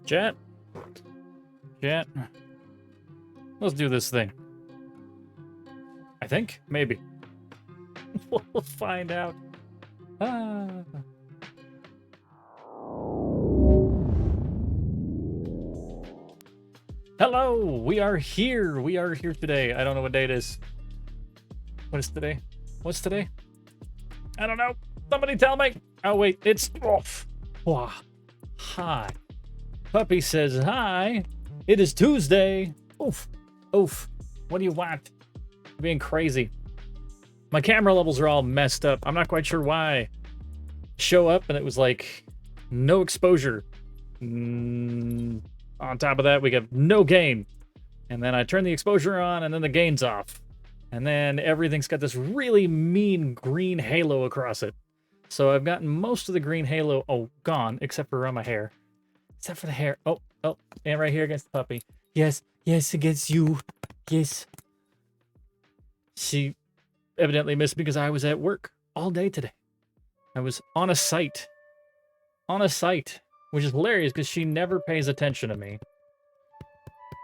Chat. Chat. Let's do this thing. I think? Maybe. We'll find out. Ah. Hello! We are here! We are here today. I don't know what day it is. What is today? What's today? I don't know. Somebody tell me! Oh, wait. It's... Oh. Hi. Puppy says hi. It is Tuesday. Oof. Oof. What do you want? You're being crazy. My camera levels are all messed up. I'm not quite sure why. Show up and it was like no exposure. On top of that, we have no gain. And then I turn the exposure on and then the gain's off. And then everything's got this really mean green halo across it. So I've gotten most of the green halo, gone, except for around my hair. Except for the hair. Oh, and right here against the puppy. Yes, against you. Yes. She evidently missed me because I was at work all day today. I was on a site. On a site. Which is hilarious because she never pays attention to me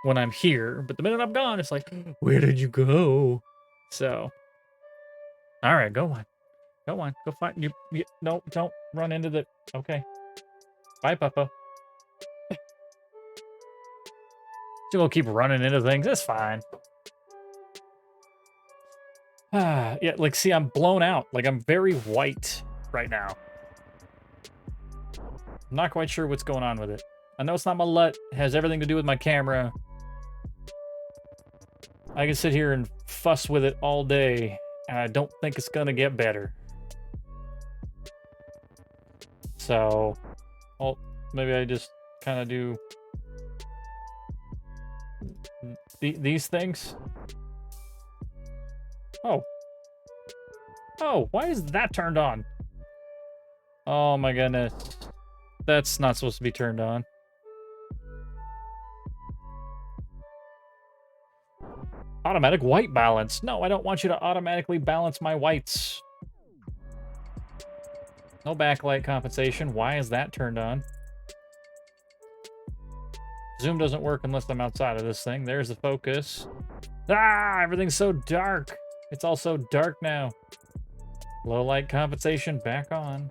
when I'm here. But the minute I'm gone, it's like, where did you go? So. Alright, go on. Go on. Go find you. No, don't run into the... Okay. Bye, Papa. She will keep running into things. That's fine. Yeah, like, see, I'm blown out. Like, I'm very white right now. I'm not quite sure what's going on with it. I know it's not my LUT. It has everything to do with my camera. I can sit here and fuss with it all day, and I don't think it's going to get better. So, well, maybe I just kind of do... these things? Oh. Oh, why is that turned on? Oh my goodness. That's not supposed to be turned on. Automatic white balance. No, I don't want you to automatically balance my whites. No backlight compensation. Why is that turned on? Zoom doesn't work unless I'm outside of this thing. There's the focus. Ah, everything's so dark. It's all so dark now. Low light compensation back on.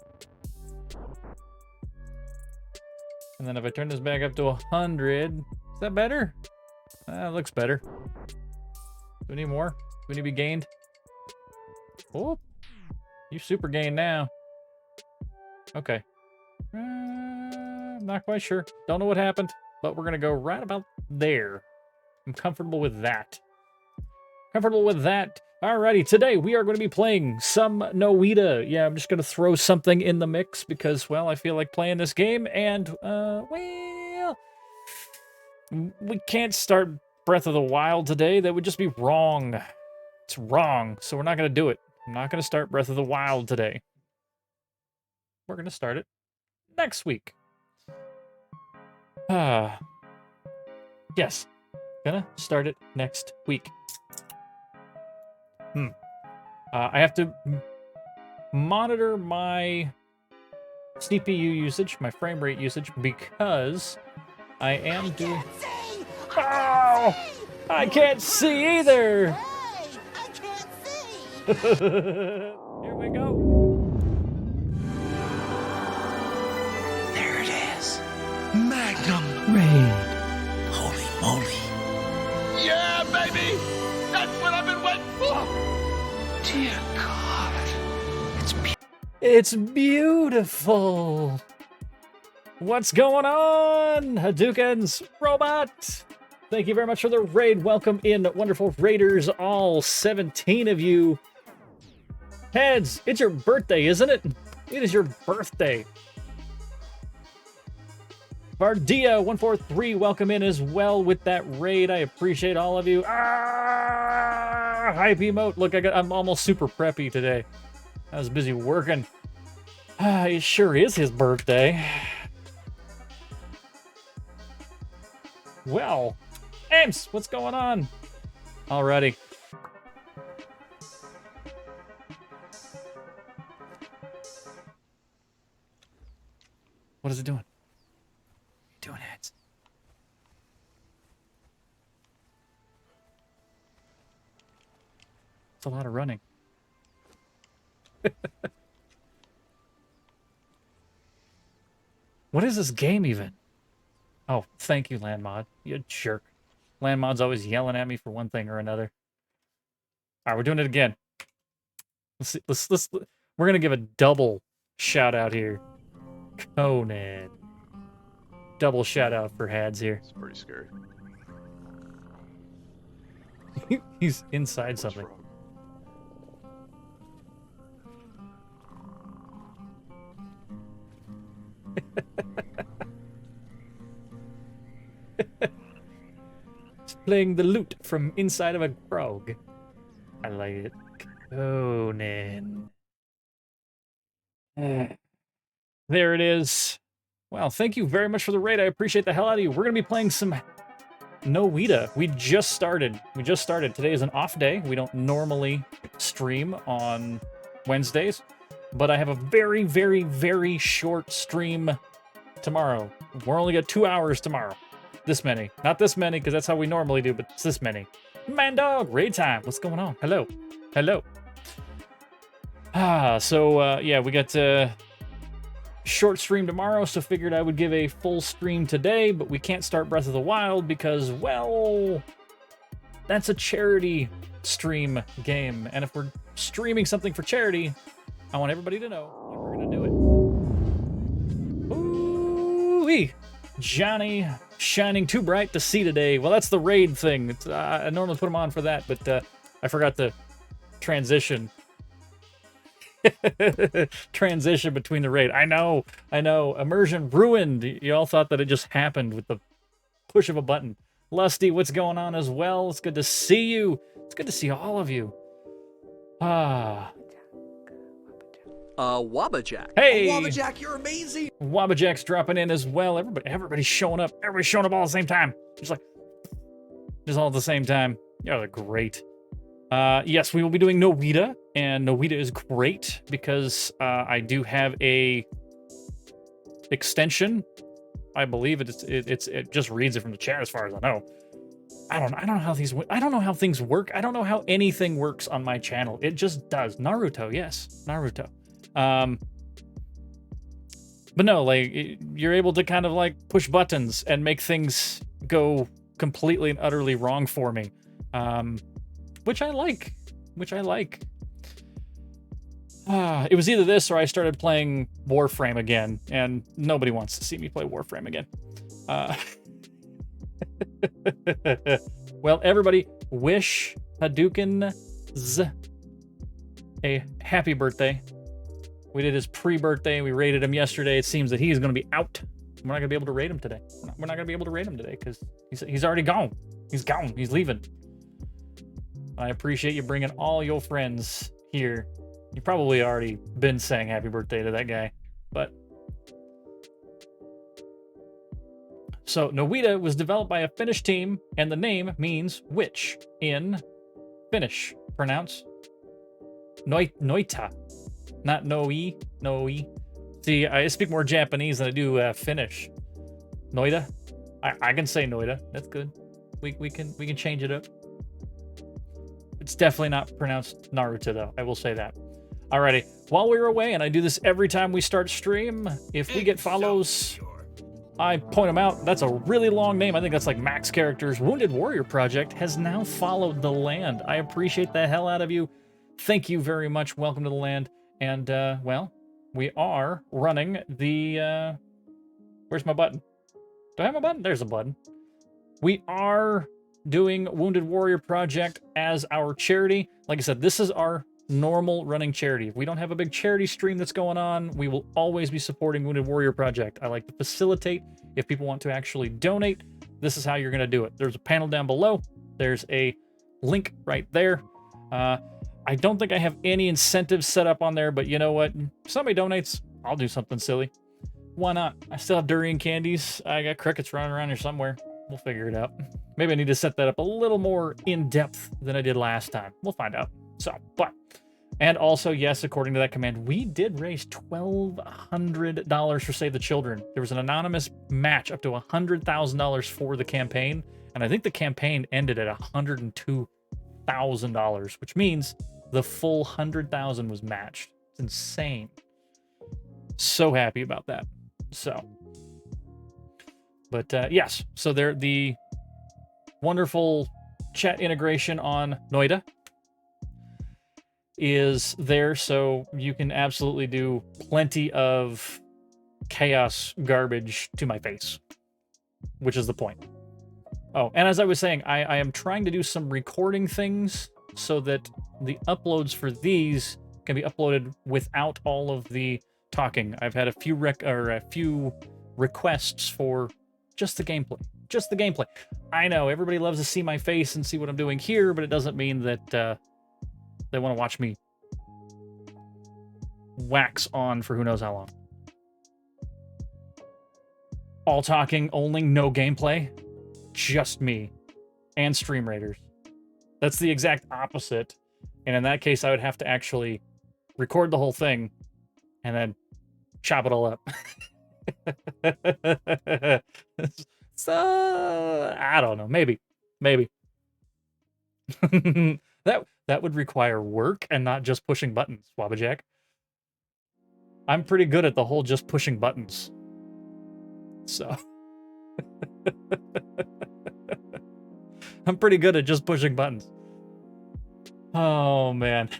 And then if I turn this back up to 100, is that better? It looks better. Do we need more? Do we need to be gained? Oh, you super gained now. Okay. I'm not quite sure. Don't know what happened. But we're going to go right about there. I'm comfortable with that. Comfortable with that. Alrighty, today we are going to be playing some Noita. Yeah, I'm just going to throw something in the mix because, well, I feel like playing this game. And, well, we can't start Breath of the Wild today, that would just be wrong. It's wrong, so we're not going to do it. I'm not going to start Breath of the Wild today. We're going to start it next week. Yes, gonna start it next week. I have to monitor my CPU usage, my frame rate usage, because I am doing... Oh! I can't see either! Hey, I can't see! Here we go. There it is. Magnum. Raid. Holy moly. Yeah, baby! That's what I've been waiting for! Dear God. It's It's beautiful. What's going on, Hadoukens robot? Thank you very much for the raid. Welcome in, wonderful raiders, all 17 of you. Heads, it's your birthday, isn't it? It is your birthday. Vardia143, welcome in as well with that raid. I appreciate all of you. Hype emote. Look, I'm almost super preppy today. I was busy working. It sure is his birthday. Well, Ames, what's going on? Alrighty. What is it doing? Doing it. It's a lot of running. What is this game even? Oh, thank you, Landmod. You jerk. Landmod's always yelling at me for one thing or another. All right, we're doing it again. Let's see, we're gonna give a double shout out here. Conan. Double shout out for Hads here. It's pretty scary. He's inside something. He's playing the lute from inside of a grog. I like it. Conan. There it is. Wow, thank you very much for the raid. I appreciate the hell out of you. We're going to be playing some Noita. We just started. Today is an off day. We don't normally stream on Wednesdays, but I have a very, very, very short stream tomorrow. We're only got 2 hours tomorrow. This many. Not this many, because that's how we normally do, but it's this many. Man dog, raid time. What's going on? Hello. Hello. Yeah, we got short stream tomorrow, so figured I would give a full stream today, but we can't start Breath of the Wild because, well, that's a charity stream game, and if we're streaming something for charity, I want everybody to know that we're gonna do it. Ooh-wee! Johnny shining too bright to see today. Well, that's the raid thing. I normally put him on for that, but I forgot to transition. Transition between the raid. I know. Immersion ruined. You all thought that it just happened with the push of a button. Lusty, what's going on as well? It's good to see you. It's good to see all of you. Wabbajack. Hey! Wabbajack, you're amazing! Wabbajack's dropping in as well. Everybody's showing up. Everybody's showing up all at the same time. Just all at the same time. Y'all are great. Yes, we will be doing Noita, and Noita is great because I do have a extension. I believe it just reads it from the chat as far as I know. I don't know how things work. I don't know how anything works on my channel. It just does. Naruto, yes, Naruto. But no, like you're able to kind of like push buttons and make things go completely and utterly wrong for me. Which I like. It was either this or I started playing Warframe again, and nobody wants to see me play Warframe again. Well, everybody, wish Hadoukens a happy birthday. We did his pre-birthday. We raided him yesterday. It seems that he's going to be out. We're not going to be able to raid him today. We're not going to be able to raid him today because he's already gone. He's gone. He's leaving. I appreciate you bringing all your friends here. You probably already been saying happy birthday to that guy, but... So, Noita was developed by a Finnish team, and the name means witch in Finnish. Pronounce Noita, not Noi. See, I speak more Japanese than I do Finnish. Noita. I can say Noita. That's good. We can change it up. It's definitely not pronounced Naruto, though. I will say that. Alrighty. While we were away, and I do this every time we start stream, if we get follows, I point them out. That's a really long name. I think that's like max characters. Wounded Warrior Project has now followed the land. I appreciate the hell out of you. Thank you very much. Welcome to the land. And, well, we are running the, where's my button? Do I have a button? There's a button. We are doing Wounded Warrior Project as our charity. Like I said, this is our normal running charity. If we don't have a big charity stream that's going on, we will always be supporting Wounded Warrior Project. I like to facilitate. If people want to actually donate, this is how you're going to do it. There's a panel down below. There's a link right there. I don't think I have any incentives set up on there, but you know what? If somebody donates, I'll do something silly. Why not? I still have durian candies. I got crickets running around here somewhere. We'll figure it out. Maybe I need to set that up a little more in-depth than I did last time. We'll find out. So, but... And also, yes, according to that command, we did raise $1,200 for Save the Children. There was an anonymous match up to $100,000 for the campaign, and I think the campaign ended at $102,000, which means the full $100,000 was matched. It's insane. So happy about that. So, but yes, so there the wonderful chat integration on Noita is there, so you can absolutely do plenty of chaos garbage to my face, which is the point. Oh, and as I was saying, I am trying to do some recording things so that the uploads for these can be uploaded without all of the talking. I've had a few requests for just the gameplay. Just the gameplay. I know everybody loves to see my face and see what I'm doing here, but it doesn't mean that they want to watch me wax on for who knows how long. All talking, only no gameplay. Just me and Stream Raiders. That's the exact opposite. And in that case, I would have to actually record the whole thing and then chop it all up. So, I don't know. Maybe. That would require work and not just pushing buttons, Wabajack. I'm pretty good at the whole just pushing buttons. So. I'm pretty good at just pushing buttons. Oh, man.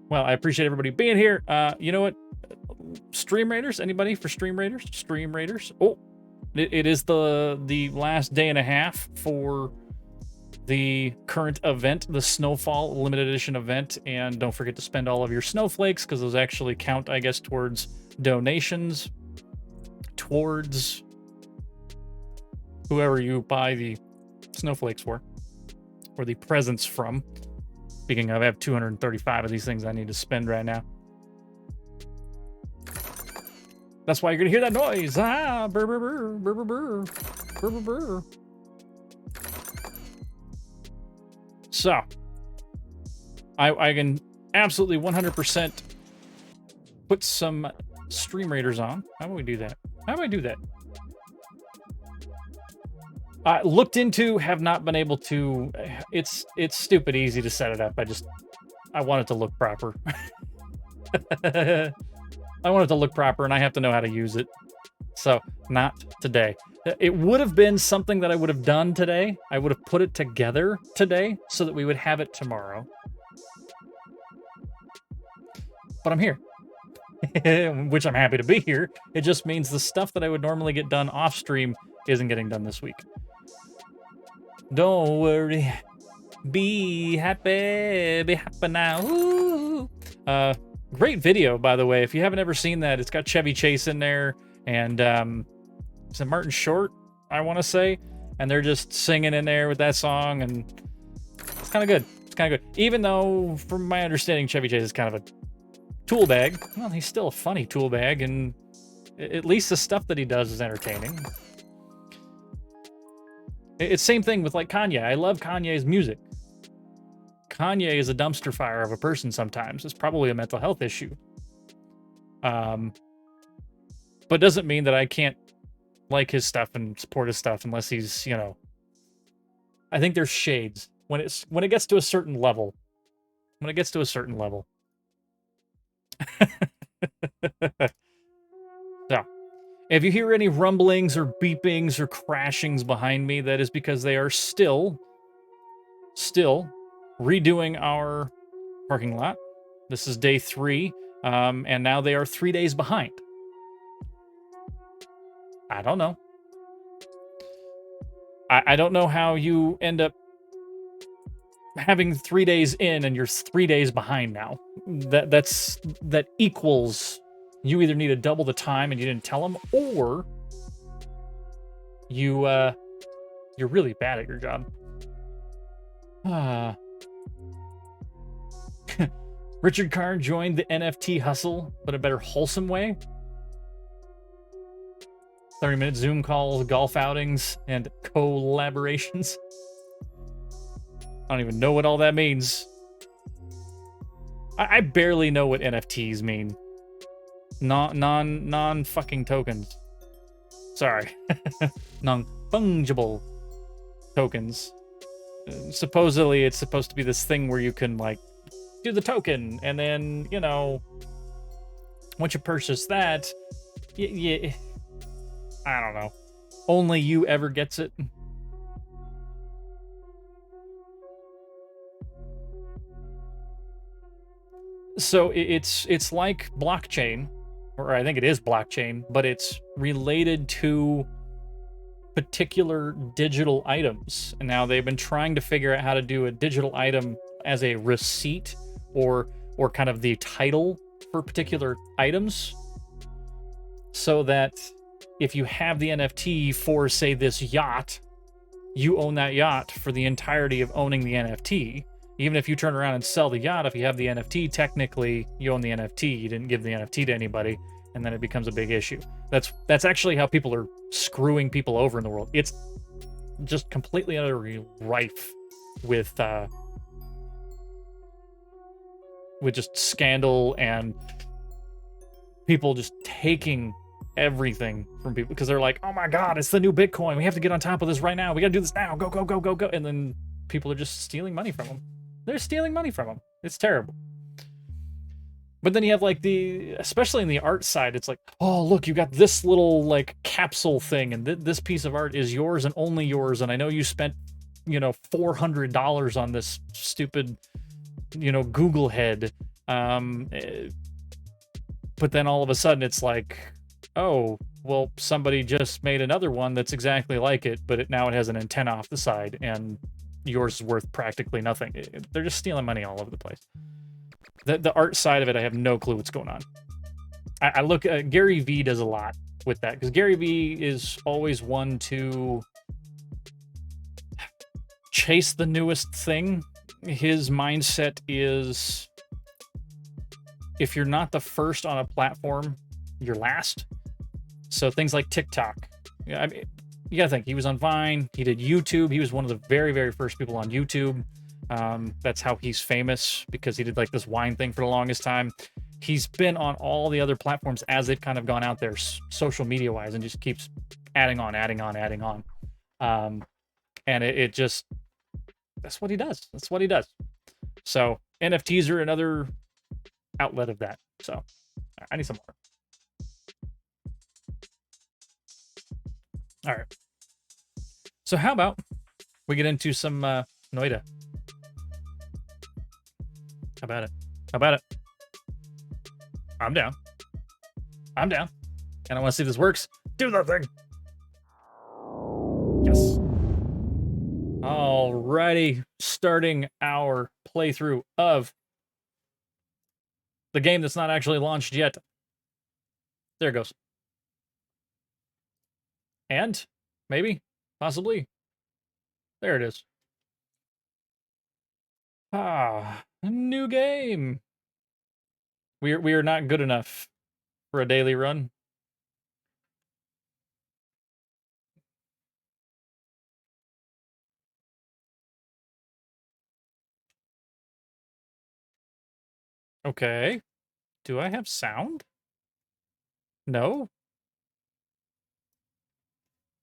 Well, I appreciate everybody being here. You know what? Stream Raiders? Anybody for Stream Raiders? Stream Raiders? Oh, it is the last day and a half for the current event, the Snowfall limited edition event, and don't forget to spend all of your snowflakes because those actually count, I guess, towards donations, towards whoever you buy the snowflakes for, or the presents from. Speaking of, I have 235 of these things I need to spend right now. That's why you're gonna hear that noise. Ah, burr, burr, burr, burr, burr, burr, burr, burr, burr. So, I can absolutely 100% put some Stream Raiders on. How do we do that? How do I do that? Looked into, have not been able to. It's stupid easy to set it up. I want it to look proper. I want it to look proper, and I have to know how to use it. So, not today. It would have been something that I would have done today. I would have put it together today so that we would have it tomorrow. But I'm here. Which I'm happy to be here. It just means the stuff that I would normally get done off stream isn't getting done this week. Don't worry. Be happy. Be happy now. Ooh. Great video, by the way. If you haven't ever seen that, it's got Chevy Chase in there. And it's a Martin Short, I want to say. and they're just singing in there with that song, and it's kind of good. It's kind of good. Even though, from my understanding, Chevy Chase is kind of a tool bag. Well, he's still a funny tool bag, and at least the stuff that he does is entertaining. It's same thing with like Kanye. I love Kanye's music. Kanye is a dumpster fire of a person sometimes. It's probably a mental health issue. But doesn't mean that I can't like his stuff and support his stuff unless he's, you know. I think there's shades when it gets to a certain level. When it gets to a certain level. So, if you hear any rumblings or beepings or crashings behind me, that is because they are still redoing our parking lot. This is day 3, and now they are 3 days behind. I don't know. I don't know how you end up having 3 days in and you're 3 days behind now. That equals you either need to double the time and you didn't tell them, or you're really bad at your job. Richard Karn joined the NFT hustle, but a better wholesome way. 30-minute Zoom calls, golf outings, and collaborations. I don't even know what all that means. I barely know what NFTs mean. Non fucking tokens. Sorry. Non-fungible tokens. Supposedly it's supposed to be this thing where you can like do the token, and then, you know, once you purchase that, yeah, I don't know. Only you ever gets it. So it's like blockchain, or I think it is blockchain, but it's related to particular digital items. And now they've been trying to figure out how to do a digital item as a receipt or kind of the title for particular items, so that if you have the NFT for, say, this yacht, you own that yacht for the entirety of owning the NFT. Even if you turn around and sell the yacht, if you have the NFT, technically you own the NFT. You didn't give the NFT to anybody, and then it becomes a big issue. That's actually how people are screwing people over in the world. It's just completely and utterly rife with just scandal and people just taking everything from people because they're like, oh my god, it's the new Bitcoin, we have to get on top of this right now, we gotta do this now, go go go go go, and then people are just stealing money from them. They're stealing money from them. It's terrible. But then you have like especially in the art side, it's like, oh look, you got this little like capsule thing, and this piece of art is yours and only yours, and I know you spent, you know, $400 on this stupid, you know, Google head, but then all of a sudden it's like, oh, well, somebody just made another one that's exactly like it, but now it has an antenna off the side, and yours is worth practically nothing. They're just stealing money all over the place. The art side of it, I have no clue what's going on. I look at Gary Vee does a lot with that, because Gary Vee is always one to chase the newest thing. His mindset is, if you're not the first on a platform, you're last. So things like TikTok. I mean, you gotta think, he was on Vine, he did YouTube, he was one of the very, very first people on YouTube. That's how he's famous, because he did like this wine thing for the longest time. He's been on all the other platforms as they've kind of gone out there social media wise, and just keeps adding on. And it just, that's what he does. That's what he does. So NFTs are another outlet of that. So I need some more. All right. So how about we get into some Noida? How about it? How about it? I'm down. I'm down. And I want to see if this works. Do that thing. Yes. Alrighty. Starting our playthrough of the game that's not actually launched yet. There it goes. And maybe, possibly, There it is. Ah, a new game. We are not good enough for a daily run. Okay. Do I have sound? No?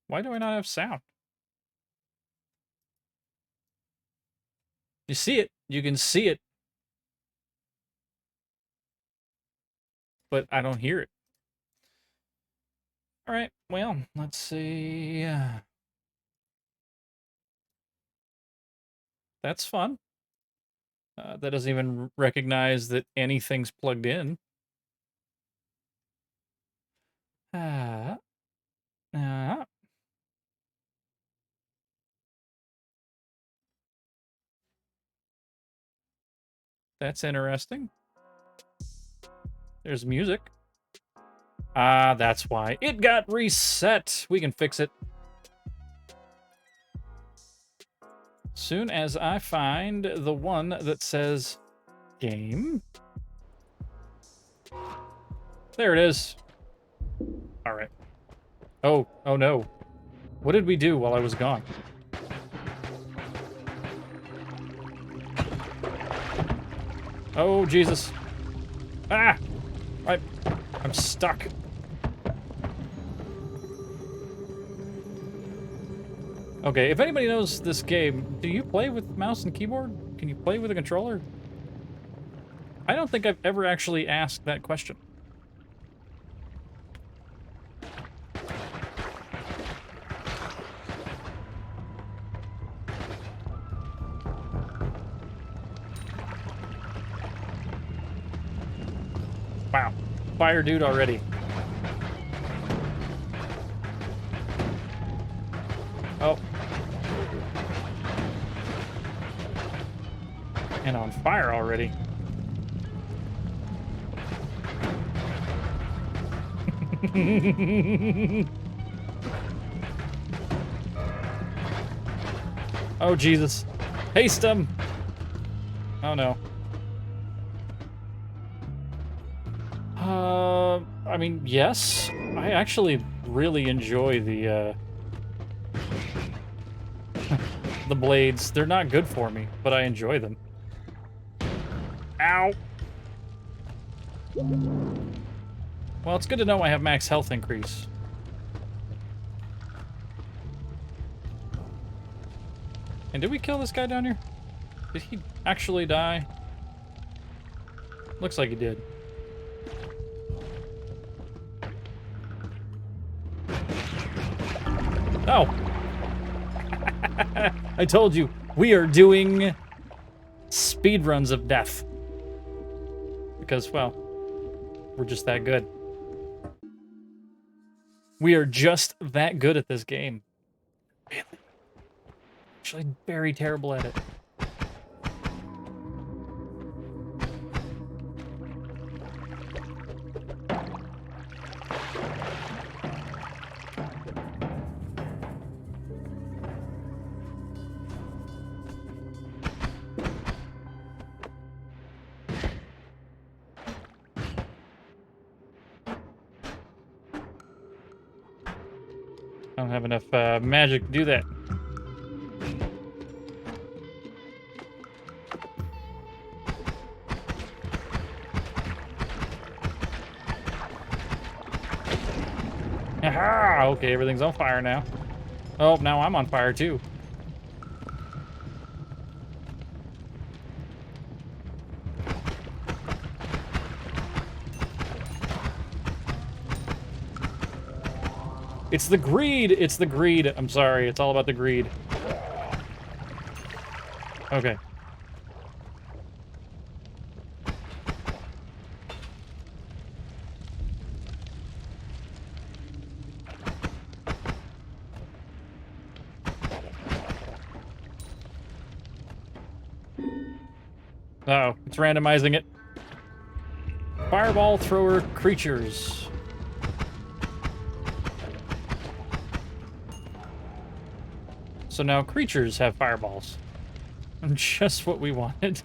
Why do I not have sound? You see it. You can see it. But I don't hear it. All right. Well, let's see. That's fun. That doesn't even recognize that anything's plugged in. Ah. Ah. That's interesting. There's music. Ah, that's why. It got reset. We can fix it. Soon as I find the one that says game. There it is. All right. Oh no. What did we do while I was gone? Oh, Jesus. Ah! I'm stuck. Okay, if anybody knows this game, do you play with mouse and keyboard? Can you play with a controller? I don't think I've ever actually asked that question. Wow. Fire dude already. Oh. And on fire already. Oh, Jesus. Haste him! Oh, no. I mean, yes. I actually really enjoy the the blades. They're not good for me, but I enjoy them. Ow! Well, it's good to know I have max health increase. And did we kill this guy down here? Did he actually die? Looks like he did. Oh! I told you, we are doing speedruns of death. Because, well, we're just that good. We are just that good at this game. Really? Actually, very terrible at it. I don't have enough magic to do that. Aha! Okay, everything's on fire now. Oh, now I'm on fire too. It's the greed! It's the greed. I'm sorry, it's all about the greed. Okay. Uh-oh, it's randomizing it. Fireball thrower creatures. So now creatures have fireballs. Just what we wanted.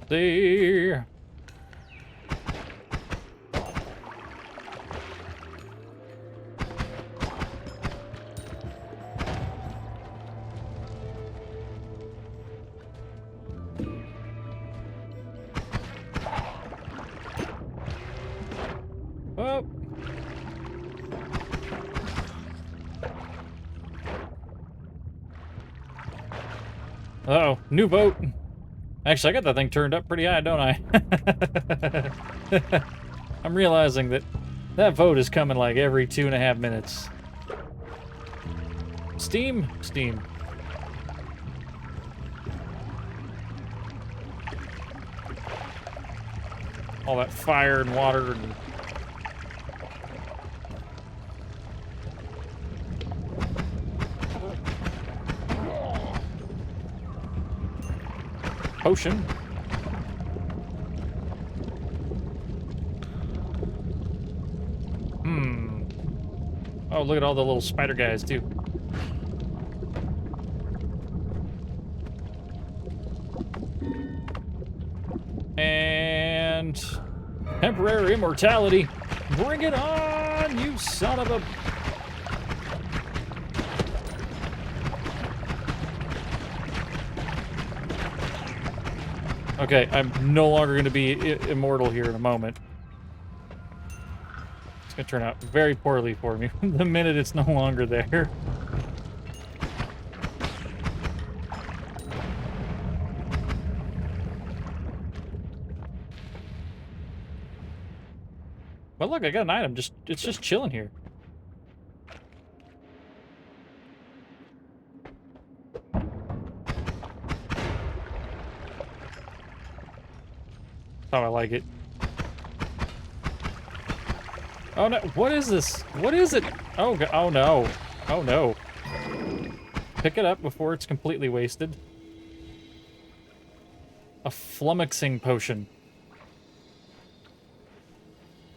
There. Oh. Uh-oh, new vote. Actually, I got that thing turned up pretty high, don't I? I'm realizing that that vote is coming like every 2.5 minutes. Steam? Steam. All that fire and water and... Potion. Oh, look at all the little spider guys, too. And... temporary immortality. Bring it on, you son of a... Okay, I'm no longer going to be immortal here in a moment. It's going to turn out very poorly for me the minute it's no longer there. But look, I got an item. It's just chilling here. How I like it. Oh no, what is this? What is it? Oh, oh no. Oh no. Pick it up before it's completely wasted. A flummoxing potion.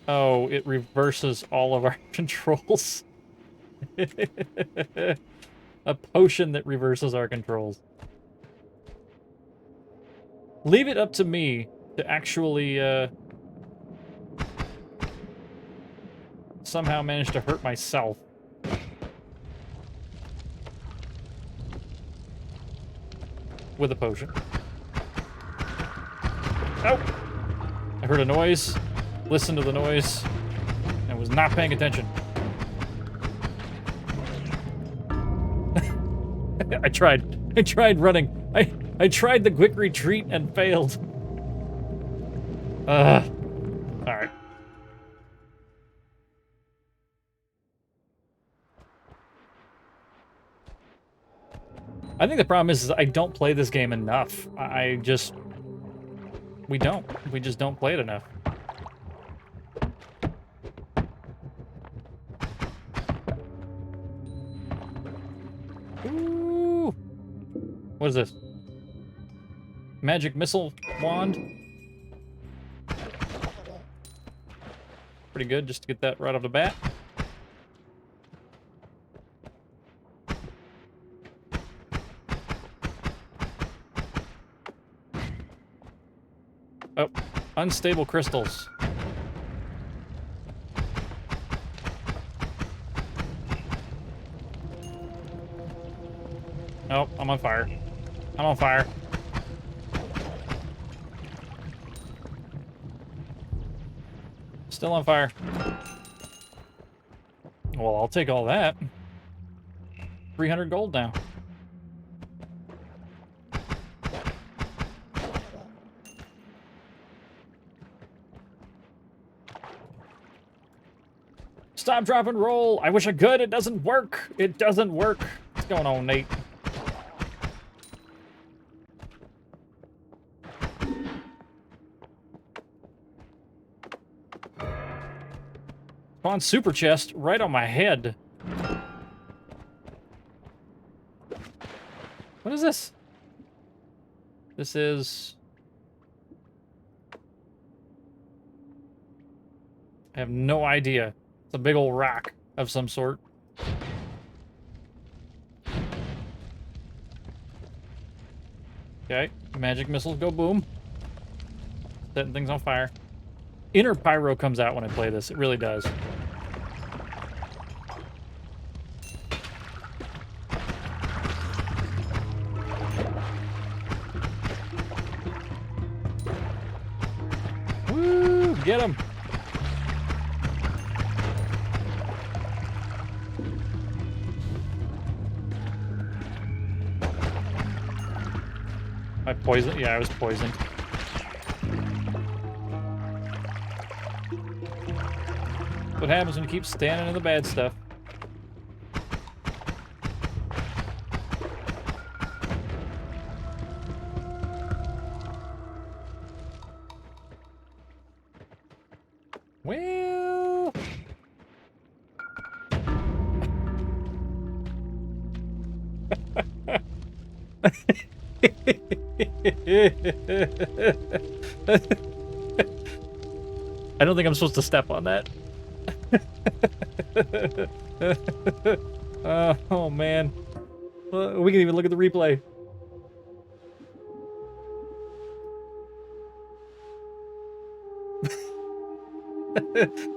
Oh, it reverses all of our controls. A potion that reverses our controls. Leave it up to me to actually, somehow manage to hurt myself. With a potion. Oh! I heard a noise, listened to the noise, and was not paying attention. I tried running. I tried the quick retreat and failed. Alright. I think the problem is I don't play this game enough. We just don't play it enough. Ooh. What is this? Magic missile wand? Pretty good, just to get that right off the bat. Oh, unstable crystals. Oh, I'm on fire. I'm on fire. Still on fire. Well, I'll take all that. 300 gold now. Stop, drop, and roll. I wish I could. It doesn't work. It doesn't work. What's going on, Nate? On super chest, right on my head. What is this? This is... I have no idea. It's a big old rock of some sort. Okay, magic missiles go boom. Setting things on fire. Inner pyro comes out when I play this. It really does. Woo! Get him! I poisoned? Yeah, I was poisoned. What happens when you keep standing in the bad stuff? Well... I don't think I'm supposed to step on that. Oh man. We can even look at the replay.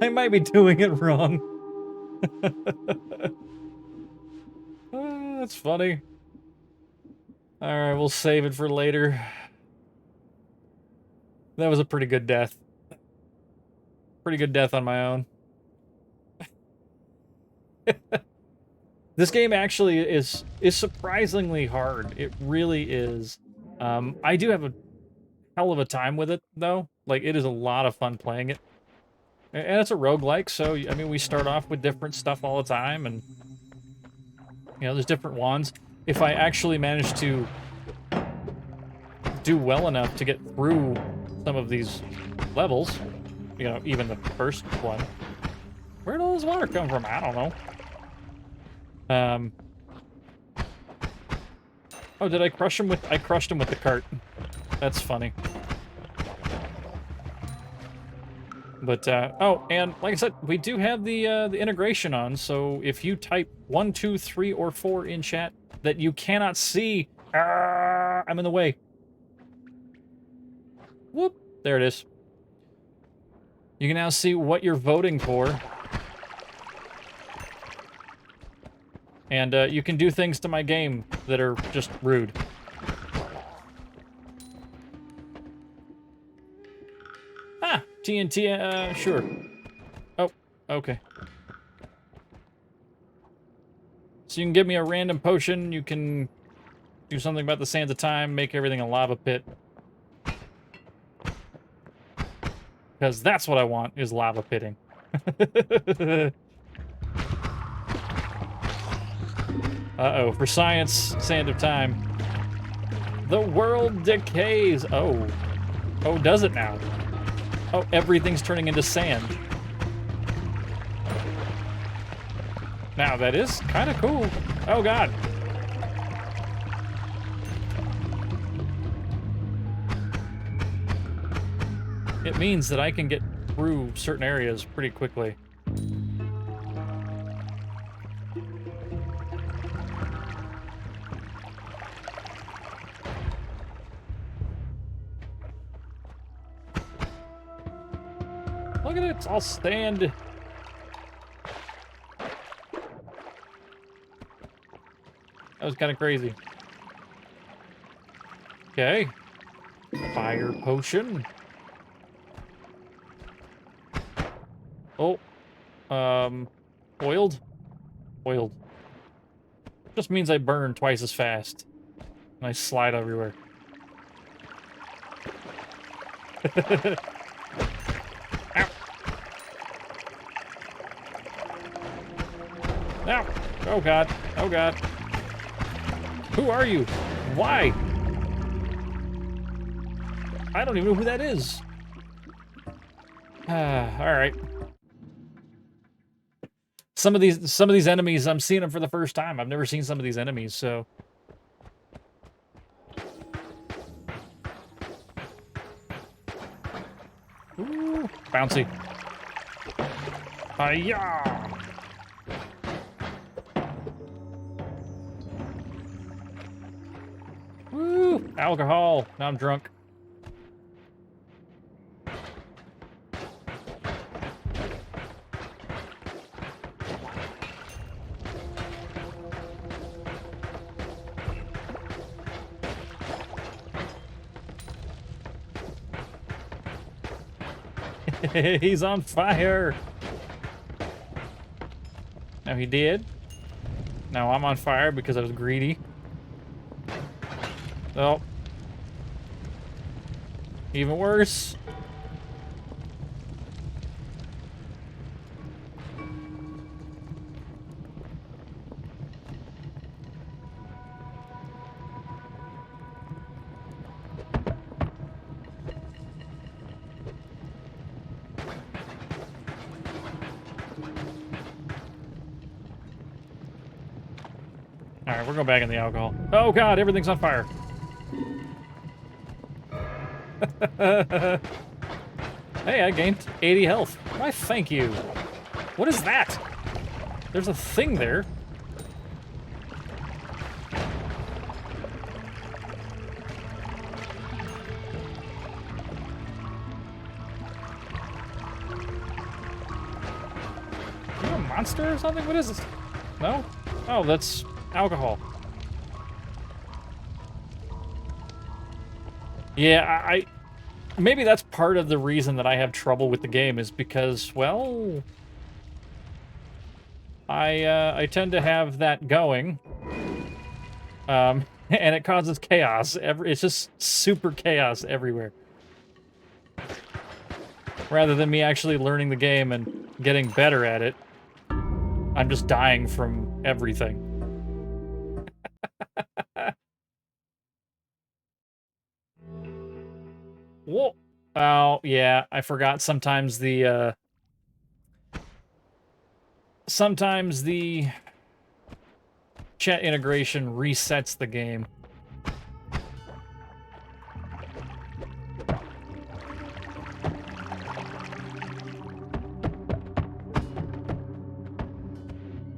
I might be doing it wrong. That's funny. Alright, we'll save it for later. That was a pretty good death. Pretty good death on my own. This game actually is surprisingly hard. It really is. I do have a hell of a time with it, though. Like, it is a lot of fun playing it. And it's a roguelike, so, I mean, we start off with different stuff all the time, and, you know, there's different ones. If I actually manage to do well enough to get through some of these levels, you know, even the first one. Where did all this water come from? I don't know. Oh, did I crush him with... I crushed him with the cart. That's funny. But, oh, and like I said, we do have the integration on, so if you type 1, 2, 3, or 4 in chat that you cannot see... I'm in the way. Whoop. There it is. You can now see what you're voting for. And you can do things to my game that are just rude. Ah, TNT, sure. Oh, okay. So you can give me a random potion, you can do something about the sands of time, make everything a lava pit. Because that's what I want, is lava pitting. Uh-oh, for science, sand of time. The world decays. Oh. Oh, does it now? Oh, everything's turning into sand. Now, that is kind of cool. Oh, God. It means that I can get through certain areas pretty quickly. Look at it, it's all stand. That was kind of crazy. Okay. Fire potion. Oh. Oiled? Oiled. Just means I burn twice as fast. And I slide everywhere. Ow. Ow. Oh, God. Oh, God. Who are you? Why? I don't even know who that is. All right. Some of these enemies, I'm seeing them for the first time. I've never seen some of these enemies, so. Ooh, bouncy. Hiya! Woo! Alcohol. Now I'm drunk. He's on fire. Now he did. Now I'm on fire because I was greedy. Oh. Even worse. Alright, we're going back in the alcohol. Oh god, everything's on fire. Hey, I gained 80 health. Why, thank you. What is that? There's a thing there. Are you a monster or something? What is this? No? Oh, that's alcohol. Yeah, I maybe that's part of the reason that I have trouble with the game is because, well, I tend to have that going, and it causes chaos. It's just super chaos everywhere. Rather than me actually learning the game and getting better at it, I'm just dying from everything. Whoa. Oh, yeah, I forgot sometimes the chat integration resets the game.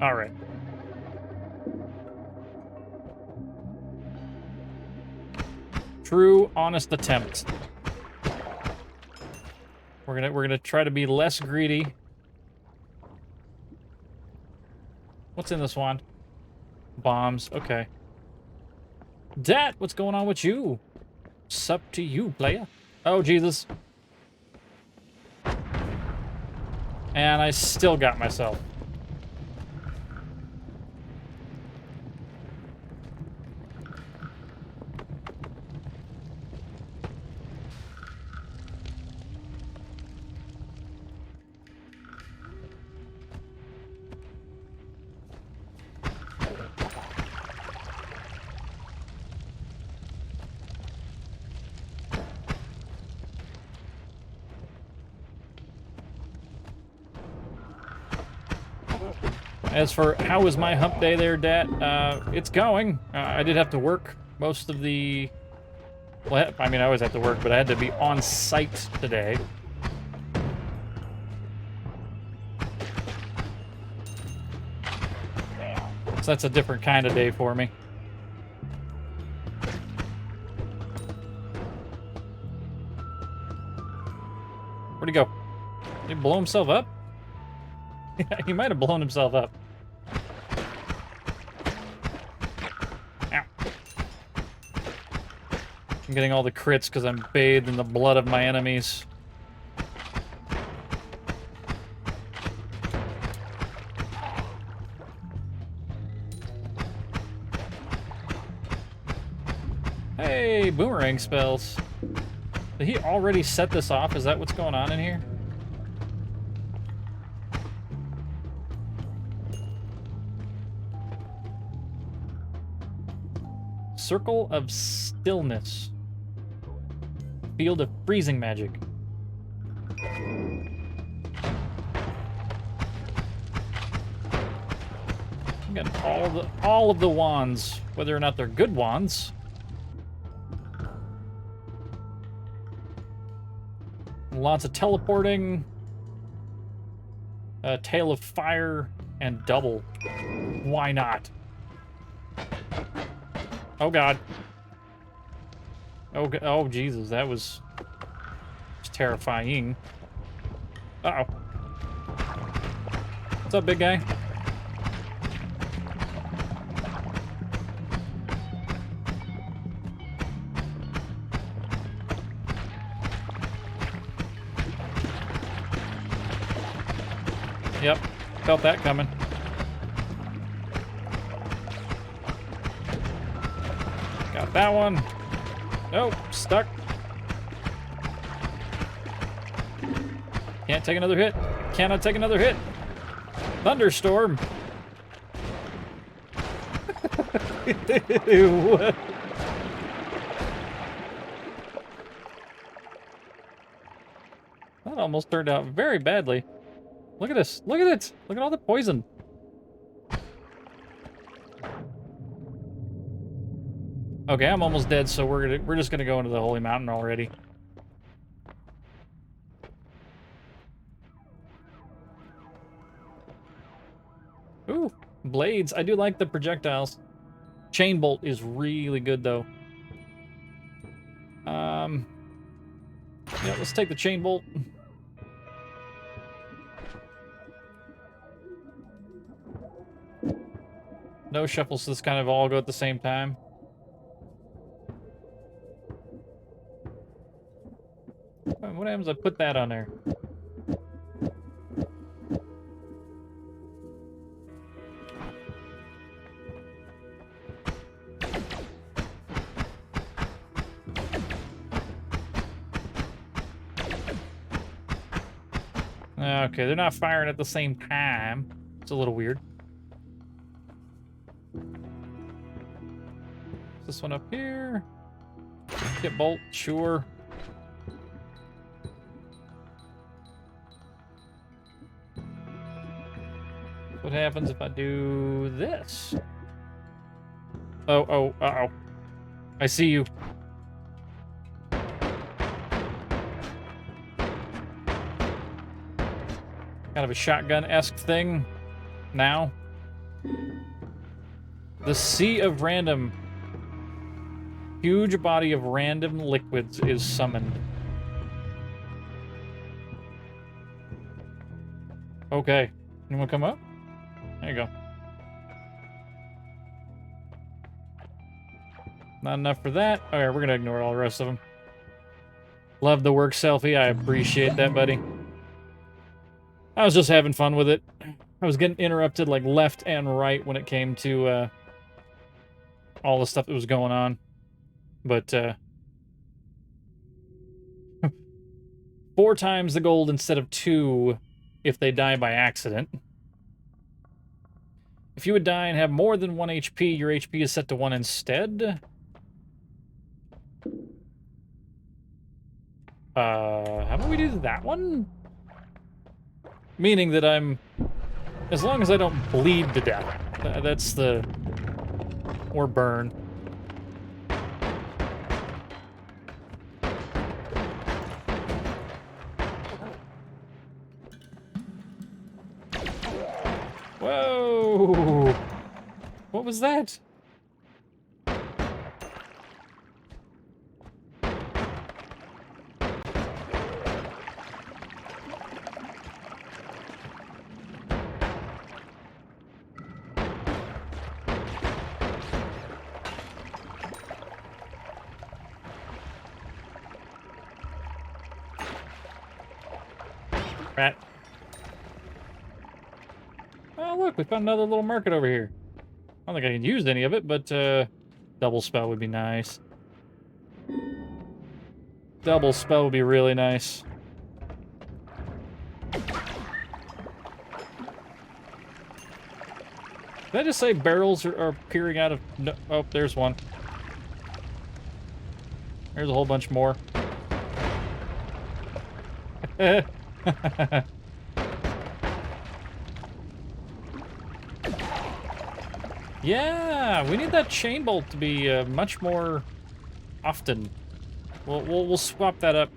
All right. True, honest attempt. We're gonna try to be less greedy. What's in this wand? Bombs. Okay. Dat, what's going on with you? Sup to you, player? Oh Jesus. And I still got myself. As for how was my hump day there, Dat? It's going. I did have to work most of the... Well, I mean, I always have to work, but I had to be on site today. So that's a different kind of day for me. Where'd he go? Did he blow himself up? He might have blown himself up. Ow. I'm getting all the crits because I'm bathed in the blood of my enemies. Hey, boomerang spells. Did he already set this off? Is that what's going on in here? Circle of Stillness. Field of Freezing Magic. I'm getting all of the wands, whether or not they're good wands. Lots of teleporting. Tail of Fire and double. Why not? Oh god. Oh Jesus, that was terrifying. Uh-oh. What's up, big guy? Yep, felt that coming. Got that one. Nope, stuck. Can't take another hit. Cannot take another hit. Thunderstorm. What? That almost turned out very badly. Look at this. Look at it. Look at all the poison. Okay, I'm almost dead, so we're just gonna go into the Holy Mountain already. Ooh, blades. I do like the projectiles. Chain bolt is really good though. Yeah, let's take the chain bolt. No shuffles, so this kind of all go at the same time. What happens if I put that on there? Okay, they're not firing at the same time. It's a little weird. This one up here. Hit bolt, sure. What happens if I do this? Oh, uh-oh. I see you. Kind of a shotgun-esque thing now. The Sea of Random. Huge body of random liquids is summoned. Okay. Anyone come up? There you go. Not enough for that. Alright, we're gonna ignore all the rest of them. Love the work selfie. I appreciate that, buddy. I was just having fun with it. I was getting interrupted like left and right when it came to all the stuff that was going on. But 4 times the gold instead of 2 if they die by accident. If you would die and have more than 1 HP, your HP is set to 1 instead. How about we do that one? Meaning that I'm... As long as I don't bleed to death. That's the... Or burn. Whoa! What was that? Rat. Oh, look, we found another little market over here. I don't think I can use any of it, but double spell would be nice. Double spell would be really nice. Did I just say barrels are peering out of... No, oh, there's one. There's a whole bunch more. Yeah, we need that chain bolt to be much more often. We'll swap that up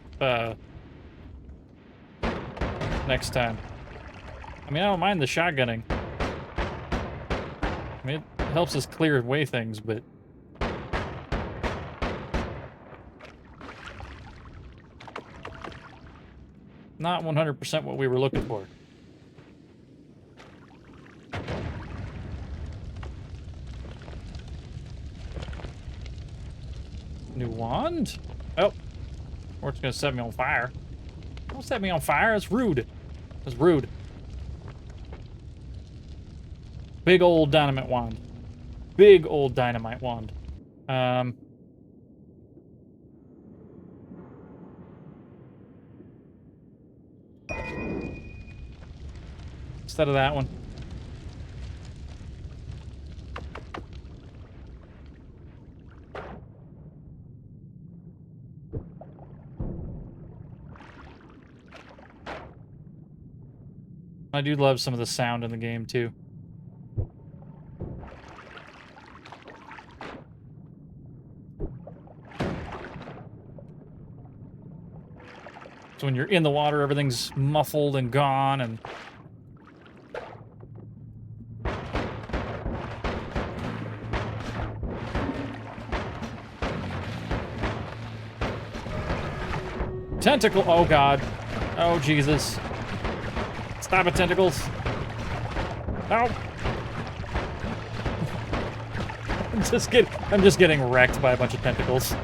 next time. I mean, I don't mind the shotgunning. I mean, it helps us clear away things, but not 100% what we were looking for. New wand? Oh. Or it's gonna set me on fire. Don't set me on fire, that's rude. That's rude. Big old dynamite wand. Big old dynamite wand. Instead of that one. I do love some of the sound in the game, too. So when you're in the water, everything's muffled and gone, and... Tentacle! Oh, God. Oh, Jesus. Stop it, tentacles. No. I'm just getting wrecked by a bunch of tentacles.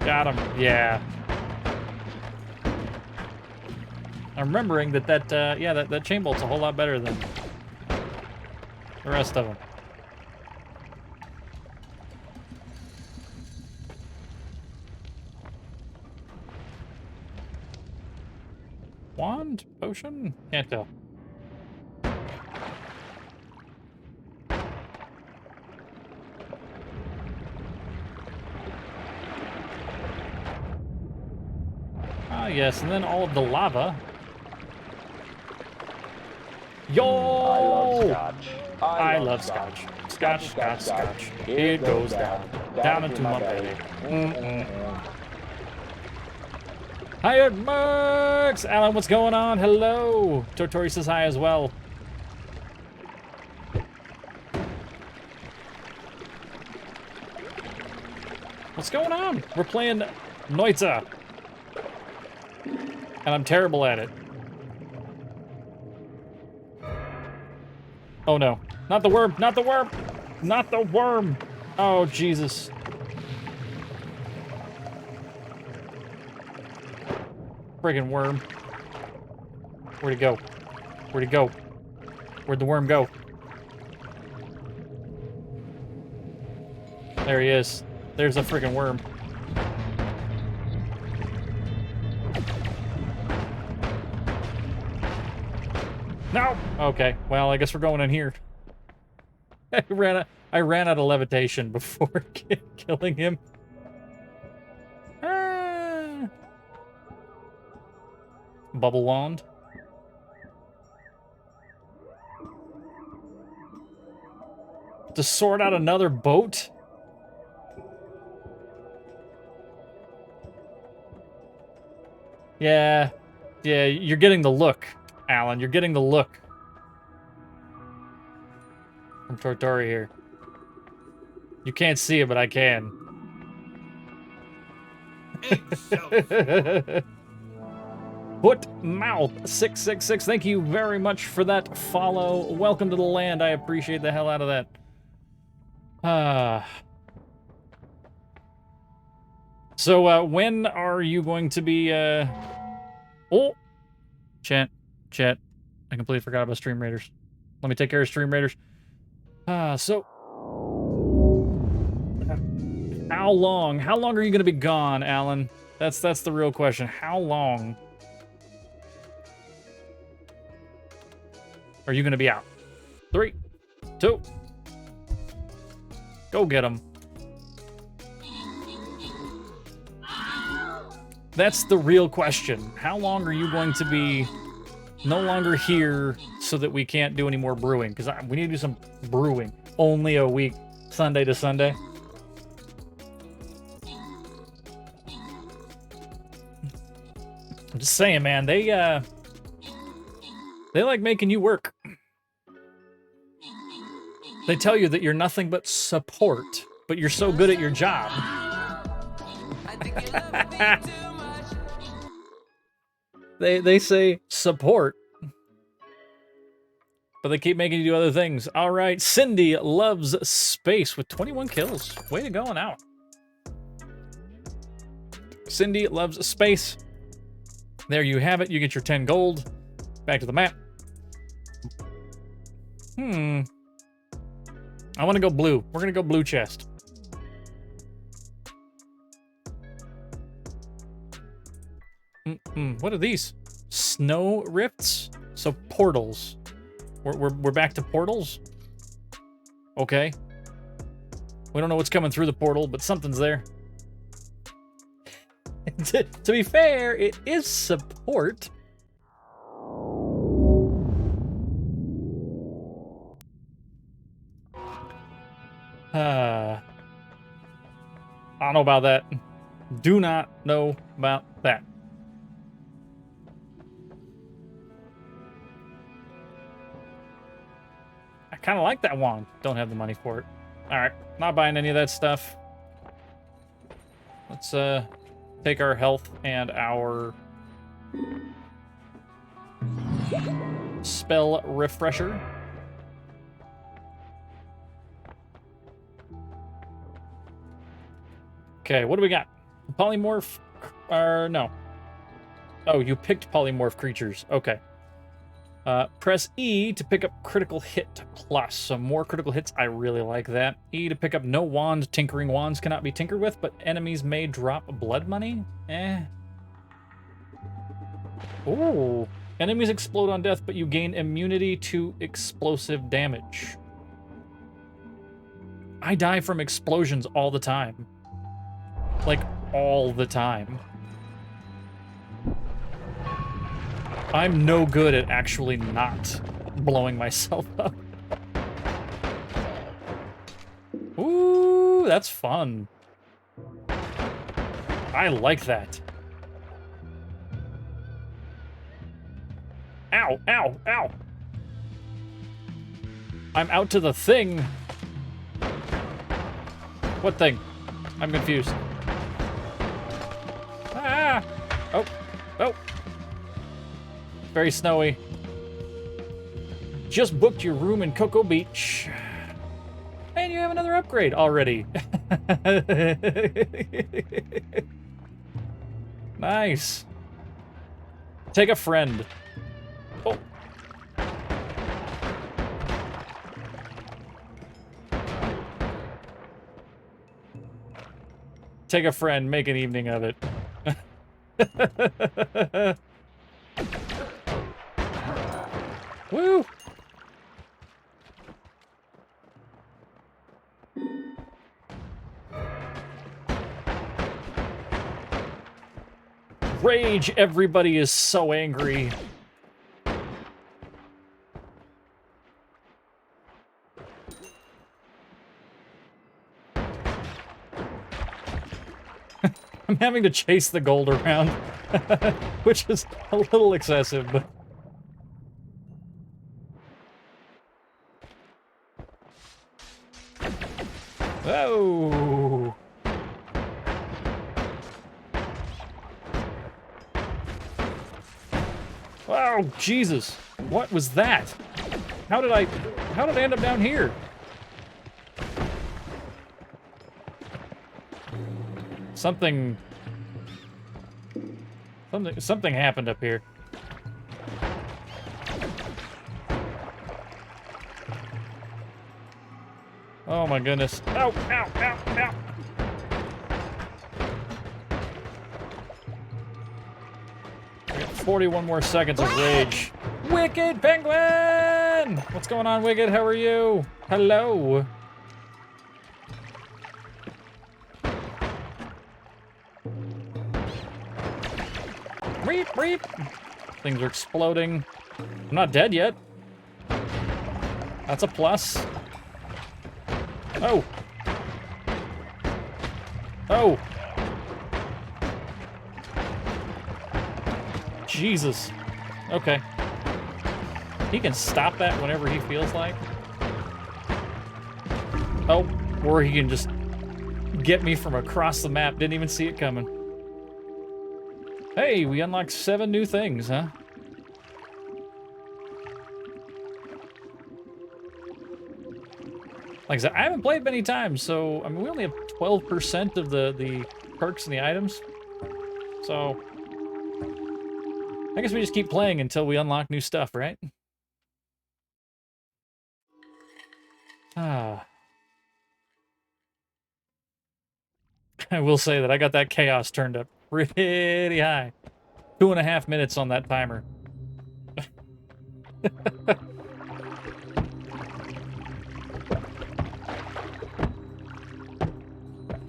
Got him. Yeah. I'm remembering that chain bolt's a whole lot better than the rest of them. Wand? Potion? Can't tell. Ah, yes, and then all of the lava. Yo! I love scotch. Scotch, scotch, scotch. It goes down. Down into my belly. Hiya, Mercs! Alan, what's going on? Hello! Totori says hi as well. What's going on? We're playing Noita. And I'm terrible at it. Oh no. Not the worm! Not the worm! Not the worm! Oh, Jesus. Friggin' worm. Where'd he go? Where'd he go? Where'd the worm go? There he is. There's a friggin' worm. No! Okay, well, I guess we're going in here. I ran out of levitation before killing him. Ah. Bubble wand. To sort out another boat? Yeah. Yeah, you're getting the look, Alan. You're getting the look. From Tortori here. You can't see it, but I can. Foot Mouth 666. Thank you very much for that follow. Welcome to the land. I appreciate the hell out of that. So, when are you going to be, Oh! Chat. I completely forgot about Stream Raiders. Let me take care of Stream Raiders. So... How long? How long are you going to be gone, Alan? That's the real question. How long are you going to be out? 3, 2. Go get him. That's the real question. How long are you going to be no longer here so that we can't do any more brewing? Because we need to do some brewing. Only a week, Sunday to Sunday. I'm just saying, man, they like making you work. They tell you that you're nothing but support, but you're so good at your job. They say support, but they keep making you do other things. All right, Cindy loves space with 21 kills. Way to go and out. Cindy loves space. There you have it. You get your 10 gold. Back to the map. I want to go blue. We're going to go blue chest. What are these? Snow rifts? So portals. We're back to portals? Okay. We don't know what's coming through the portal, but something's there. To be fair, it is support. I don't know about that. Do not know about that. I kind of like that wand. Don't have the money for it. All right, not buying any of that stuff. Let's take our health and our spell refresher. Okay, what do we got? Polymorph, no. Oh, you picked polymorph creatures. Okay. Press E to pick up critical hit plus. So more critical hits, I really like that. E to pick up no wand. Tinkering wands cannot be tinkered with, but enemies may drop blood money. Ooh. Enemies explode on death, but you gain immunity to explosive damage. I die from explosions all the time. Like, all the time. I'm no good at actually not blowing myself up. Ooh, that's fun. I like that. Ow, ow, ow. I'm out to the thing. What thing? I'm confused. Ah! Oh, oh. Very snowy. Just booked your room in Cocoa Beach. And you have another upgrade already. Nice. Take a friend. Oh. Take a friend, make an evening of it. Woo! Rage! Everybody is so angry. I'm having to chase the gold around, which is a little excessive, but... Oh! Oh, Jesus! What was that? How did I end up down here? Something happened up here. Oh my goodness. Ow, ow, ow, ow. I got 41 more seconds of rage. Wicked Penguin! What's going on, Wicked? How are you? Hello. Reap, reap. Things are exploding. I'm not dead yet. That's a plus. Oh. Oh. Jesus. Okay. He can stop that whenever he feels like. Oh, or he can just get me from across the map. Didn't even see it coming. Hey, we unlocked 7 new things, huh? Like I said, I haven't played many times, so I mean, we only have 12% of the perks and the items. So I guess we just keep playing until we unlock new stuff, right? Ah. I will say that I got that chaos turned up pretty high. 2.5 minutes on that timer.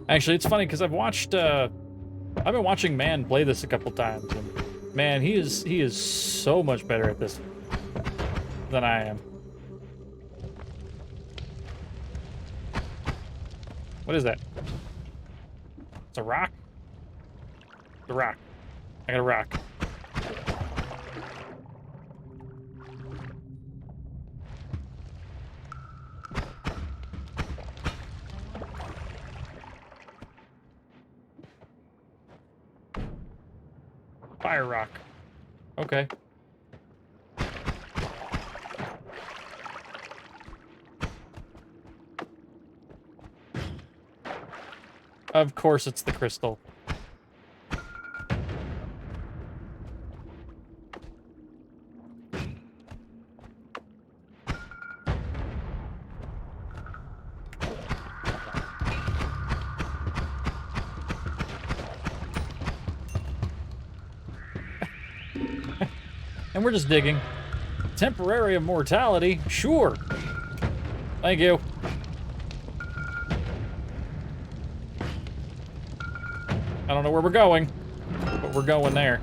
Actually, it's funny because I've been watching Man play this a couple times, and man, he is so much better at this than I am. What is that? It's a rock? It's a rock. I got a rock. Fire rock. Okay. Of course it's the crystal. And we're just digging. Temporary immortality? Sure. Thank you. I don't know where we're going, but we're going there.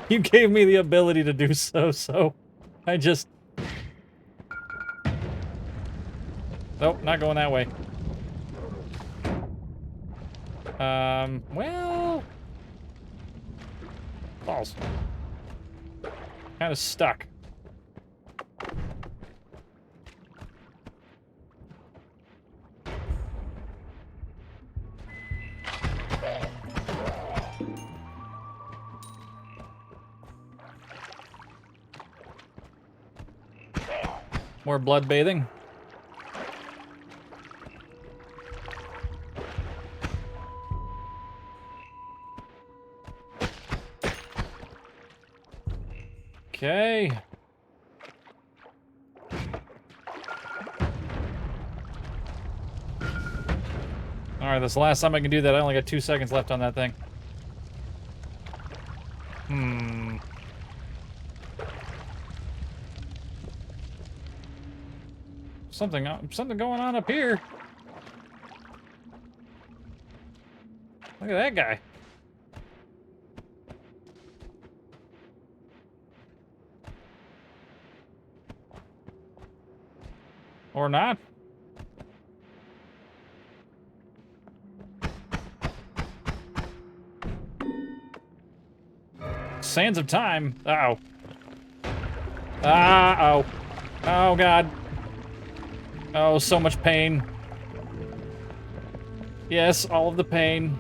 You gave me the ability to do so, so I just... Nope, not going that way. Well... Balls. Kind of stuck. More blood bathing. Okay. Alright, that's the last time I can do that. I only got 2 seconds left on that thing. Something going on up here. Look at that guy. Or not. Sands of time. Uh-oh. Uh-oh. Oh, God. Oh, so much pain. Yes, all of the pain.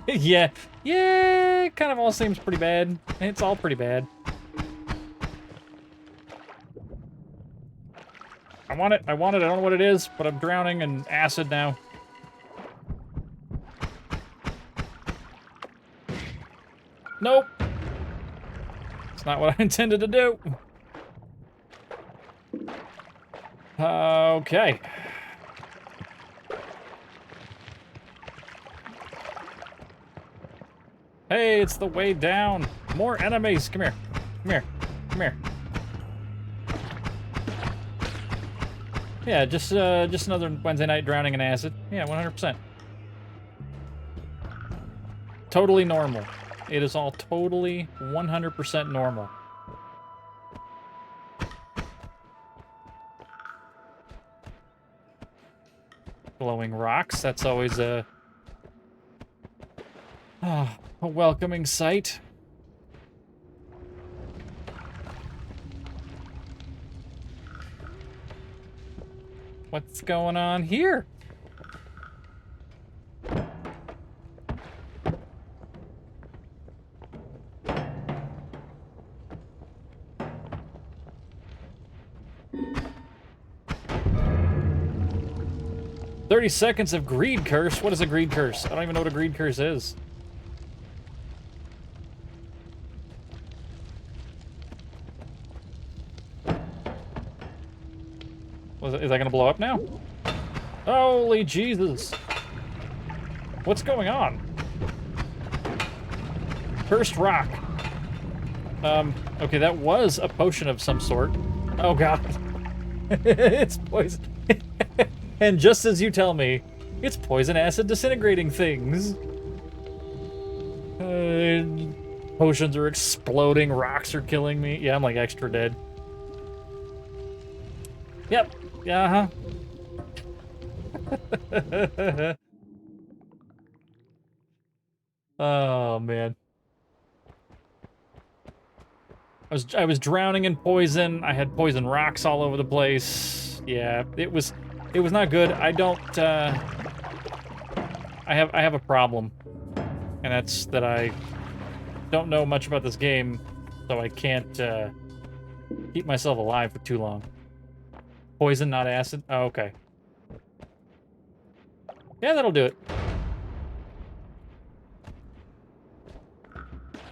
Yeah. Yeah, It kind of all seems pretty bad. It's all pretty bad. I want it. I want it. I don't know what it is, but I'm drowning in acid now. Nope. It's not what I intended to do. Okay. Hey, it's the way down. More enemies. Come here. Come here. Come here. Yeah, just another Wednesday night drowning in acid. Yeah, 100%. Totally normal. It is all totally 100% normal. Glowing rocks. That's always a welcoming sight. What's going on here? "30 seconds of greed curse." What is a greed curse? I don't even know what a greed curse is. Is that gonna blow up now? Holy Jesus. What's going on? Cursed rock. Okay, that was a potion of some sort. Oh god. It's poison. And just as you tell me, it's poison acid disintegrating things. Potions are exploding, rocks are killing me. Yeah, I'm like extra dead. Yep. Yeah, Oh man. I was drowning in poison. I had poison rocks all over the place. Yeah, it was not good. I don't I have a problem. And that's that I don't know much about this game, so I can't keep myself alive for too long. Poison, not acid? Oh, okay. Yeah, that'll do it.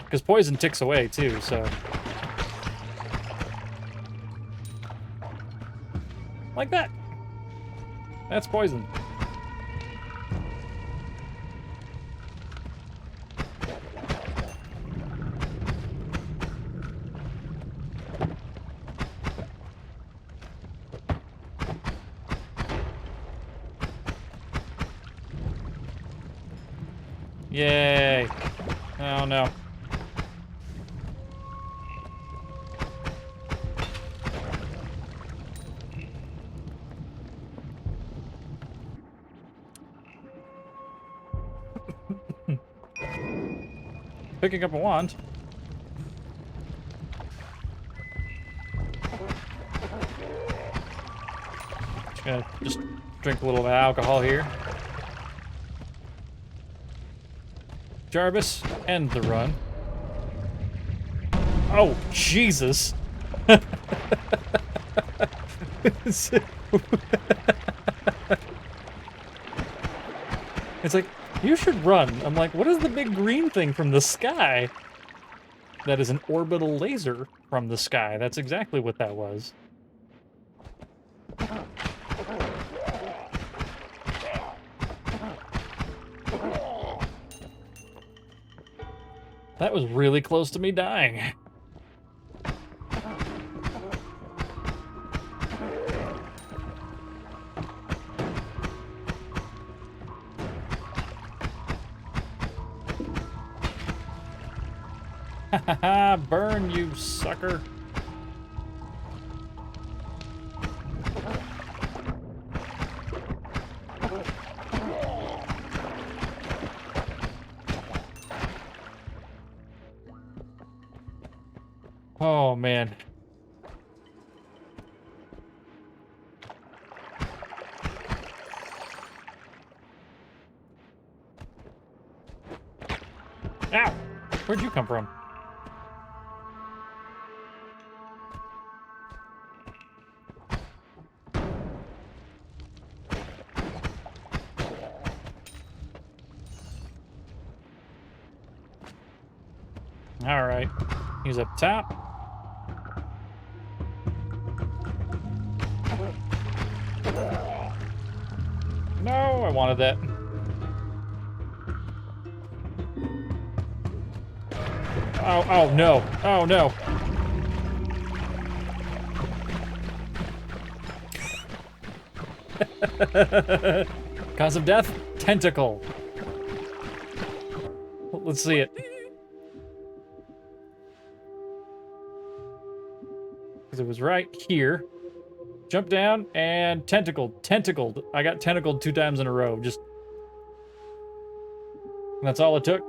Because poison ticks away, too, so... Like that. That's poison. Yay. Oh no. Picking up a wand. Just gonna drink a little bit of alcohol here. Jarvis, end the run. Oh, Jesus. It's like, you should run. I'm like, what is the big green thing from the sky? That is an orbital laser from the sky. That's exactly what that was. That was really close to me dying. Haha, burn, you sucker. Oh, man. Ow! Where'd you come from? All right, he's up top. No, I wanted that. Oh, oh no, oh no. Cause of death? Tentacle. Let's see it. Because it was right here. Jump down and tentacled. Tentacled. I got tentacled 2 times in a row. Just. That's all it took.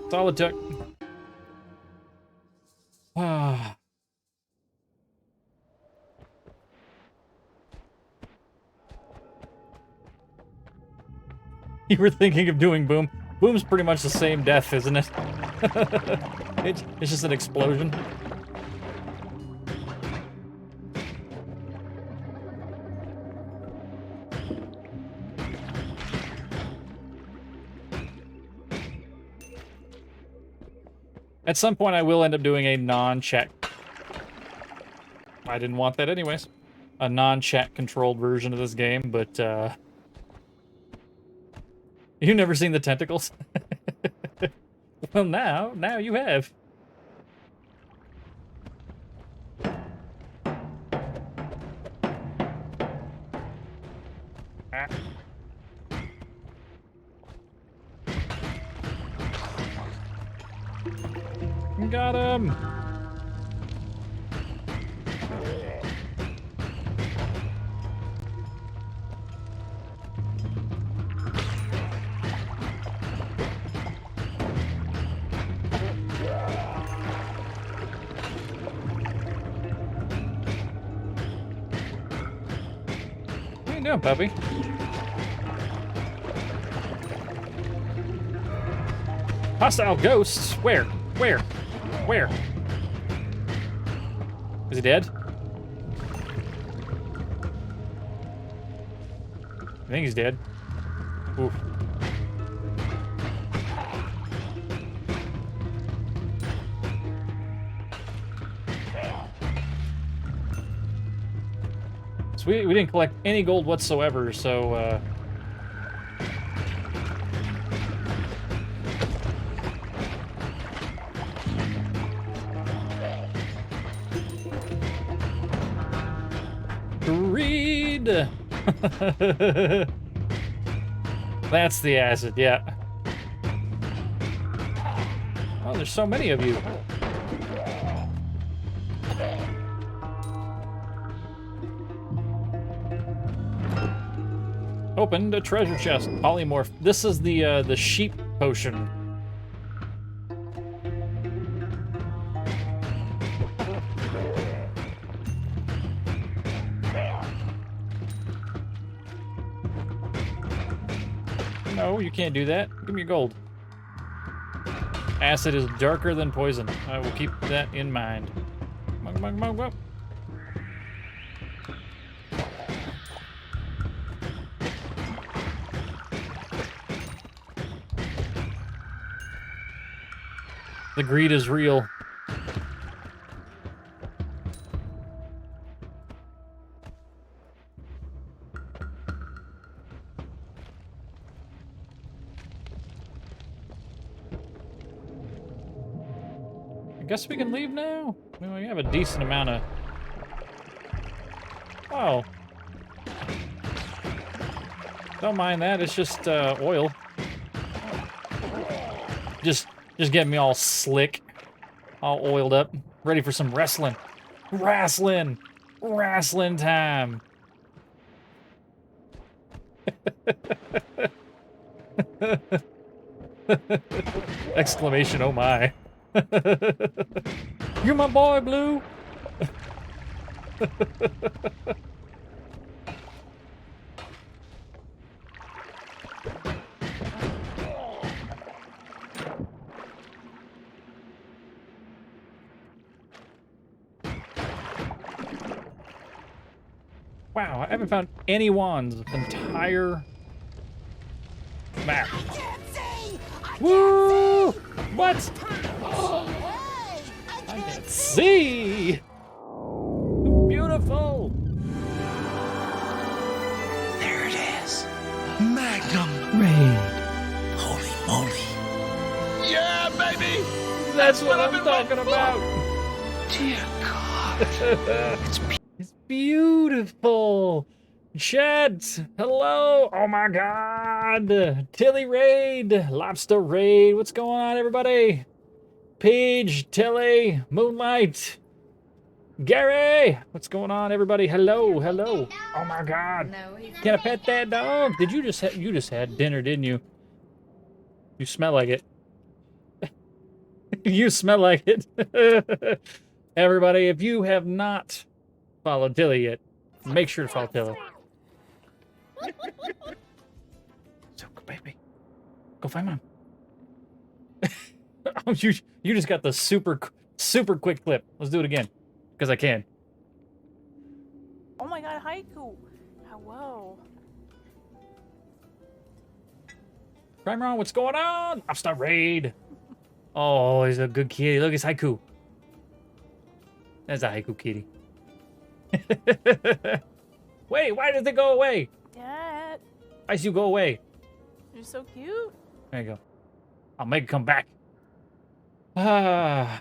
That's all it took. Ah. You were thinking of doing Boom. Boom's pretty much the same death, isn't it? It's just an explosion. At some point, I will end up doing a non-chat. I didn't want that anyways. A non-chat controlled version of this game, but, you've never seen the tentacles? Well, now you have. Ah. Got him! What are you doing, puppy? Hostile ghosts? Where? Where? Where? Is he dead? I think he's dead. Oof. So we didn't collect any gold whatsoever, so greed. That's the acid, yeah. Oh, there's so many of you. Opened a treasure chest. Polymorph. This is the sheep potion. No, you can't do that. Give me your gold. Acid is darker than poison. I will keep that in mind. Mug, mug, mug, mug. The greed is real. I guess we can leave now. I mean, we have a decent amount of... Oh. Don't mind that, it's just oil. Just getting me all slick, all oiled up, ready for some wrestling. Wrestling! Wrestling time! Exclamation, oh my. You're my boy, Blue! Wow, I haven't found any wands the entire map. Woo! What? I can't see! Beautiful! There it is. Magnum. Raid. Holy moly. Yeah, baby! That's what I'm talking about! Dear God. It's beautiful! Chat! Hello! Oh my god! Tilly Raid! Lobster Raid! What's going on, everybody? Paige, Tilly, Moonlight, Gary! What's going on, everybody? Hello, hello! Oh my god! Can I pet that dog? Did you just had dinner, didn't you? You smell like it. You smell like it. Everybody, if you have not followed Tilly yet, make sure to follow Tilly. So, baby, go find mom. Oh, you just got the super quick clip. Let's do it again, because I can. Oh my god, haiku! Hello. Primer, what's going on? Lobster Raid. Oh, he's a good kitty. Look, it's haiku. That's a haiku kitty. Wait, why did it go away? Dad, Why did you go away? you're so cute. There you go. I'll make it come back. Ah.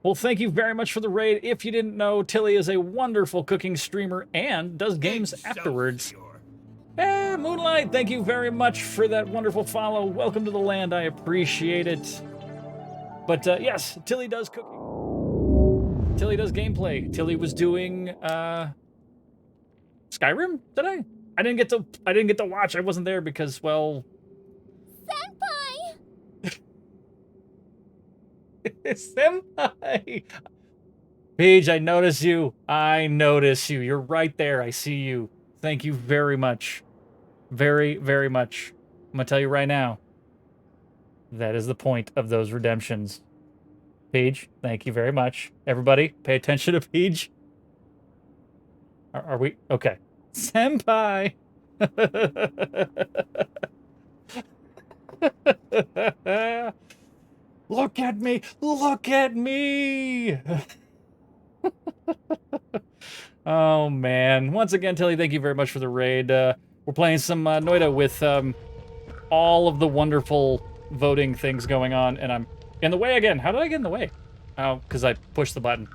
Well, thank you very much for the raid. If you didn't know, Tilly is a wonderful cooking streamer and does games afterwards. Hey, Moonlight, thank you very much for that wonderful follow. Welcome to the land. I appreciate it. But yes, Tilly does cooking. Tilly does gameplay. Tilly was doing Skyrim today. I didn't get to watch. I wasn't there because, well, Senpai! Paige, I notice you. I notice you. You're right there. I see you. Thank you very much. Very, very much. I'm gonna tell you right now. That is the point of those redemptions. Paige, thank you very much. Everybody, pay attention to Paige. Are we? Okay. Senpai! Look at me! Look at me! Oh, man. Once again, Tilly, thank you very much for the raid. We're playing some Noida with all of the wonderful voting things going on, and I'm in the way again. How did I get in the way? Oh, because I pushed the button.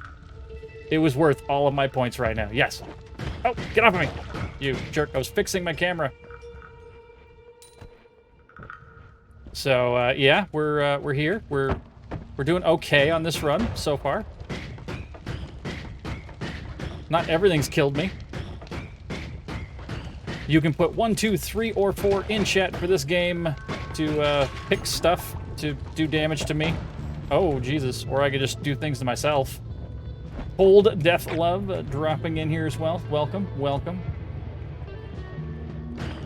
It was worth all of my points right now. Yes. Oh, get off of me, you jerk. I was fixing my camera. So, yeah, we're here. We're doing okay on this run so far. Not everything's killed me. You can put 1, 2, 3, or 4 in chat for this game to pick stuff to do damage to me. Oh, Jesus. Or I could just do things to myself. Hold Death Love dropping in here as well. Welcome, welcome.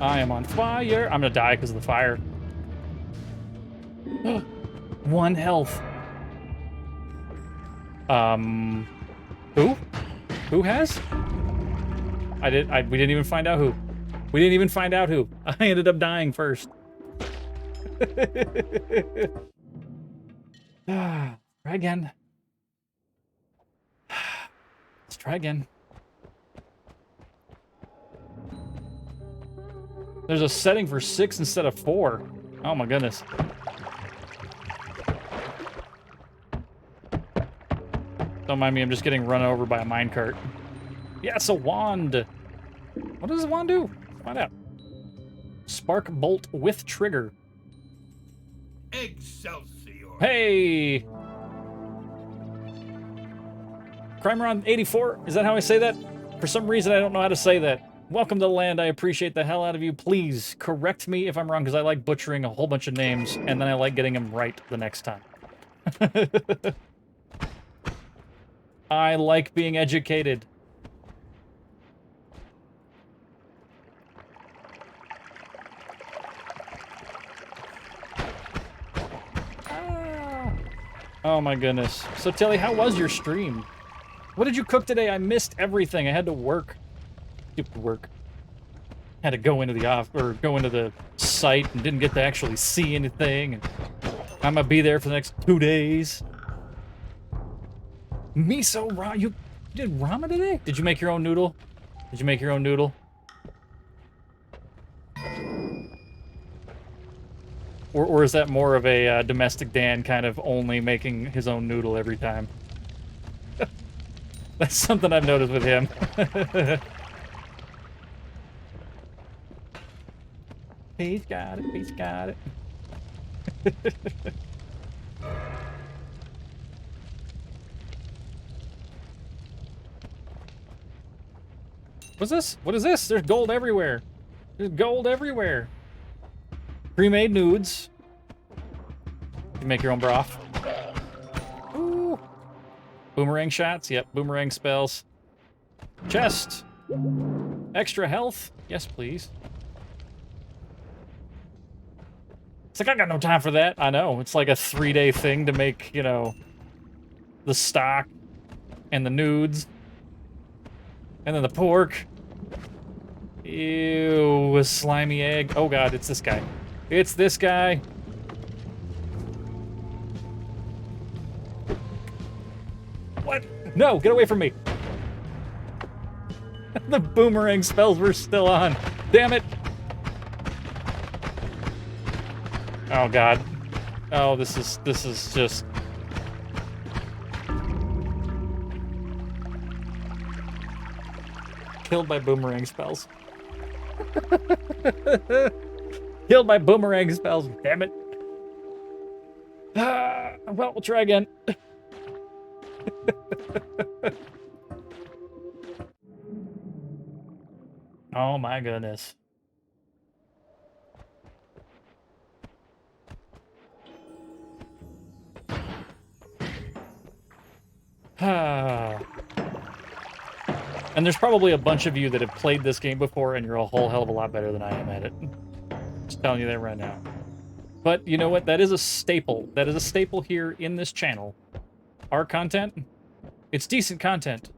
I am on fire. I'm gonna die because of the fire. 1 health. Who? Who has? We didn't even find out who. We didn't even find out who. I ended up dying first. Try again. Let's try again. There's a setting for 6 instead of 4. Oh my goodness. Don't mind me, I'm just getting run over by a minecart. Yeah, it's a wand. What does the wand do? Find out. Spark bolt with trigger. Excelsior. Hey! Crimeron 84, is that how I say that? For some reason, I don't know how to say that. Welcome to the land, I appreciate the hell out of you. Please, correct me if I'm wrong, because I like butchering a whole bunch of names, and then I like getting them right the next time. I like being educated. Oh my goodness. So Tilly, how was your stream? What did you cook today? I missed everything. I had to work. Stupid work. Had to go into the site and didn't get to actually see anything. And I'm gonna be there for the next 2 days. Miso ramen. You did ramen today? Did you make your own noodle? Did you make your own noodle? Or is that more of a domestic Dan kind of only making his own noodle every time? That's something I've noticed with him. He's got it. He's got it. What's this? What is this? There's gold everywhere. There's gold everywhere. Pre-made nudes. You make your own broth. Ooh. Boomerang shots. Yep, boomerang spells. Chest. Extra health. Yes, please. It's like, I got no time for that. I know. It's like a 3-day thing to make, you know, the stock and the nudes. And then the pork. Ew, a slimy egg. Oh god, it's this guy. It's this guy. What? No, get away from me. The boomerang spells were still on. Damn it. Oh god. Oh, this is just... Killed by boomerang spells. Killed by boomerang spells, damn it. Well, we'll try again. Oh my goodness. And there's probably a bunch of you that have played this game before and you're a whole hell of a lot better than I am at it. Just telling you that right now. But you know what? That is a staple. That is a staple here in this channel. Our content, it's decent content,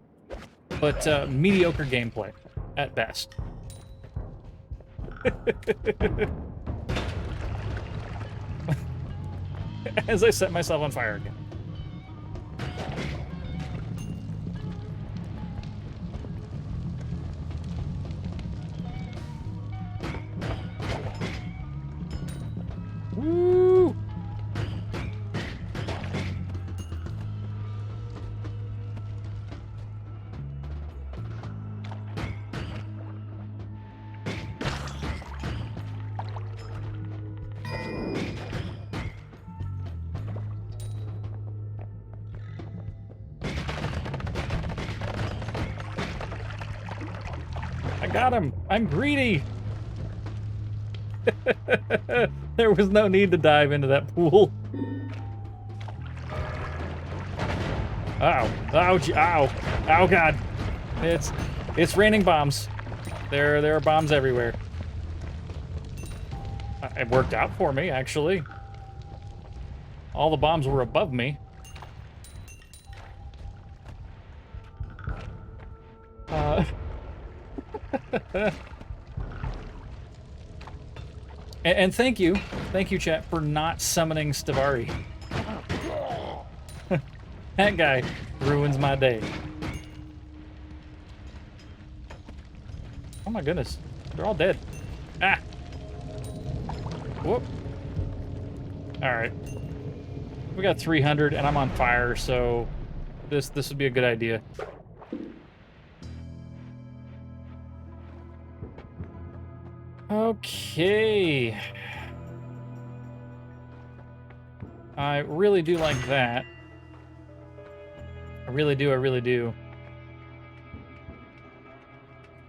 but mediocre gameplay at best. As I set myself on fire again. Woo! I got him! I'm greedy! There was no need to dive into that pool. Ow. Ouch. Ow. Oh god. It's raining bombs. There are bombs everywhere. It worked out for me, actually. All the bombs were above me. And thank you, chat, for not summoning Stavari. That guy ruins my day. Oh my goodness, they're all dead. Ah! Whoop. Alright. We got 300 and I'm on fire, so this would be a good idea. Okay. I really do like that. I really do, I really do.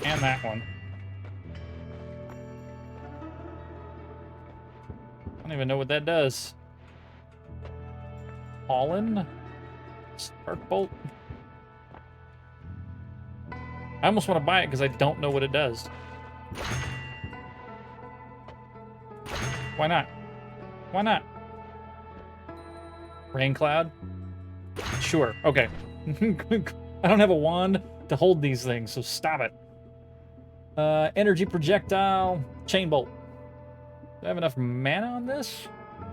And that one. I don't even know what that does. Pollen? Spark bolt? I almost want to buy it because I don't know what it does. Why not? Why not? Rain cloud? Sure, okay. I don't have a wand to hold these things, so stop it. Energy projectile, chain bolt. Do I have enough mana on this?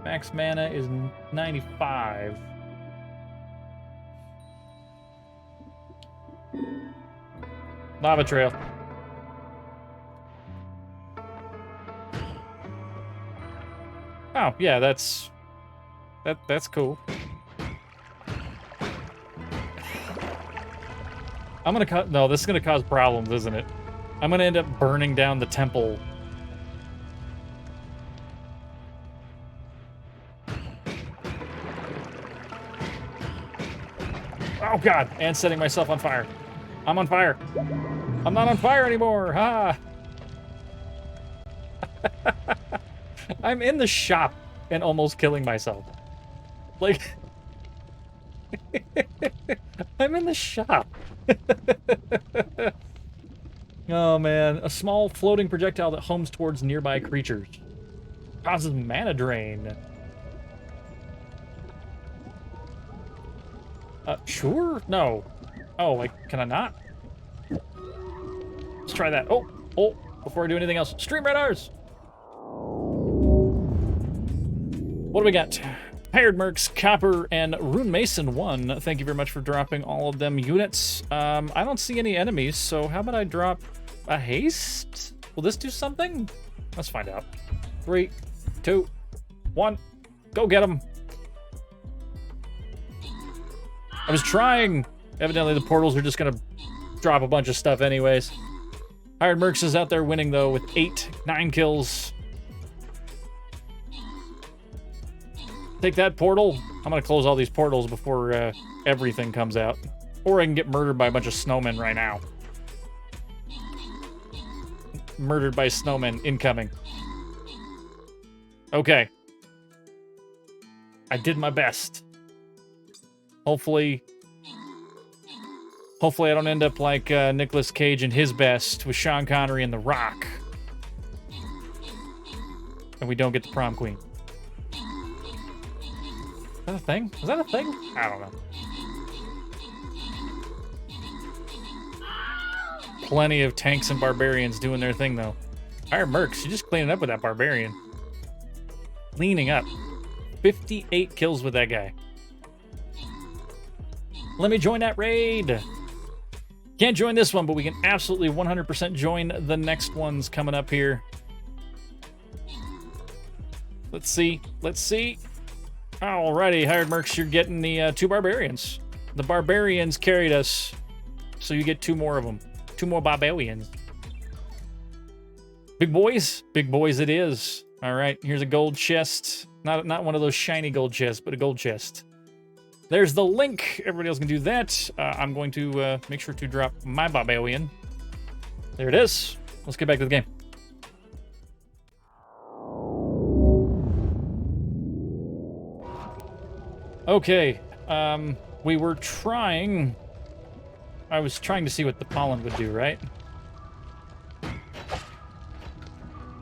Max mana is 95. Lava trail. Oh, yeah, that's cool. I'm gonna no, this is gonna cause problems, isn't it? I'm gonna end up burning down the temple. Oh god, and setting myself on fire. I'm on fire. I'm not on fire anymore. Ha! I'm in the shop and almost killing myself. Like, I'm in the shop. Oh man, a small floating projectile that homes towards nearby creatures. Causes mana drain. Sure? No. Oh, like, can I not? Let's try that. Oh, before I do anything else. Stream radars! What do we got? Hired Mercs, Copper, and Rune Mason 1. Thank you very much for dropping all of them units. I don't see any enemies, so how about I drop a haste? Will this do something? Let's find out. 3, 2, 1. Go get him. I was trying. Evidently the portals are just gonna drop a bunch of stuff anyways. Hired Mercs is out there winning though with 9 kills. Take that portal. I'm gonna close all these portals before everything comes out. Or I can get murdered by a bunch of snowmen right now. Murdered by snowmen incoming. Okay. I did my best. Hopefully I don't end up like Nicolas Cage in his best with Sean Connery and The Rock. And we don't get the prom queen. Is that a thing? Is that a thing? I don't know. Plenty of tanks and barbarians doing their thing, though. Hired Mercs, you just cleaning up with that barbarian. Cleaning up. 58 kills with that guy. Let me join that raid. Can't join this one, but we can absolutely 100% join the next ones coming up here. Let's see. Let's see. Alrighty, Hired Mercs, you're getting the 2 barbarians. The barbarians carried us, so you get 2 more of them. 2 more barbarians. Big boys? Big boys it is. Alright, here's a gold chest. Not one of those shiny gold chests, but a gold chest. There's the link. Everybody else can do that. I'm going to make sure to drop my barbarian. There it is. Let's get back to the game. Okay. We were trying... I was trying to see what the pollen would do, right?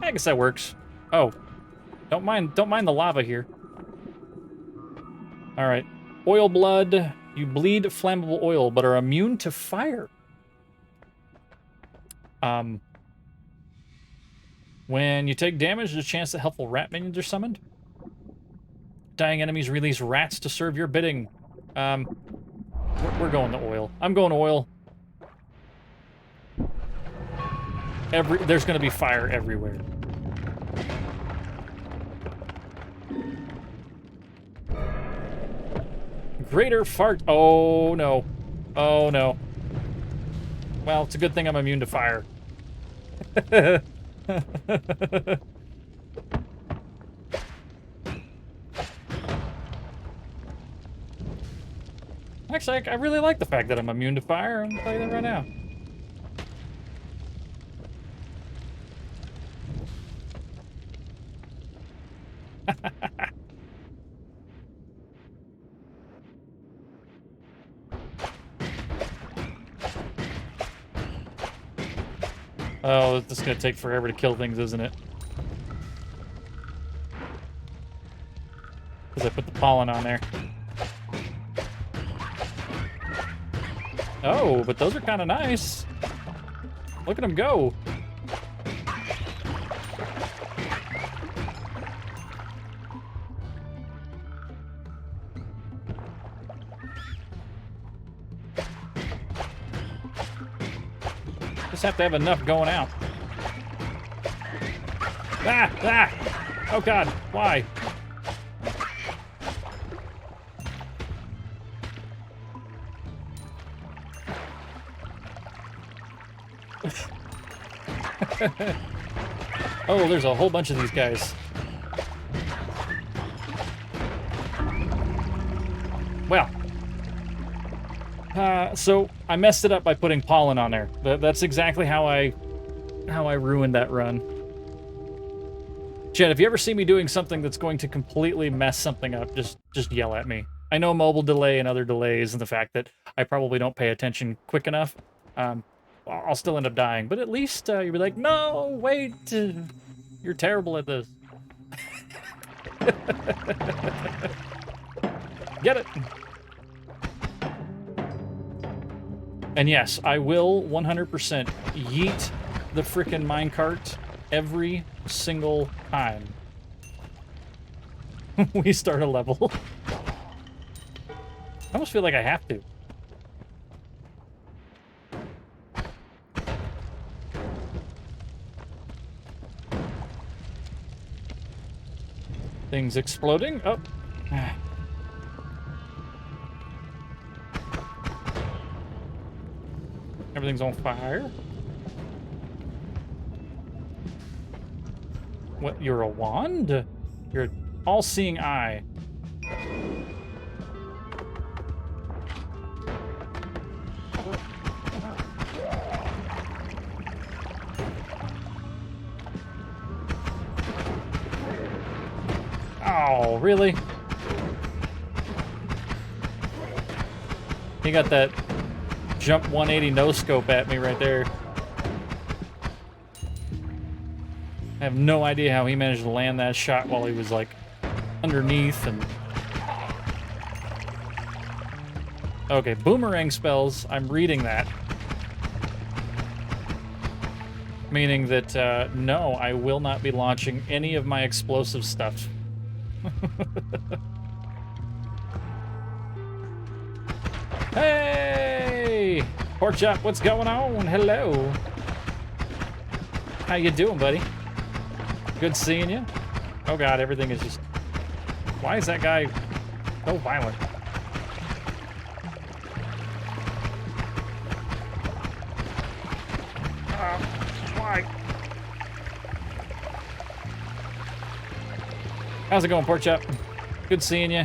I guess that works. Oh. Don't mind the lava here. All right. Oil blood. You bleed flammable oil, but are immune to fire. When you take damage, there's a chance that helpful rat minions are summoned. Dying enemies release rats to serve your bidding. We're going to oil. I'm going to oil. There's going to be fire everywhere. Greater fart. Oh, no. Oh, no. Well, it's a good thing I'm immune to fire. Actually, I really like the fact that I'm immune to fire. I'm going to tell you that right now. Oh, this is going to take forever to kill things, isn't it? Because I put the pollen on there. Oh, but those are kind of nice. Look at them go. Just have to have enough going out. Ah! Ah! Oh god, why? Oh, there's a whole bunch of these guys. Well. So I messed it up by putting pollen on there. That's exactly how I ruined that run. Chad, if you ever see me doing something that's going to completely mess something up, just yell at me. I know mobile delay and other delays and the fact that I probably don't pay attention quick enough. I'll still end up dying, but at least you'll be like, no, wait, you're terrible at this. Get it? And yes, I will 100% yeet the frickin' minecart every single time we start a level. I almost feel like I have to. Things exploding. Oh. Everything's on fire. What, you're a wand? You're an all-seeing eye. Oh, really? He got that jump 180 no-scope at me right there. I have no idea how he managed to land that shot while he was, like, underneath and... Okay, boomerang spells. I'm reading that. Meaning that, no, I will not be launching any of my explosive stuff. Hey! Pork chop, what's going on? Hello. How you doing, buddy? Good seeing you. Oh god, everything is just... Why is that guy so violent? Why? How's it going, Pork chop? Good seeing you.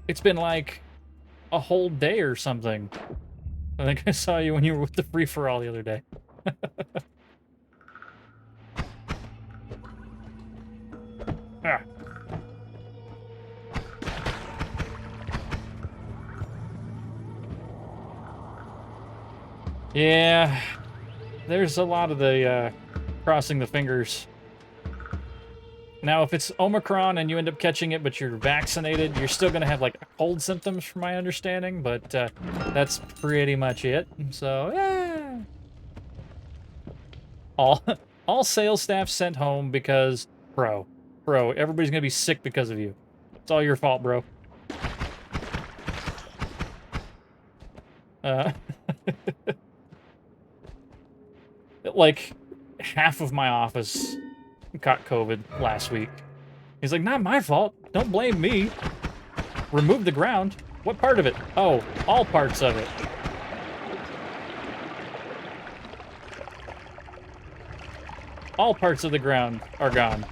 It's been like a whole day or something. I think I saw you when you were with the free-for-all the other day. Ah. Yeah, there's a lot of the crossing the fingers. Now, if it's Omicron and you end up catching it, but you're vaccinated, you're still going to have, like, cold symptoms, from my understanding, but that's pretty much it. So, yeah. All sales staff sent home because, bro, everybody's going to be sick because of you. It's all your fault, bro. Like, half of my office caught COVID last week. He's like, not my fault. Don't blame me. Remove the ground. What part of it? Oh, all parts of it. All parts of the ground are gone.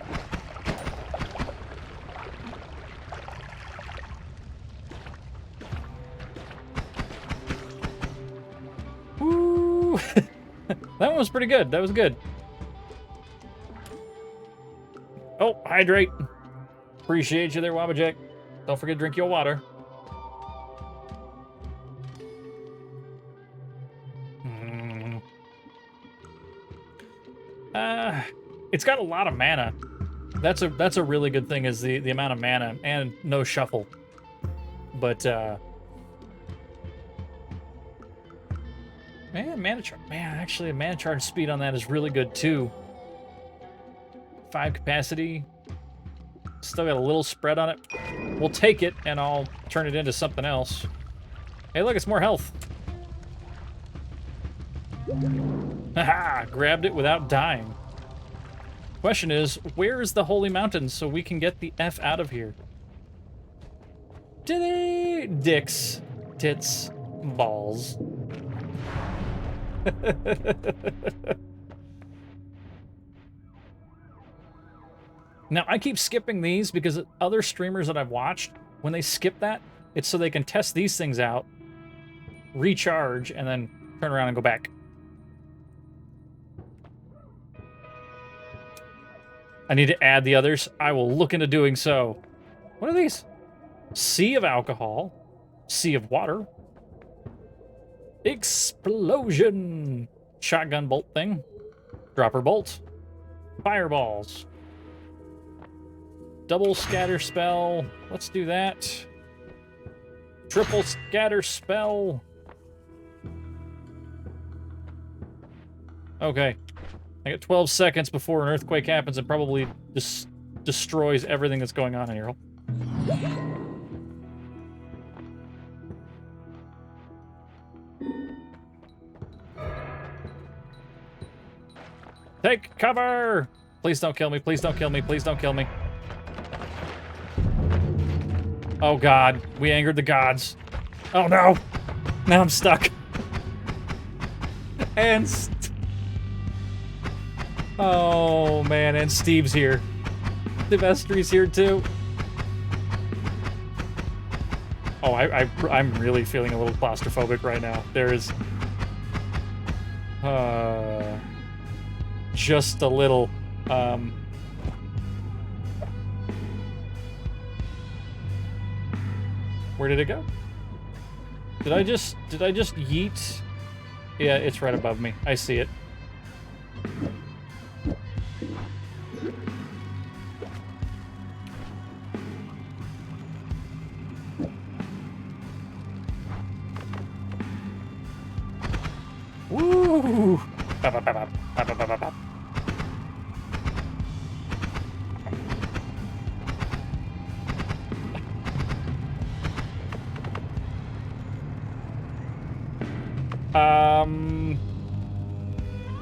Woo! That one was pretty good. That was good. Oh, hydrate. Appreciate you there, Wabajack. Don't forget to drink your water. It's got a lot of mana. That's a really good thing, is the amount of mana and no shuffle. But actually a mana charge speed on that is really good too. 5 capacity. Still got a little spread on it. We'll take it, and I'll turn it into something else. Hey, look, it's more health. Haha! Grabbed it without dying. Question is, where is the Holy Mountain so we can get the F out of here? Dicks. Tits. Balls. Now, I keep skipping these because other streamers that I've watched, when they skip that, it's so they can test these things out, recharge, and then turn around and go back. I need to add the others. I will look into doing so. What are these? Sea of alcohol. Sea of water. Explosion. Shotgun bolt thing. Dropper bolt. Fireballs. Double scatter spell. Let's do that. Triple scatter spell. Okay. I got 12 seconds before an earthquake happens and probably destroys everything that's going on in here. Take cover! Please don't kill me, please don't kill me, please don't kill me. Oh god, we angered the gods. Oh no! Now I'm stuck. And oh man, and Steve's here. Silvestri's here too. Oh, I'm really feeling a little claustrophobic right now. There is just a little where did it go? Did I just yeet? Yeah, it's right above me. I see it. Woo! Bop, bop, bop, bop, bop, bop, bop, bop.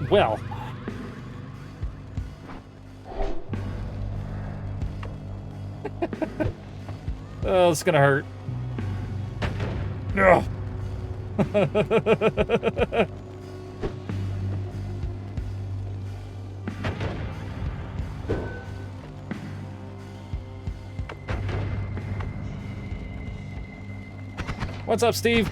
Well. Oh, it's gonna hurt. No. What's up, Steve?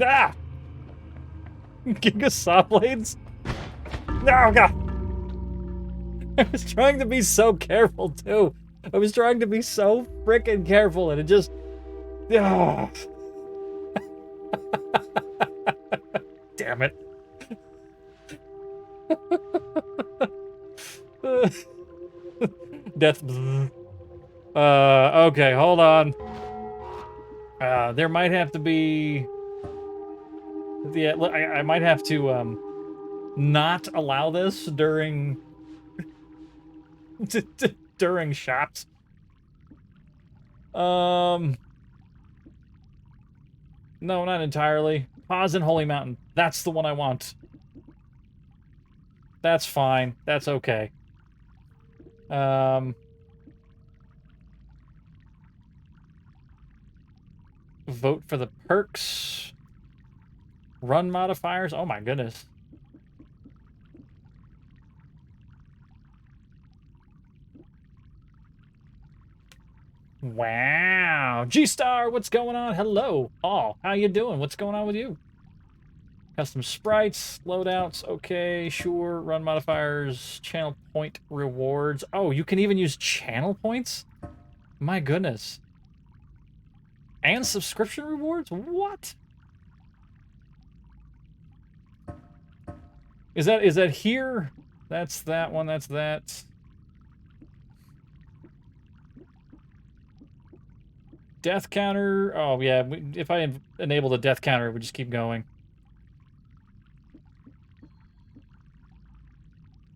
Ah! Giga saw blades? No, God! I was trying to be so careful, too. I was trying to be so frickin' careful, and it just... Ah. Damn it. Death. Okay, hold on. There might have to be... Yeah, I might have to, not allow this during... during shots. No, not entirely. Pause in Holy Mountain. That's the one I want. That's fine. That's okay. Vote for the perks. Run modifiers. Oh my goodness. Wow. G-Star, what's going on? Hello. Oh, how you doing? What's going on with you? Custom sprites, loadouts, okay, sure. Run modifiers, channel point rewards. Oh, you can even use channel points? My goodness. And subscription rewards? What? Is that here? That's that one, that's that. Death counter. Oh, yeah. If I enable the death counter, it would just keep going.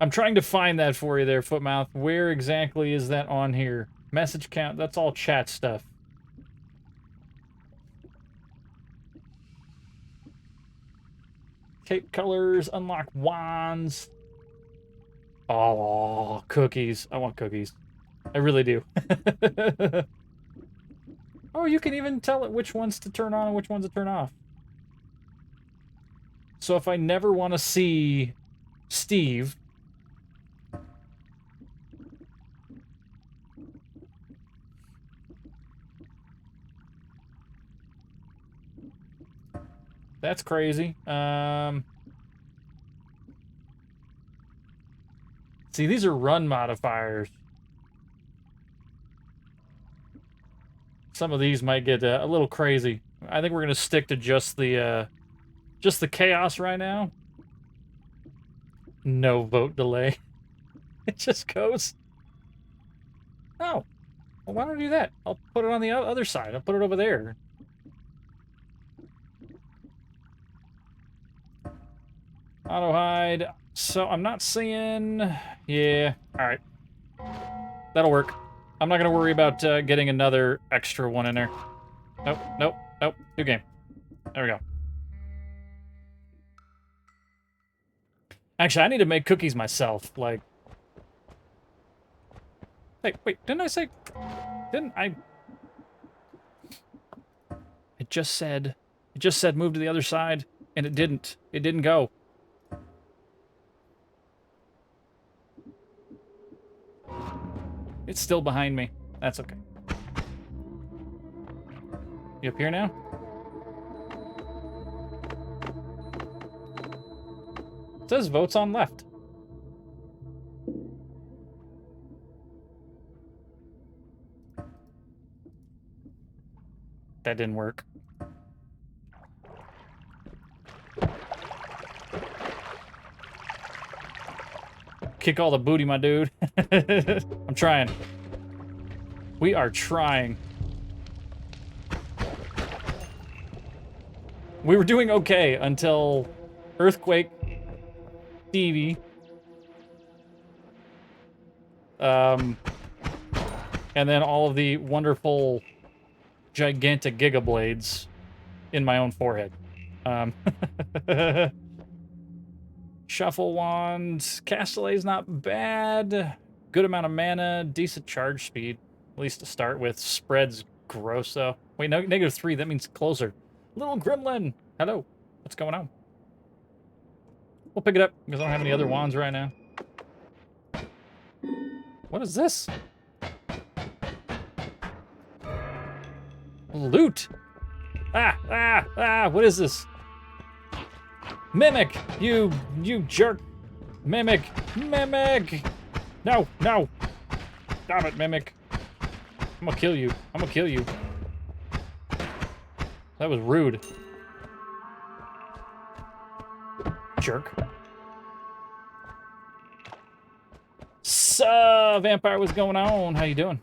I'm trying to find that for you there, Footmouth. Where exactly is that on here? Message count. That's all chat stuff. Cape colors. Unlock wands. Oh, cookies. I want cookies. I really do. Oh, you can even tell it which ones to turn on and which ones to turn off. So if I never want to see Steve... That's crazy. See, these are run modifiers. Some of these might get a little crazy. I think we're gonna stick to just the chaos right now. No vote delay. It just goes. Oh, well, why don't I do that? I'll put it on the other side. I'll put it over there. Auto hide. So I'm not seeing. Yeah. All right. That'll work. I'm not gonna worry about getting another extra one in there. Nope. Nope. Nope. New game. There we go. Actually, I need to make cookies myself. Like. Hey, wait. Didn't I say? Didn't I? It just said. It just said move to the other side, and it didn't. It didn't go. It's still behind me. That's okay. You up here now? It says votes on left. That didn't work. Kick all the booty, my dude. I'm trying. We are trying. We were doing okay until Earthquake, Stevie, and then all of the wonderful, gigantic Giga Blades in my own forehead. Shuffle wand. Castellet's not bad. Good amount of mana. Decent charge speed. At least to start with. Spread's gross, though. Wait, no, -3. That means closer. Little Gremlin. Hello. What's going on? We'll pick it up, because I don't have any other wands right now. What is this? Loot. What is this? Mimic! You jerk! Mimic! Mimic! No! Stop it, Mimic! I'm gonna kill you. That was rude. Jerk. So, Vampire, what's going on? How you doing?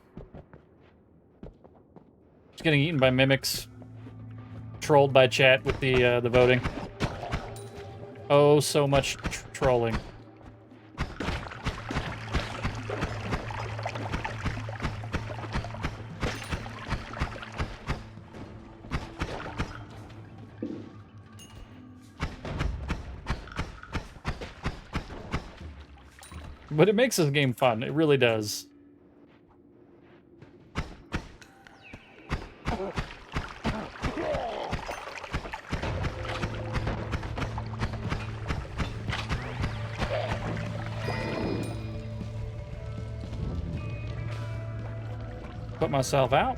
Just getting eaten by mimics. Trolled by chat with the voting. Oh, so much trolling. But it makes this game fun. It really does. Put myself out.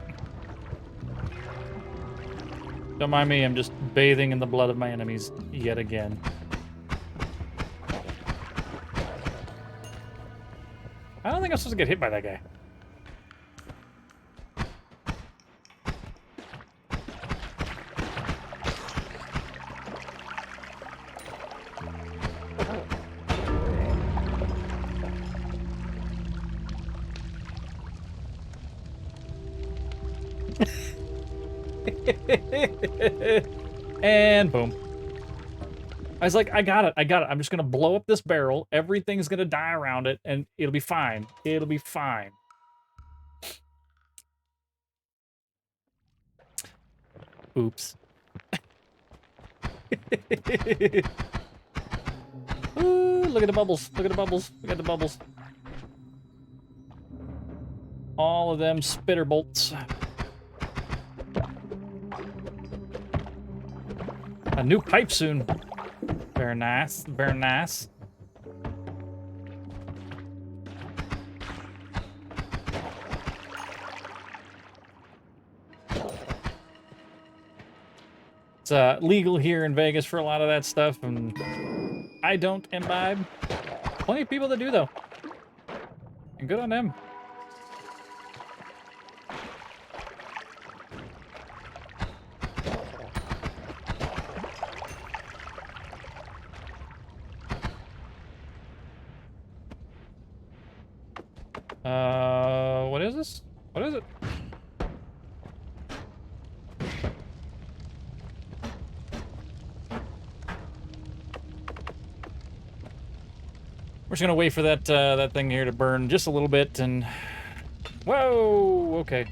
Don't mind me, I'm just bathing in the blood of my enemies yet again. I don't think I'm supposed to get hit by that guy. And boom. I was like, I got it. I'm just gonna blow up this barrel. Everything's gonna die around it, and it'll be fine. It'll be fine. Oops. Ooh, look at the bubbles. Look at the bubbles. Look at the bubbles. All of them spitter bolts. A new pipe soon. Very nice. Very nice. It's legal here in Vegas for a lot of that stuff, and I don't imbibe. Plenty of people that do, though. And good on them. What is this? What is it? We're just gonna wait for that that thing here to burn just a little bit, and whoa, okay,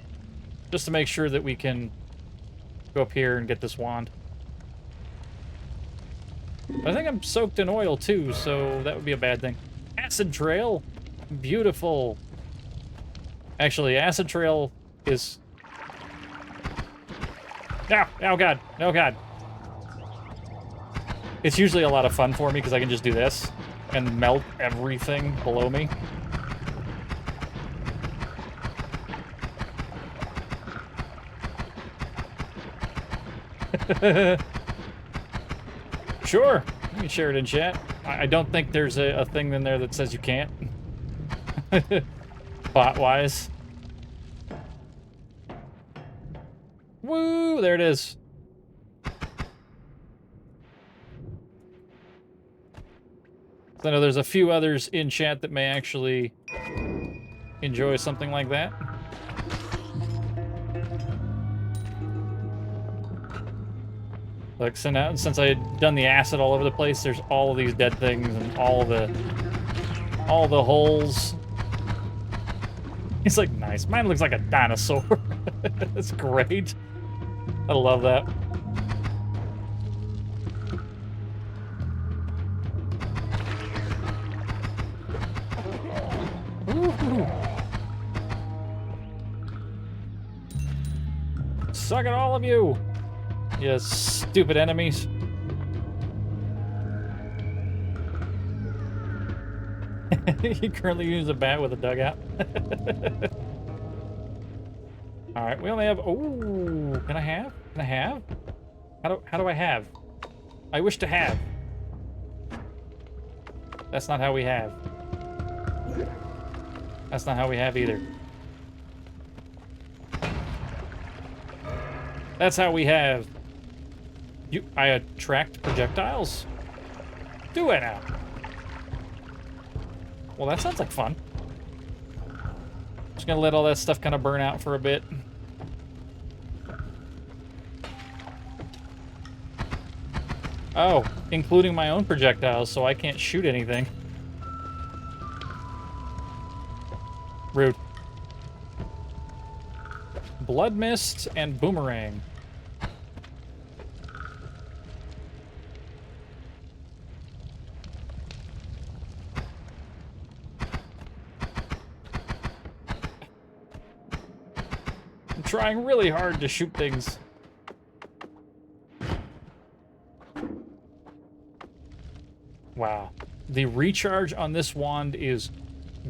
just to make sure that we can go up here and get this wand. I think I'm soaked in oil too, so that would be a bad thing. Acid trail, beautiful. Actually, acid trail is. Oh god, oh god. It's usually a lot of fun for me because I can just do this and melt everything below me. Sure, you can share it in chat. I don't think there's a thing in there that says you can't. Bot-wise. Woo, there it is. I know there's a few others in chat that may actually enjoy something like that. Like, so now, since I had done the acid all over the place, there's all of these dead things and all the holes. He's like, nice. Mine looks like a dinosaur. That's great. I love that. Ooh. Suck it, all of you! You stupid enemies. He currently uses a bat with a dugout. Alright, we only have... Oh, can I have? Can I have? How do I have? I wish to have. That's not how we have. That's not how we have either. That's how we have. I attract projectiles? Do I now? Well, that sounds like fun. Just gonna let all that stuff kind of burn out for a bit. Oh, including my own projectiles, so I can't shoot anything. Rude. Blood mist and boomerang. I'm trying really hard to shoot things. Wow. The recharge on this wand is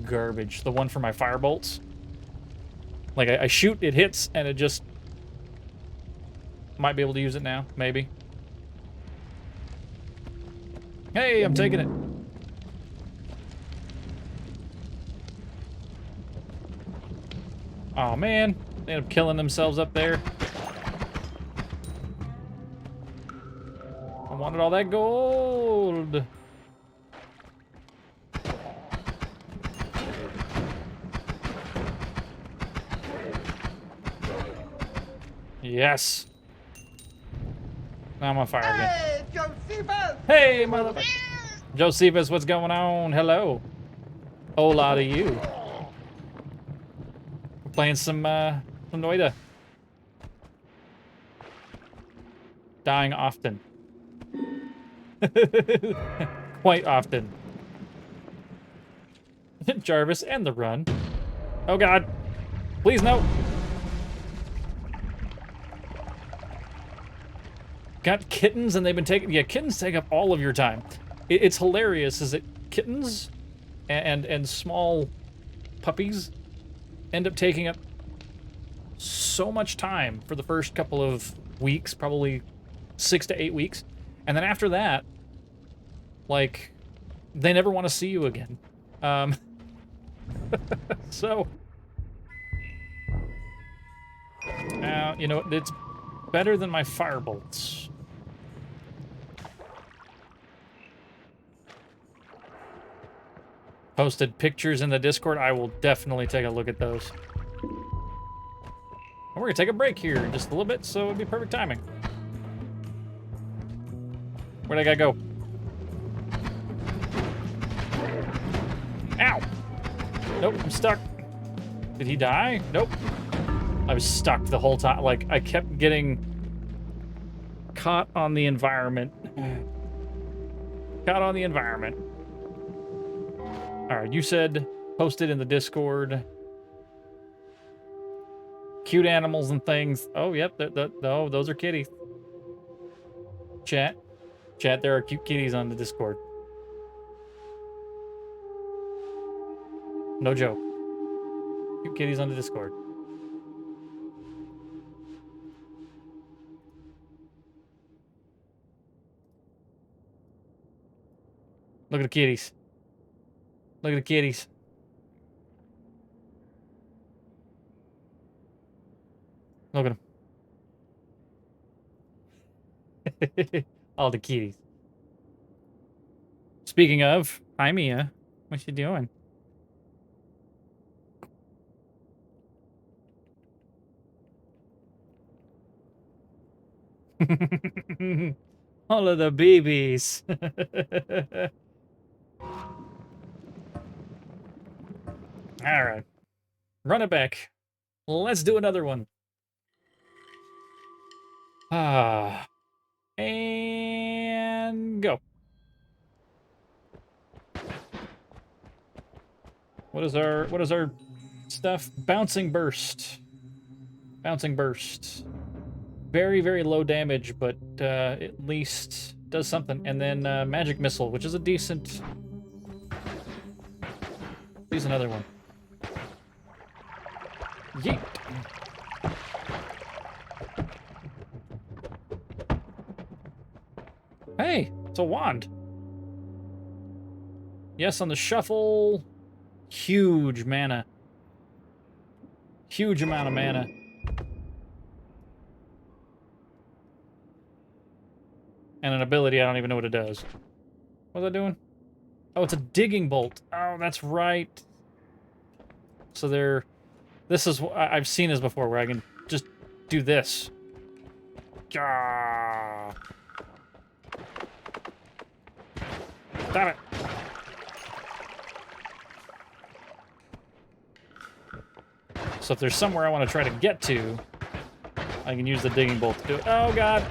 garbage. The one for my firebolts. Like, I shoot, it hits, and it just... Might be able to use it now, maybe. Hey, I'm taking it. Oh man, they end up killing themselves up there. I wanted all that gold. Yes. I'm on fire again. Hey, Josephus! Hey, motherfucker. Josephus, what's going on? Hello. Hola to you. We're playing some Noida. Dying often. Quite often. Jarvis and the run. Oh god. Please no. Got kittens and they've been taking... Yeah, kittens take up all of your time. It's hilarious is that kittens and small puppies end up taking up so much time for the first couple of weeks, probably 6 to 8 weeks. And then after that, like, they never want to see you again. So... you know, it's better than my firebolts. Posted pictures in the Discord. I will definitely take a look at those. And we're gonna take a break here in just a little bit, so it'll be perfect timing. Where'd I gotta go? Ow! Nope, I'm stuck. Did he die? Nope. I was stuck the whole time. Like, I kept getting caught on the environment. Caught on the environment. Alright, you said post it in the Discord. Cute animals and things. Oh, yep. No, those are kitties. Chat. Chat, there are cute kitties on the Discord. No joke. Cute kitties on the Discord. Look at the kitties. Look at the kitties. Look at them. All the kitties. Speaking of, hi Mia. What you doing? All of the babies. All right. Run it back. Let's do another one. And go. What is our stuff? Bouncing burst. Bouncing burst. Very, very low damage, but at least does something. And then magic missile, which is a decent... Use another one. Yeet. Hey, it's a wand. Yes, on the shuffle. Huge mana. Huge amount of mana. And an ability, I don't even know what it does. What's that doing? Oh, it's a digging bolt. Oh, that's right. So they're... This is... I've seen this before, where I can just do this. Ah. Damn it. So if there's somewhere I want to try to get to, I can use the digging bolt to do it. Oh, God.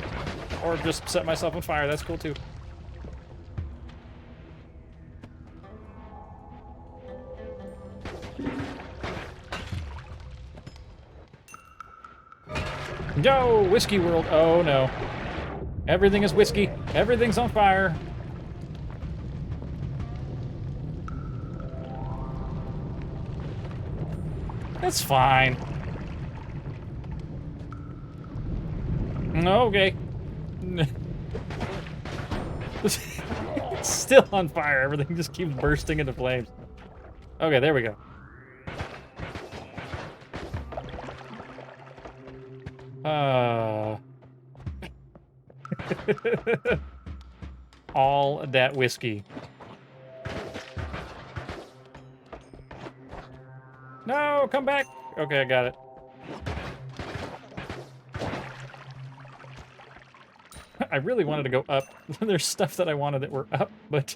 Or just set myself on fire. That's cool, too. Yo, Whiskey World. Oh, no. Everything is whiskey. Everything's on fire. That's fine. Okay. It's still on fire. Everything just keeps bursting into flames. Okay, there we go. All that whiskey. No, come back. Okay, I got it. I really wanted to go up. There's stuff that I wanted that were up, but...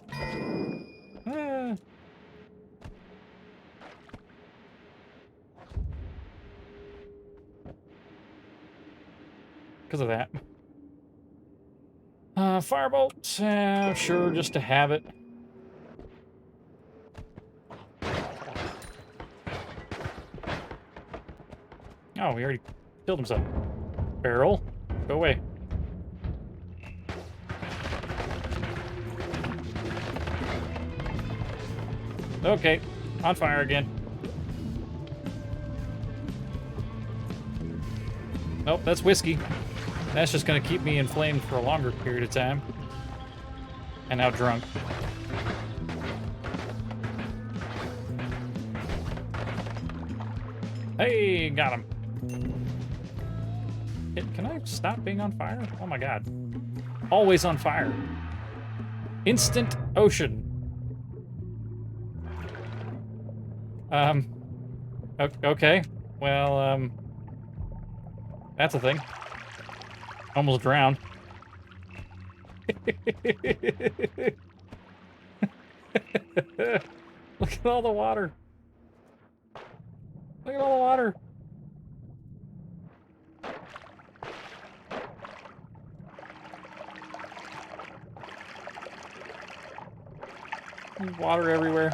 Because of that. Firebolt, sure, just to have it. Oh, he already killed himself. Barrel, go away. Okay, on fire again. Nope, that's whiskey. That's just gonna keep me inflamed for a longer period of time. And now drunk. Hey, got him. Can I stop being on fire? Oh my god. Always on fire. Instant ocean. Okay. Well, that's a thing. Almost drowned. Look at all the water. Look at all the water. There's water everywhere.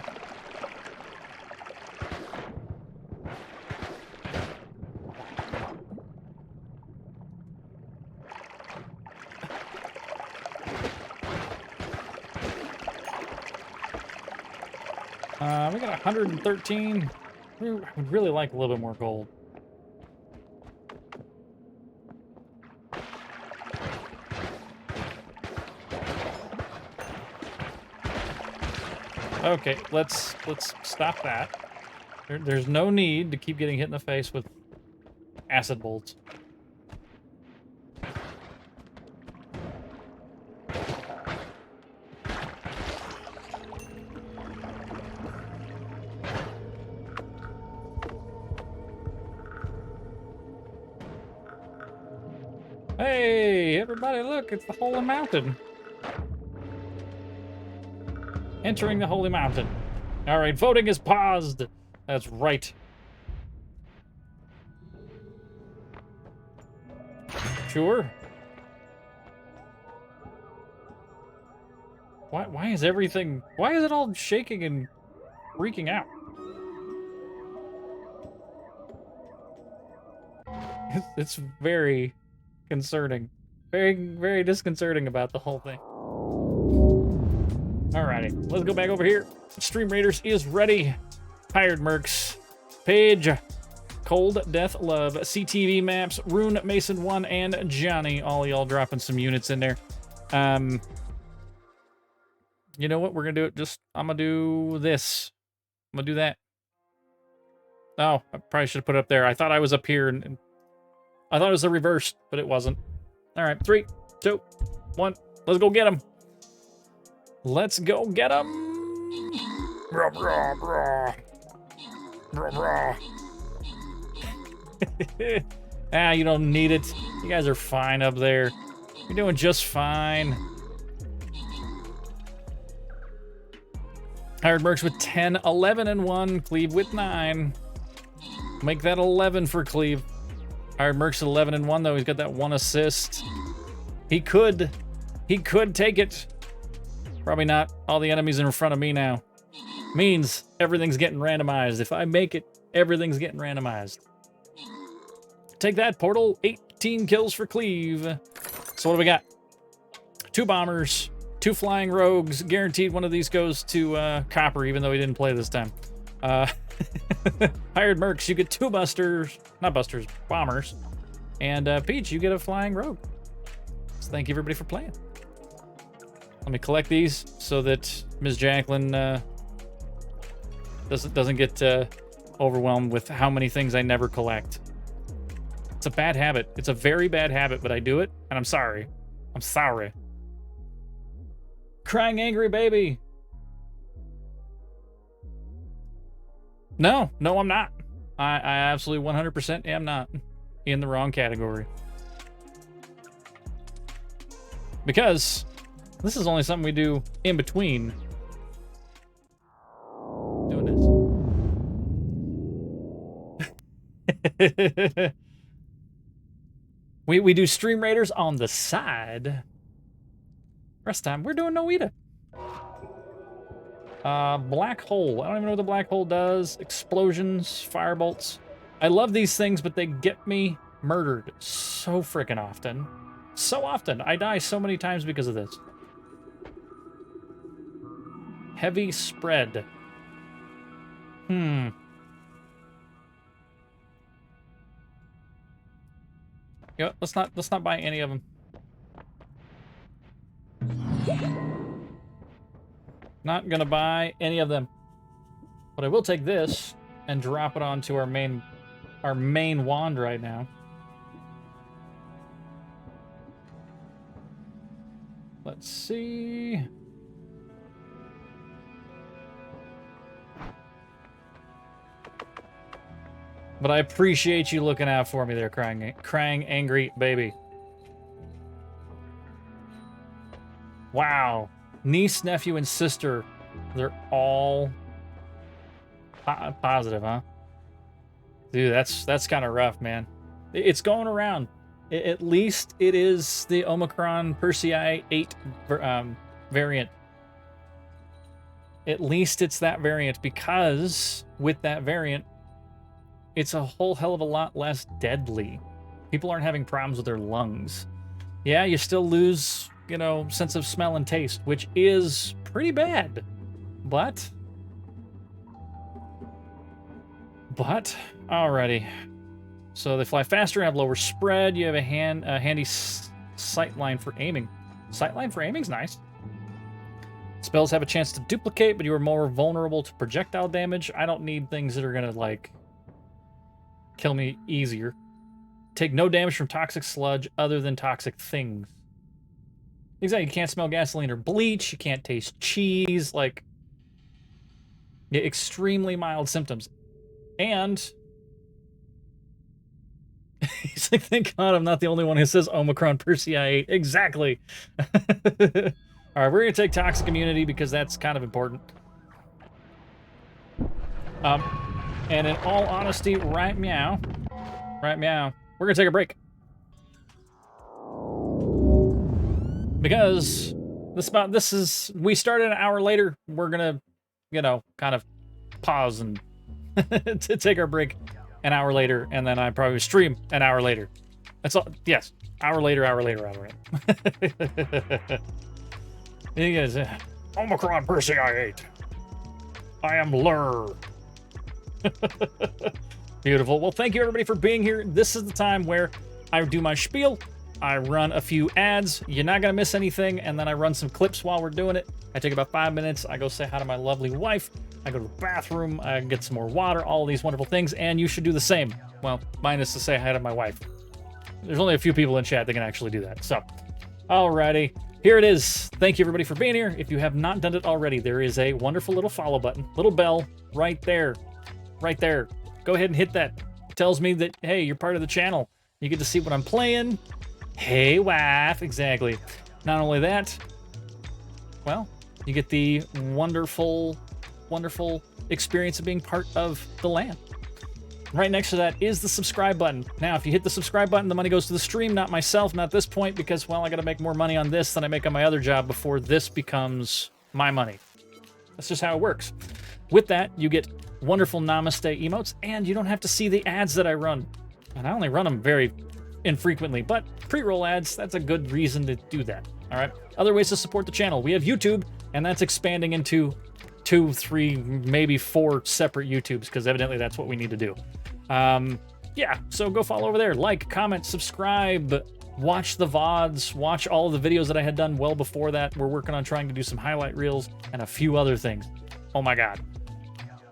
We got 113. I would really like a little bit more gold. Okay, let's stop that. There's no need to keep getting hit in the face with acid bolts. Hey, everybody, look, it's the Holy Mountain. Entering the Holy Mountain. All right, voting is paused. That's right. Sure. Why is everything... Why is it all shaking and freaking out? It's very concerning. Very, very disconcerting about the whole thing. Alrighty, let's go back over here. Stream Raiders is ready. Hired Mercs. Paige. Cold Death Love. CTV Maps. Rune Mason 1 and Johnny. All y'all dropping some units in there. You know what? We're gonna do it I'm gonna do this. I'm gonna do that. Oh, I probably should have put it up there. I thought I was up here and I thought it was the reverse, but it wasn't. Alright, 3, 2, 1. Let's go get him. Let's go get him. Rah, rah, rah. Rah, rah. Ah, you don't need it. You guys are fine up there. You're doing just fine. Hired Mercs with 10, 11 and 1. Cleve with 9. Make that 11 for Cleve. Hired Mercs at 11 and 1 though. He's got that 1 assist. He could take it. Probably not. All the enemies are in front of me now. Means everything's getting randomized. If I make it, everything's getting randomized. Take that, Portal. 18 kills for Cleve. So what do we got? 2 bombers, 2 flying rogues. Guaranteed one of these goes to Copper, even though he didn't play this time. Hired Mercs, you get 2 busters. Not busters, bombers. And Peach, you get a flying rogue. So thank you everybody for playing. Let me collect these so that Ms. Jacqueline doesn't get overwhelmed with how many things I never collect. It's a bad habit. It's a very bad habit, but I do it, and I'm sorry. I'm sorry. Crying angry baby. No, I'm not. I absolutely 100% am not in the wrong category. Because this is only something we do in between doing this. we do Stream Raiders on the side. Rest time, we're doing Noita. Black hole. I don't even know what the black hole does. Explosions, firebolts. I love these things, but they get me murdered so freaking often. So often. I die so many times because of this. Heavy spread. You know, let's not buy any of them. Not gonna buy any of them. But I will take this and drop it onto our main wand right now. Let's see. But I appreciate you looking out for me there, crying angry baby. Wow. Niece, nephew, and sister. They're all positive, huh? Dude, that's kind of rough, man. It's going around. At least it is the Omicron Persei 8 variant. At least it's that variant, because with that variant, it's a whole hell of a lot less deadly. People aren't having problems with their lungs. Yeah, you still lose, you know, sense of smell and taste, which is pretty bad. But, alrighty. So they fly faster and have lower spread. You have a handy sight line for aiming. Sight line for aiming's nice. Spells have a chance to duplicate, but you are more vulnerable to projectile damage. I don't need things that are gonna, like, kill me easier. Take no damage from toxic sludge other than toxic things. Exactly, you can't smell gasoline or bleach. You can't taste cheese. Like, yeah, extremely mild symptoms. And he's like, thank God I'm not the only one who says Omicron Persei 8. Exactly. All right, we're going to take toxic immunity because that's kind of important. And in all honesty, right meow, we're going to take a break. Because we started an hour later. We're going to, you know, kind of pause and to take our break an hour later, and then I probably stream an hour later. That's all. Yes, hour later. You guys, Omicron Persei 8. I am Lur. Beautiful. Well, thank you everybody for being here. This is the time where I do my spiel. I run a few ads. You're not gonna miss anything, and then I run some clips while we're doing it. I take about 5 minutes. I go say hi to my lovely wife. I go to the bathroom. I get some more water. All these wonderful things, and you should do the same. Well, minus to say hi to my wife. There's only a few people in chat that can actually do that. So, alrighty. Here it is. Thank you everybody for being here. If you have not done it already, there is a wonderful little follow button, little bell right there. Right there. Go ahead and hit that. It tells me that, hey, you're part of the channel. You get to see what I'm playing. Hey, wife. Exactly. Not only that, well, you get the wonderful, wonderful experience of being part of the LAN. Right next to that is the subscribe button. Now, if you hit the subscribe button, the money goes to the stream, not myself, not this point, because, well, I got to make more money on this than I make on my other job before this becomes my money. That's just how it works. With that, you get wonderful namaste emotes, and you don't have to see the ads that I run. And I only run them very infrequently, but pre-roll ads, that's a good reason to do that. All right. Other ways to support the channel. We have YouTube, and that's expanding into 2, 3, maybe 4 separate YouTubes, because evidently that's what we need to do. Yeah, so go follow over there. Like, comment, subscribe, watch the VODs, watch all the videos that I had done well before that. We're working on trying to do some highlight reels and a few other things. Oh my God.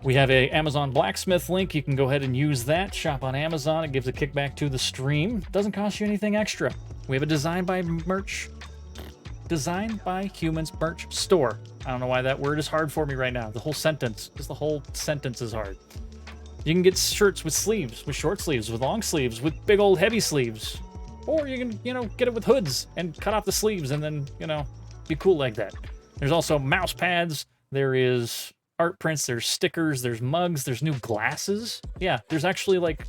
We have a Amazon Blacksmith link. You can go ahead and use that. Shop on Amazon. It gives a kickback to the stream. Doesn't cost you anything extra. We have a Design by Humans merch store. I don't know why that word is hard for me right now. The whole sentence is hard. You can get shirts with sleeves, with short sleeves, with long sleeves, with big old heavy sleeves. Or you can, you know, get it with hoods and cut off the sleeves and then, you know, be cool like that. There's also mouse pads. There is art prints. There's stickers. There's mugs. There's new glasses. Yeah, there's actually like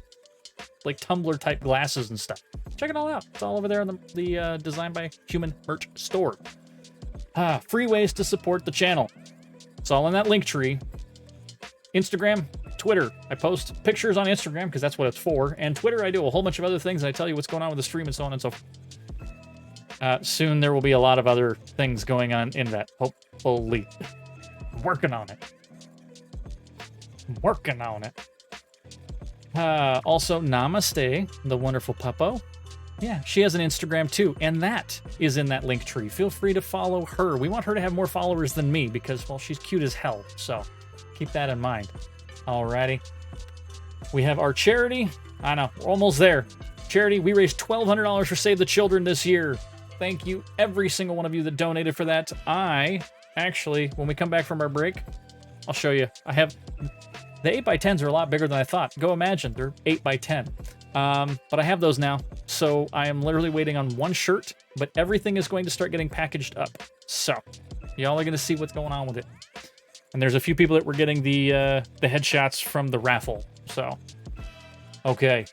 tumbler type glasses and stuff. Check it all out. It's all over there on the Designed by Human merch store. Free ways to support the channel. It's all in that link tree. Instagram, Twitter. I post pictures on Instagram because that's what it's for. And Twitter, I do a whole bunch of other things. And I tell you what's going on with the stream and so on and so forth. Soon there will be a lot of other things going on in that. Hopefully. I'm working on it. Also, Namaste, the wonderful puppo. Yeah, she has an Instagram too, and that is in that link tree. Feel free to follow her. We want her to have more followers than me because, well, she's cute as hell. So keep that in mind. Alrighty. We have our charity. I know, we're almost there. Charity, we raised $1,200 for Save the Children this year. Thank you, every single one of you that donated for that. I actually, when we come back from our break, I'll show you. I have the 8x10s are a lot bigger than I thought. Go imagine, they're 8x10. But I have those now, so I am literally waiting on one shirt, but everything is going to start getting packaged up. So, y'all are going to see what's going on with it. And there's a few people that were getting the headshots from the raffle, so. Okay.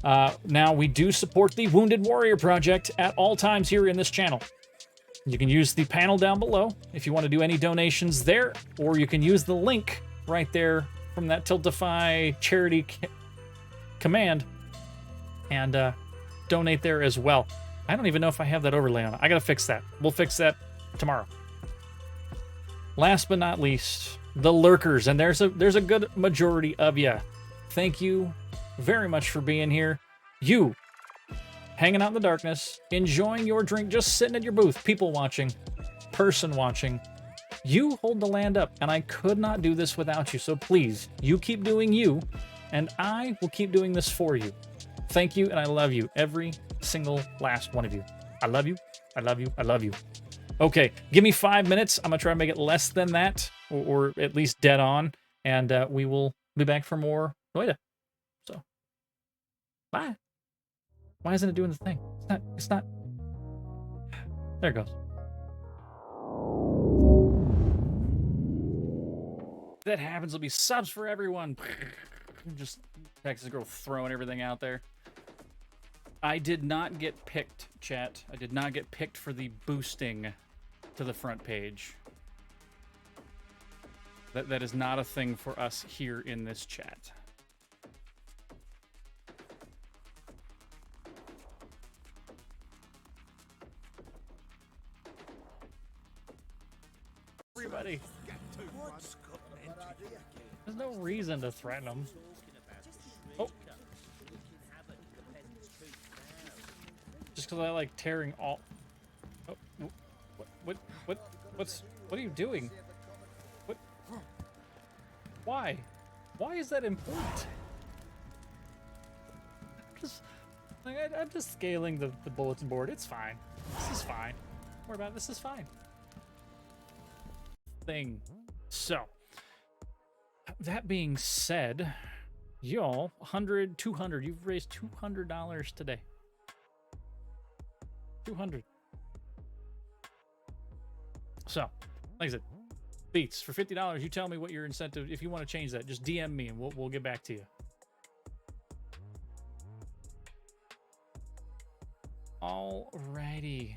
Now, we do support the Wounded Warrior Project at all times here in this channel. You can use the panel down below if you want to do any donations there, or you can use the link right there from that Tiltify charity command and donate there as well. I don't even know if I have that overlay on it. I gotta fix that. We'll fix that tomorrow. Last but not least, the lurkers, and there's a good majority of you. Thank you very much for being here. You hanging out in the darkness, enjoying your drink, just sitting at your booth, people watching, person watching. You hold the land up, and I could not do this without you. So please, you keep doing you, and I will keep doing this for you. Thank you, and I love you, every single last one of you. I love you. I love you. I love you. Okay, give me 5 minutes. I'm gonna try and make it less than that, or at least dead on, and we will be back for more Noida. So, bye. Why isn't it doing the thing? It's not. There it goes. If that happens, there'll be subs for everyone. Just Texas girl throwing everything out there. I did not get picked, chat. I did not get picked for the boosting to the front page. That is not a thing for us here in this chat. Everybody. There's no reason to threaten them. Oh. Just because I like tearing all. Oh, what are you doing? What? Why? Why is that important? I'm just scaling the bulletin board. It's fine. This is fine. Don't worry about it. This is fine. Thing. So, that being said, y'all, 100, 200, you've raised $200 today. 200. So, like I said, Beats, for $50, you tell me what your incentive, if you want to change that, just DM me and we'll get back to you. Alrighty.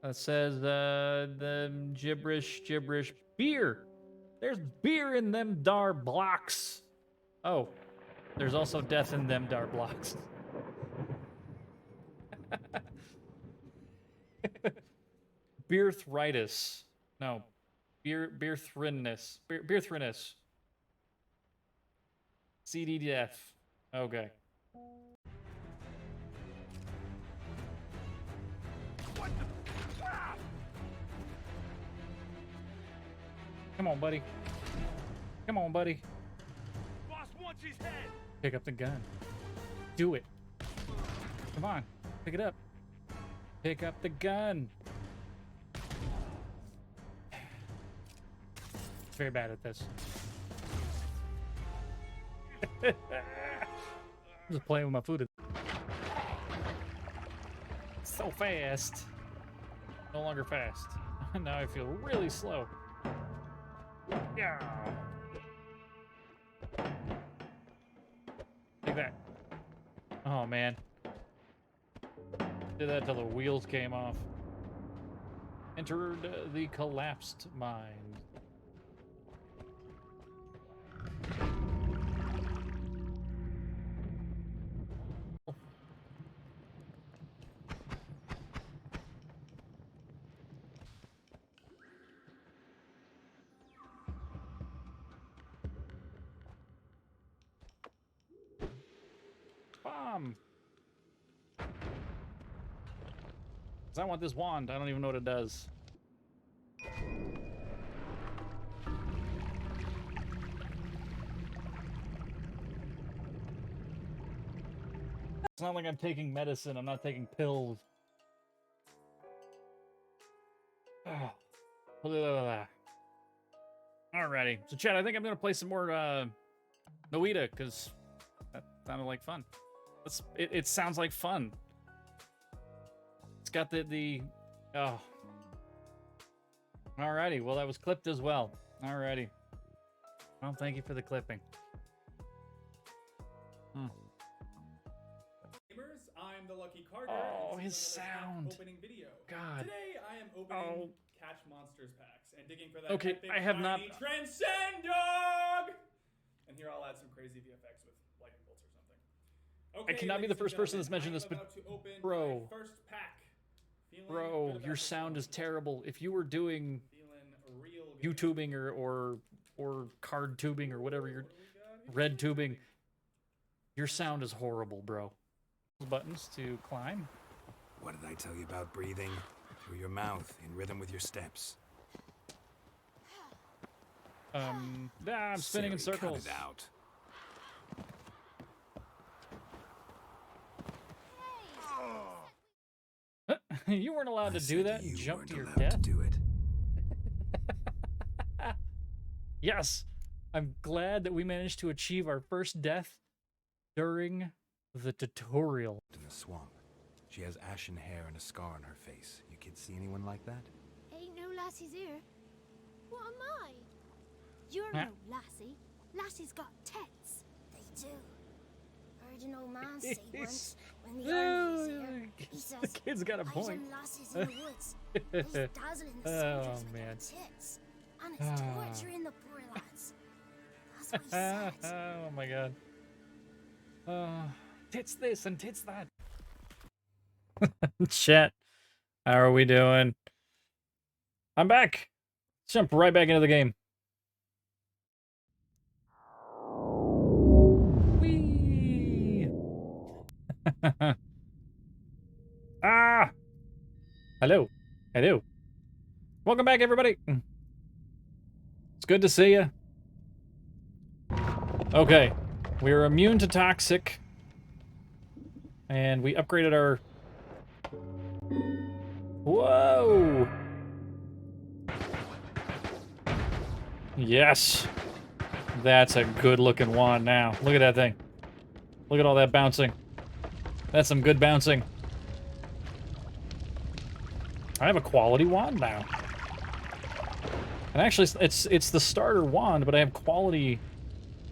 That says the gibberish beer. There's beer in them dar blocks. Oh, there's also death in them dar blocks. Beerthritis. No, beerthrinness. Beerthrinness. CD death. Okay. Come on, buddy. Come on, buddy. Boss wants his head. Pick up the gun. Do it. Come on. Pick it up. Pick up the gun. Very bad at this. Just playing with my food. So fast. No longer fast. Now I feel really slow. Yeah. Take that. Oh man. Did that till the wheels came off. Entered the collapsed mine. Bomb. 'Cause I want this wand. I don't even know what it does. It's not like I'm taking medicine. I'm not taking pills. Ah. Alrighty. So, Chad, I think I'm going to play some more Noita, because that sounded like fun. It sounds like fun. It's got the oh. Alrighty. Well, that was clipped as well. Alrighty. Well, thank you for the clipping. I'm the Lucky Carter. Oh, and his this is another sound. opening video. God. Today I am opening Catch Monsters packs and digging for that Okay, epic I have not- shiny Transcend Dog. And here I'll add some crazy VFX with lightning bolts or something. Okay, I cannot be the ladies and first person that's gentlemen, mentioned this, I'm but about to open bro. my first pack. Feeling good Bro, about your this sound one. is terrible. If you were doing Feeling real good. YouTubing or card tubing or whatever you're What do we got here? red tubing, your sound is horrible, bro. Buttons to climb. What did I tell you about breathing? Through your mouth, in rhythm with your steps. I'm spinning in Silly, circles. Cut it out. You weren't allowed I to do said that and you jump weren't to your allowed death. to do it. Yes, I'm glad that we managed to achieve our first death during the tutorial. In a swamp. She has ashen hair and a scar on her face. You kids see anyone like that? Ain't no lassies here. What am I? You're Huh? no lassie. Lassies got tits. They do. Heard an old man say once when the army was here. He says, The kid's got a "Eyes point. on lassies in the woods. He's dazzling the soldiers with their tits. And it's torturing the poor lads. That's what he says. Oh my god. Tits this and tits that. Chat. How are we doing? I'm back. Let's jump right back into the game. Whee! Ah! Hello. Hello. Welcome back, everybody. It's good to see you. Okay. We're immune to toxic. And we upgraded our... Whoa! Yes. That's a good looking wand now. Look at that thing. Look at all that bouncing. That's some good bouncing. I have a quality wand now. And actually, it's the starter wand, but I have quality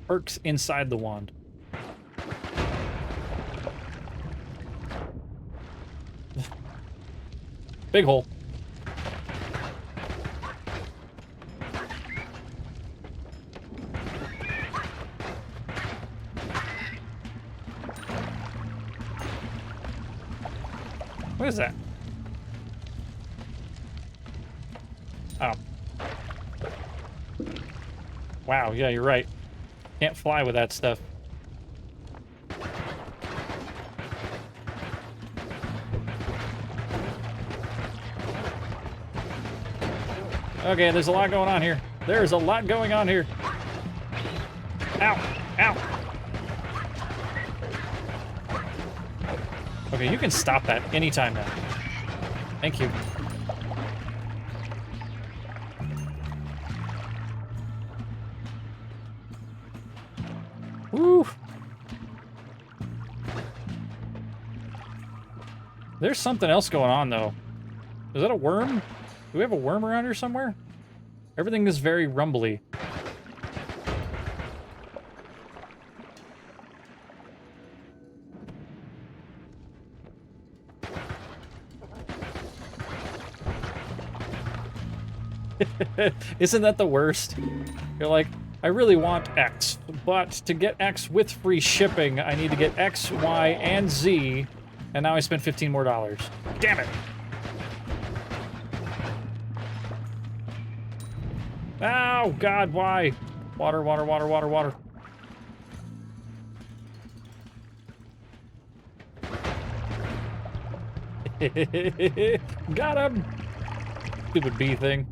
perks inside the wand. Big hole. What is that? Oh. Wow, yeah, you're right. Can't fly with that stuff. Okay, there's a lot going on here. There's a lot going on here. Ow! Ow! Okay, you can stop that anytime now. Thank you. Woo! There's something else going on, though. Is that a worm? Do we have a worm around here somewhere? Everything is very rumbly. Isn't that the worst? You're like, I really want X, but to get X with free shipping, I need to get X, Y, and Z, and now I spent $15 more. Damn it! Oh, God, why? Water, water, water, water, water. Got him! Stupid bee thing.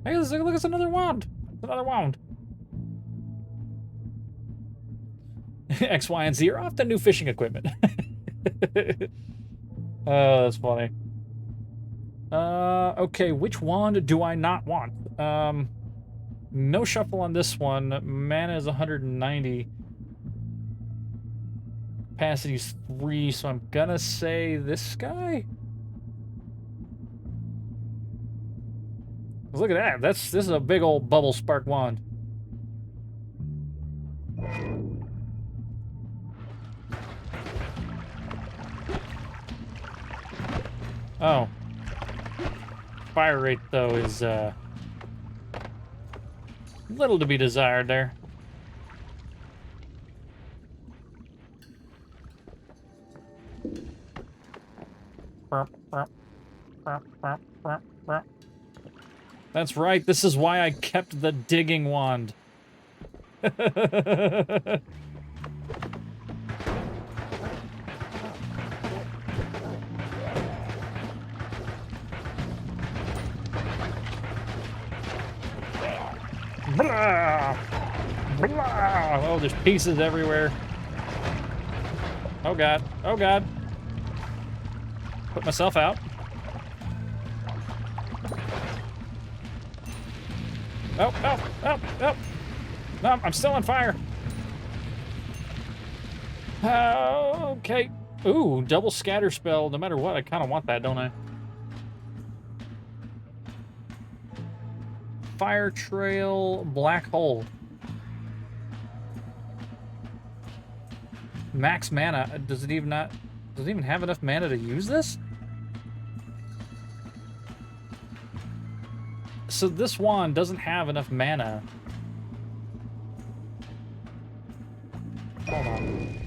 Hey, look, it's another wand. It's another wand. X, Y, and Z are often new fishing equipment. Oh, that's funny. Okay, which wand do I not want? No shuffle on this one. Mana is 190. Capacity's 3, so I'm gonna say this guy? Look at that. This is a big old bubble spark wand. Oh. Fire rate, though, is, little to be desired there. That's right, this is why I kept the digging wand. Blah! Blah! Oh, there's pieces everywhere. Oh god, oh god. Put myself out. Oh, oh, oh, oh. No, I'm still on fire. Okay. Ooh, double scatter spell. No matter what, I kind of want that, don't I? Fire trail, black hole. Max mana. Does it even have enough mana to use this? So this wand doesn't have enough mana. Hold on.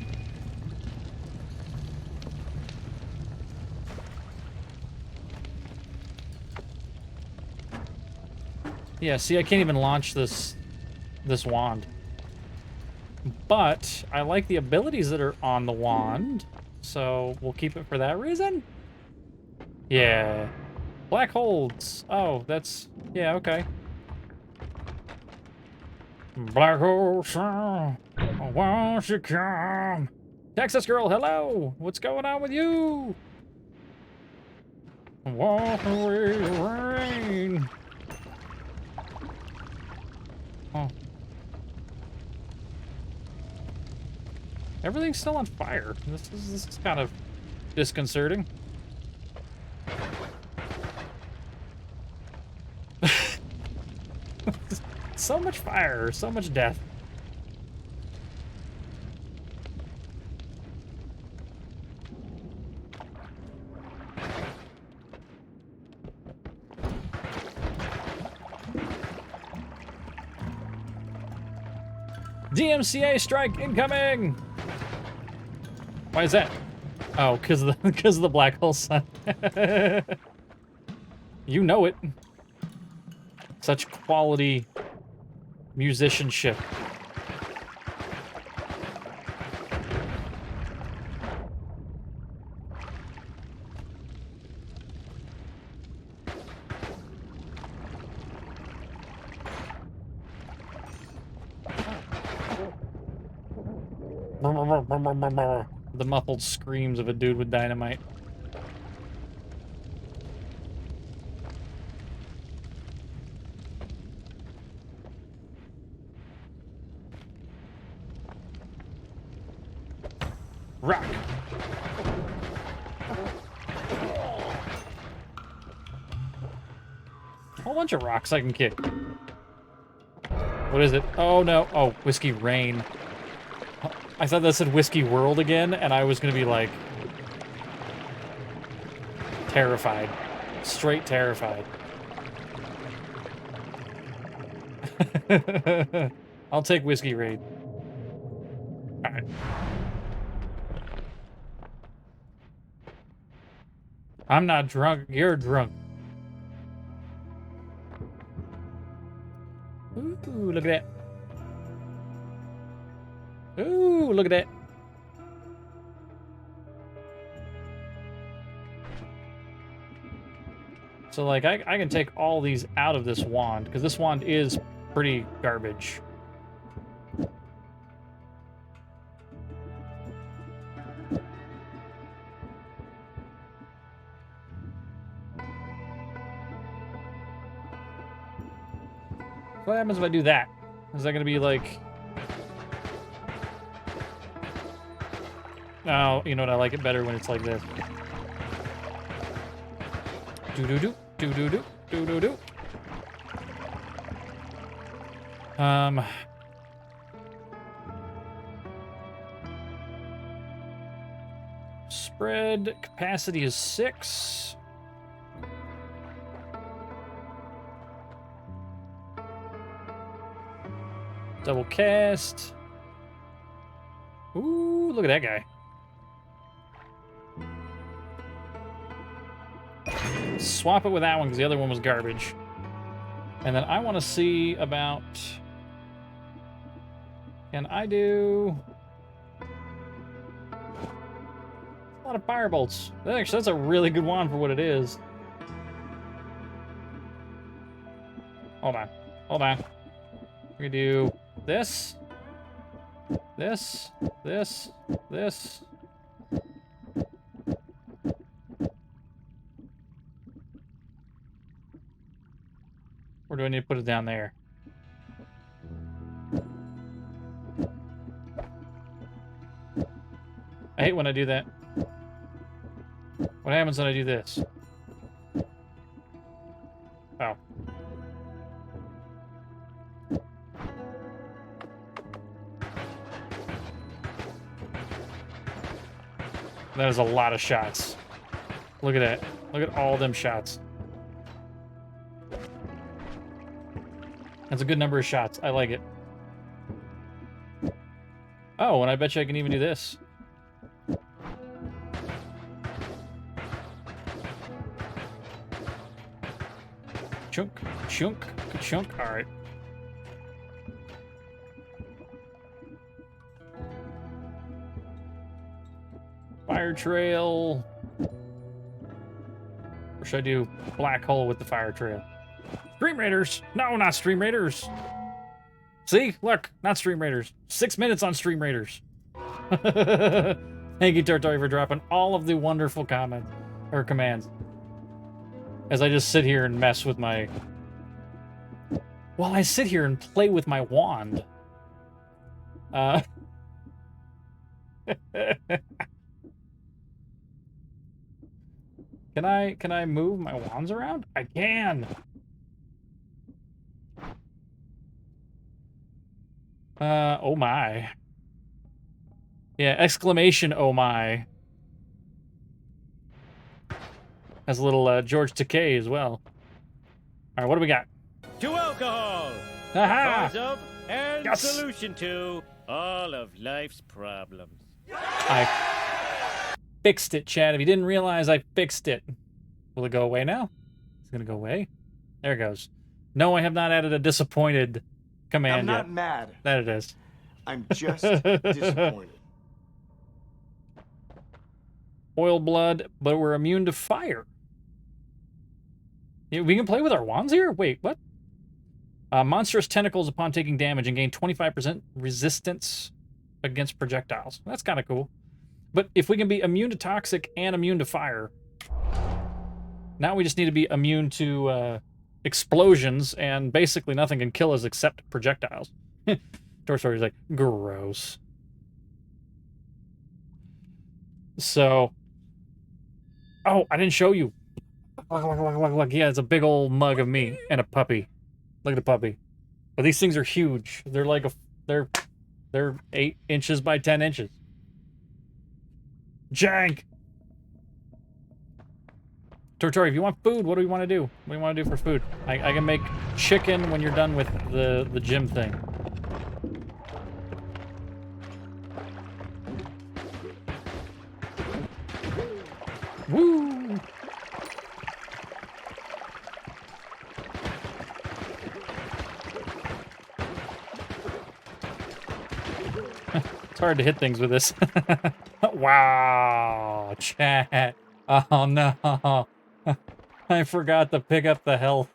Yeah, see, I can't even launch this wand. But I like the abilities that are on the wand, so we'll keep it for that reason. Yeah. Black holes. Oh, that's... yeah, okay. Black holes, won't you come? Texas girl, hello! What's going on with you? Walk away the rain. Oh. Everything's still on fire. This is kind of disconcerting. So much fire, so much death. DMCA strike incoming! Why is that? Oh, because of the black hole sun. You know it. Such quality musicianship. The muffled screams of a dude with dynamite. Rock. A whole bunch of rocks I can kick. What is it? Oh no. Oh, Whiskey Rain. I thought that said Whiskey World again, and I was gonna be like terrified. Straight terrified. I'll take Whiskey Raid. Alright. I'm not drunk, you're drunk. Ooh, look at that. Ooh, look at that. So, like, I can take all these out of this wand, because this wand is pretty garbage. What happens if I do that? Is that going to be like... Oh, you know what? I like it better when it's like this. Do-do-do, do-do-do, do-do-do. Spread capacity is 6. Double cast. Ooh, look at that guy. Swap it with that one because the other one was garbage. And then I want to see about... Can I do... A lot of fire bolts. Actually, that's a really good wand for what it is. Hold on. Hold on. We do this. This. This. This. Or do I need to put it down there? I hate when I do that. What happens when I do this? Oh. That is a lot of shots. Look at that. Look at all them shots. That's a good number of shots. I like it. Oh, and I bet you I can even do this. Chunk, chunk, chunk. All right. Fire trail. Or should I do black hole with the fire trail? Stream Raiders! No, not Stream Raiders! See? Look, not Stream Raiders. 6 minutes on Stream Raiders. Thank you, Tartari, for dropping all of the wonderful comments, or commands. As I just sit here and mess with my... While I sit here and play with my wand. Can I move my wands around? I can! Oh my. Yeah, exclamation oh my. Has a little George Takei as well. Alright, what do we got? To alcohol! Aha! Cause of and Yes! solution to all of life's problems. I fixed it, Chad. If you didn't realize, I fixed it. Will it go away now? It's gonna go away. There it goes. No, I have not added a disappointed command I'm not yet. mad. That it is. I'm just disappointed. Oil blood, but we're immune to fire. Yeah, we can play with our wands here? Wait, what? Monstrous tentacles upon taking damage and gain 25% resistance against projectiles. That's kind of cool. But if we can be immune to toxic and immune to fire, now we just need to be immune to explosions, and basically nothing can kill us except projectiles. Toy Story's like, gross. So, oh, I didn't show you. Look, yeah, it's a big old mug of me and a puppy. Look at the puppy. But these things are huge. They're like they're 8 inches by 10 inches. Jank! Tortori, if you want food, what do you want to do? What do you want to do for food? I can make chicken when you're done with the gym thing. Woo! It's hard to hit things with this. Wow, chat. Oh no. I forgot to pick up the health.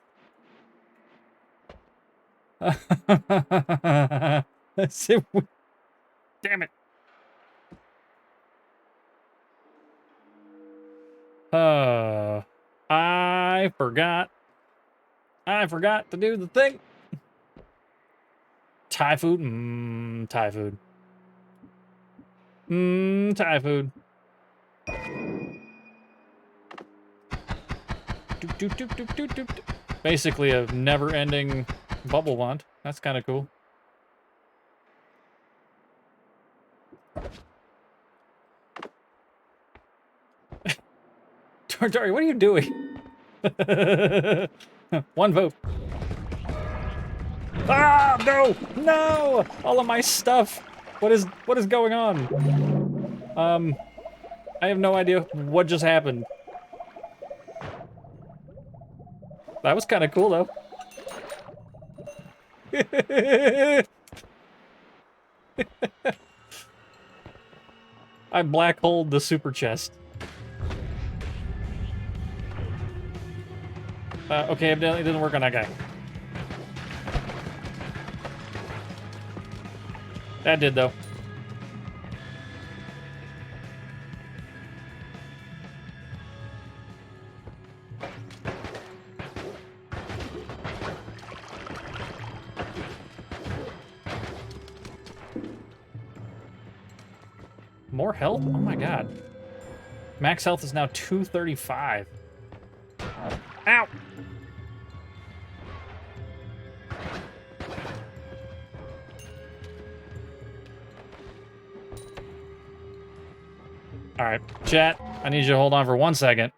Damn it. I forgot. I forgot to do the thing. Thai food? Thai food. Thai food. Doop, doop, doop, doop, doop, doop. Basically a never-ending bubble wand. That's kind of cool. Tortari, what are you doing? One vote. Ah, no! No! All of my stuff! What is going on? I have no idea what just happened. That was kind of cool, though. I black holed the super chest. Okay, evidently it didn't work on that guy. That did, though. More health? Oh my god. Max health is now 235. Ow! Alright, chat, I need you to hold on for 1 second.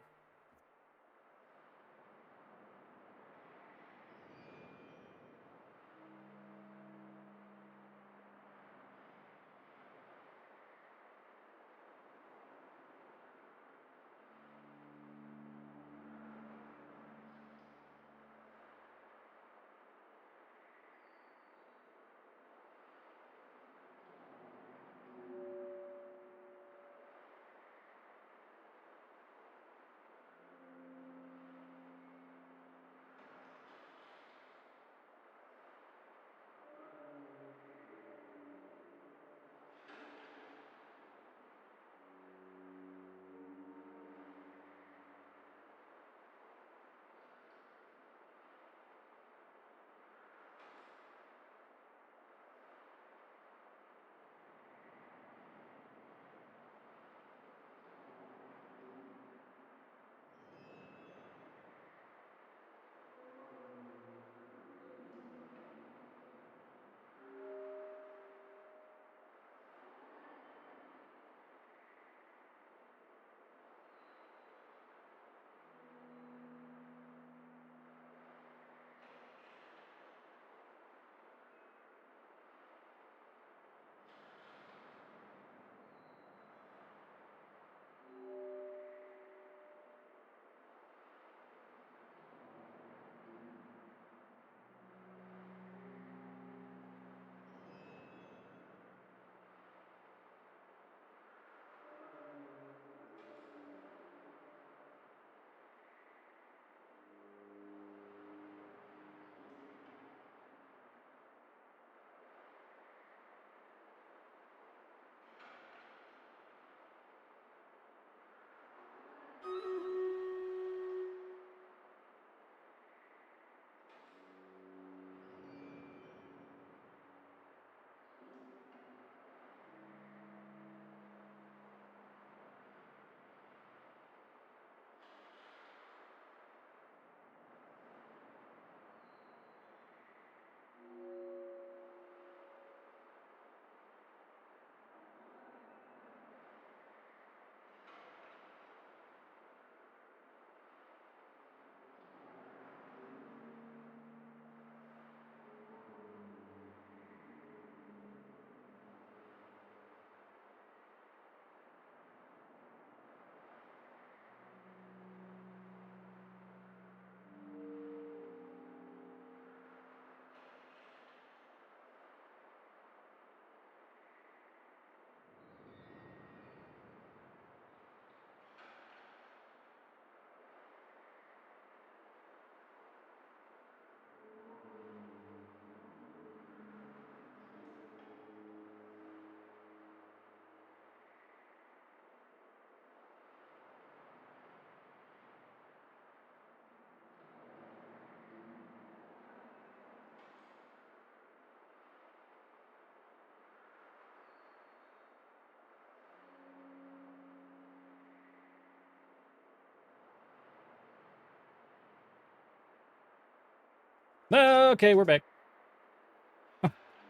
Okay, we're back.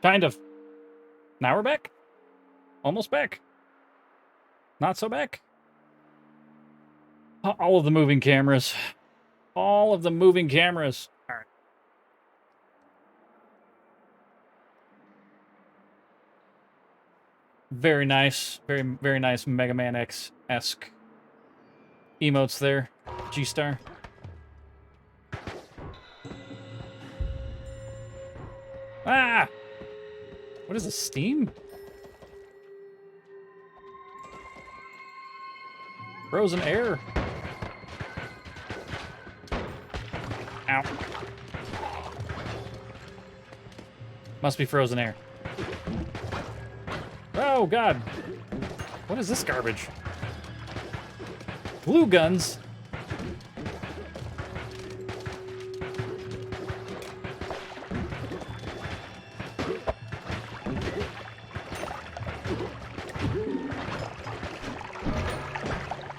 Kind of. Now we're back. Almost back. Not so back. All of the moving cameras. All of the moving cameras. All right. Very nice. Very, very nice Mega Man X-esque emotes there. G-Star. Ah! What is this, steam? Frozen air. Ow. Must be frozen air. Oh, God. What is this garbage? Glue guns?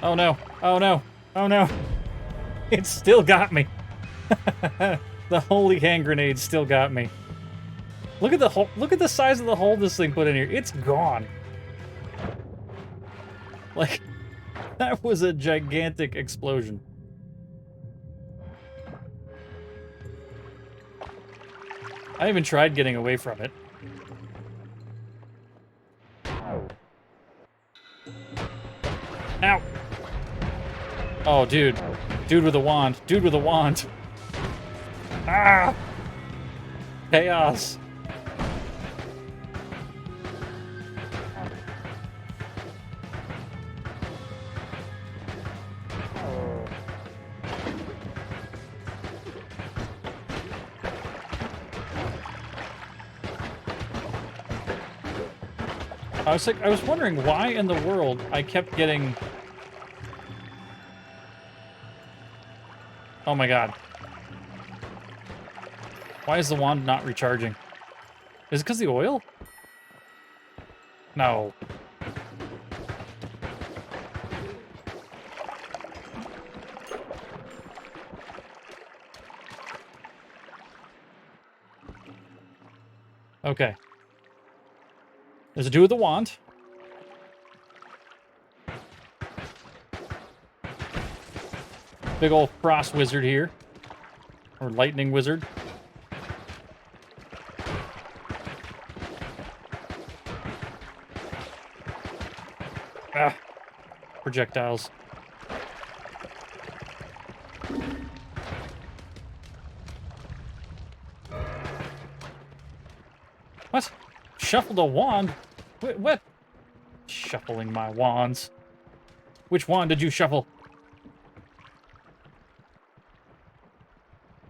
Oh no, oh no, oh no. It still got me. The holy hand grenade still got me. Look at the hole, look at the size of the hole this thing put in here. It's gone. Like, that was a gigantic explosion. I even tried getting away from it. Ow. Oh, dude. Dude with a wand. Dude with a wand. Ah! Chaos. I was wondering why in the world I kept getting... Oh my god. Why is the wand not recharging? Is it because of the oil? No. Okay. There's a dude with a wand. Big old frost wizard here. Or lightning wizard. Ah. Projectiles. What? Shuffled a wand? Wait, what? Shuffling my wands. Which wand did you shuffle?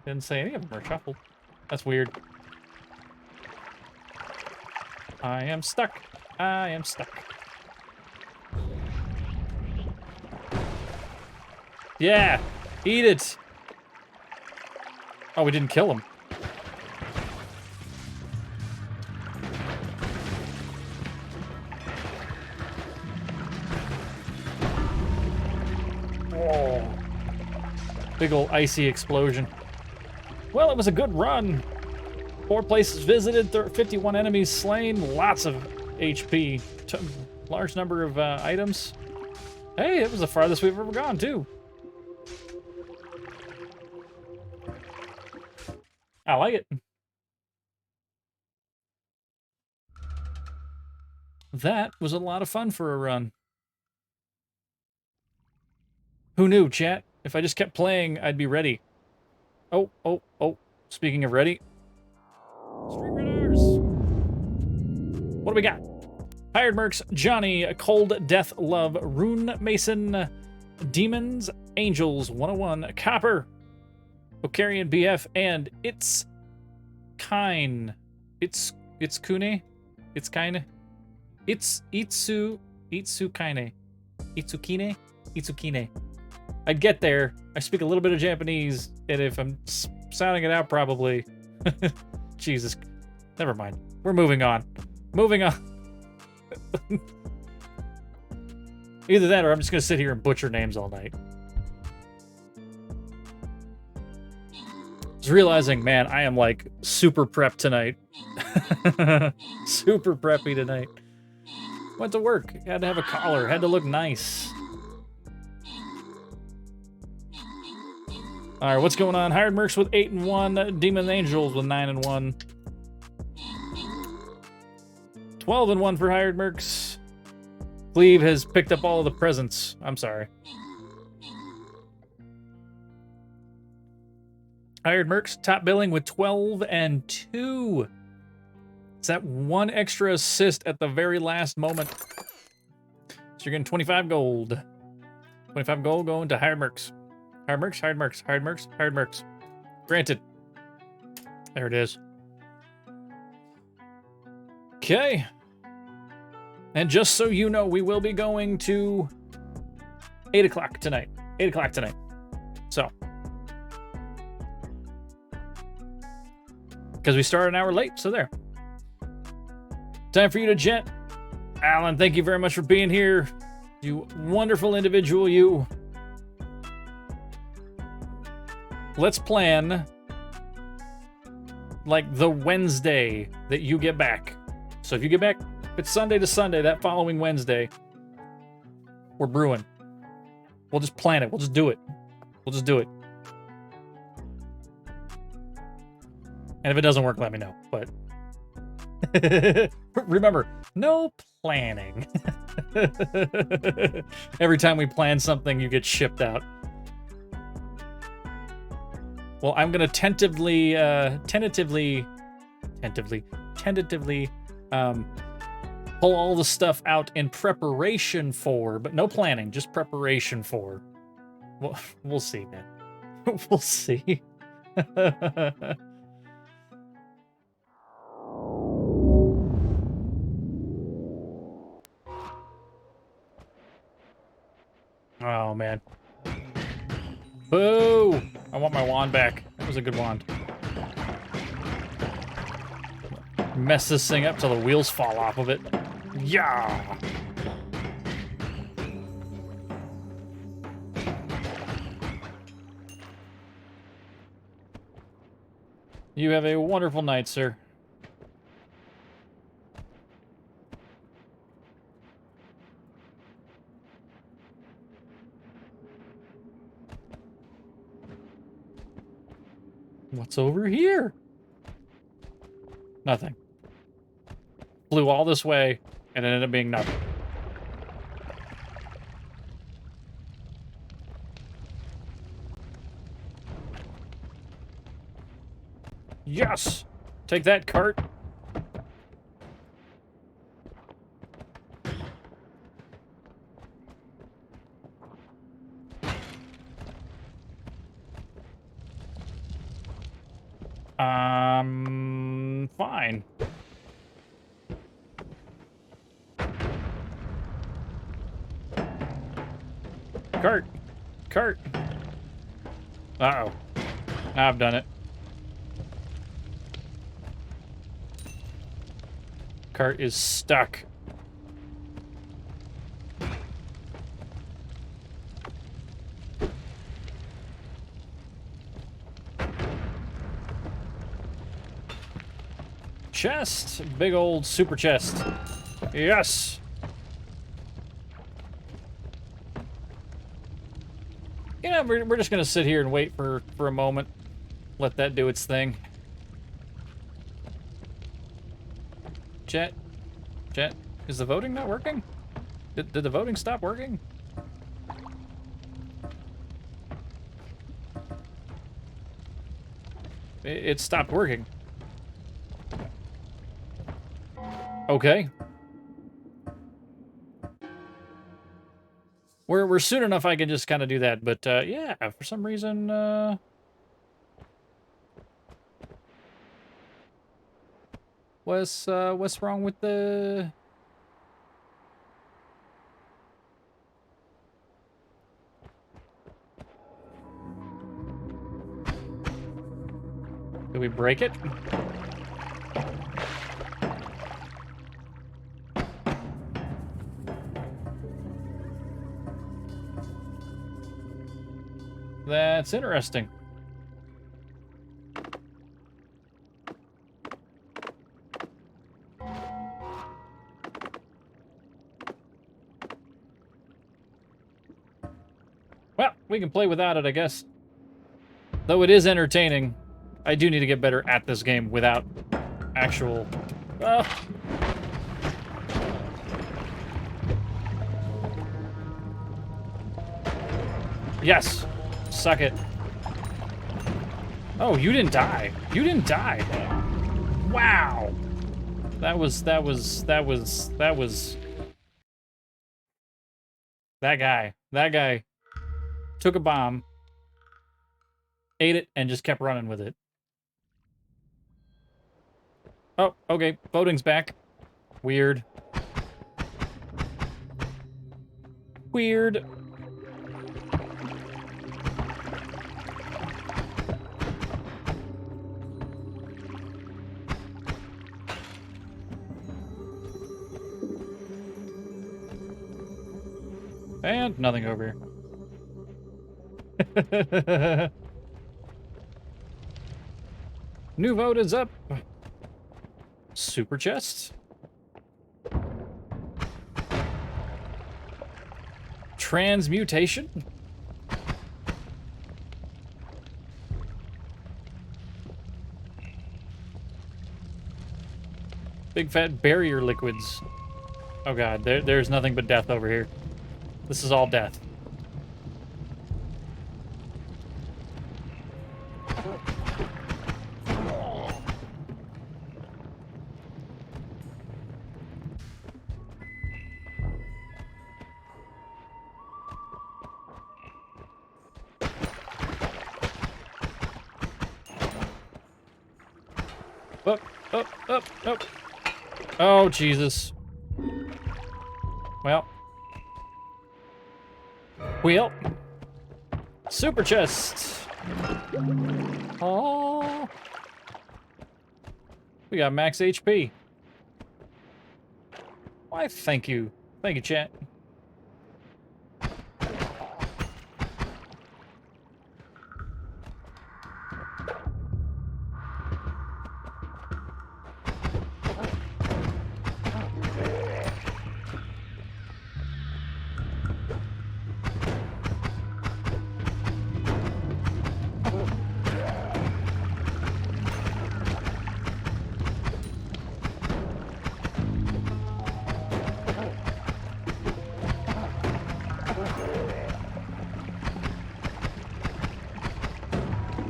Didn't say any of them were shuffled. That's weird. I am stuck. I am stuck. Yeah! Eat it! Oh, we didn't kill him. Oh. Big ol' icy explosion. Well, it was a good run. 4 places visited, 51 enemies slain, lots of HP, large number of items. Hey, it was the farthest we've ever gone, too. I like it. That was a lot of fun for a run. Who knew, chat? If I just kept playing, I'd be ready. Oh, oh, oh. Speaking of ready. Street Raiders! What do we got? Hired Mercs, Johnny, Cold Death Love, Rune Mason, Demons, Angels, 101, Copper, Okarian BF, and It's Kine. It's Kune? It's Kine? It's Itsukine. Itsukine? I'd get there. I speak a little bit of Japanese, and if I'm sounding it out, probably. Jesus. Never mind. We're moving on. Moving on. Either that or I'm just going to sit here and butcher names all night. was realizing, man, I am like super prepped tonight. Super preppy tonight. Went to work. Had to have a collar. Had to look nice. All right, what's going on? Hired Mercs with 8 and 1. Demon Angels with 9 and 1. 12 and 1 for Hired Mercs. Cleve has picked up all of the presents. I'm sorry. Hired Mercs, top billing with 12 and 2. It's that one extra assist at the very last moment. So you're getting 25 gold. 25 gold going to Hired Mercs. Hired Mercs, Hired Mercs, Hired Mercs, Hired Mercs. Granted. There it is. Okay. And just so you know, we will be going to 8 o'clock tonight. 8 o'clock tonight. So. Because we started an hour late, so there. Time for you to gent. Alan, thank you very much for being here. You wonderful individual, you. Let's plan like the Wednesday that you get back. So if you get back, if it's Sunday to Sunday, that following Wednesday, we're brewing. We'll just plan it. We'll just do it. We'll just do it. And if it doesn't work, let me know. But remember, no planning. Every time we plan something, you get shipped out. Well, I'm gonna tentatively pull all the stuff out in preparation for, but no planning, just preparation for. Well, we'll see, man. We'll see. Oh, man. Boo! I want my wand back. That was a good wand. Mess this thing up till the wheels fall off of it. Yeah! You have a wonderful night, sir. What's over here? Nothing. Flew all this way, and it ended up being nothing. Yes! Take that, cart. Fine. Cart. Cart. Uh-oh. Now I've done it. Cart is stuck. Chest. Big old super chest. Yes. You know, we're just gonna sit here and wait for a moment. Let that do its thing. Chat, is the voting not working? Did the voting stop working? It stopped working. Okay. We're soon enough I can just kind of do that, but yeah, for some reason what's wrong with the Did we break it? That's interesting. We can play without it, I guess. Though it is entertaining. I do need to get better at this game without actual... Yes! Suck it. Oh, you didn't die. You didn't die. Wow! That was... That guy took a bomb, ate it, and just kept running with it. Oh, okay. Voting's back. Weird. Weird. And nothing over here. New vote is up. Super chest. Transmutation. Big fat barrier liquids. Oh god, there's nothing but death over here. This is all death. Up, up, up, up. Oh, Jesus. Well. Wheel. Super chest. Oh. We got max HP. Why, thank you. Thank you, chat.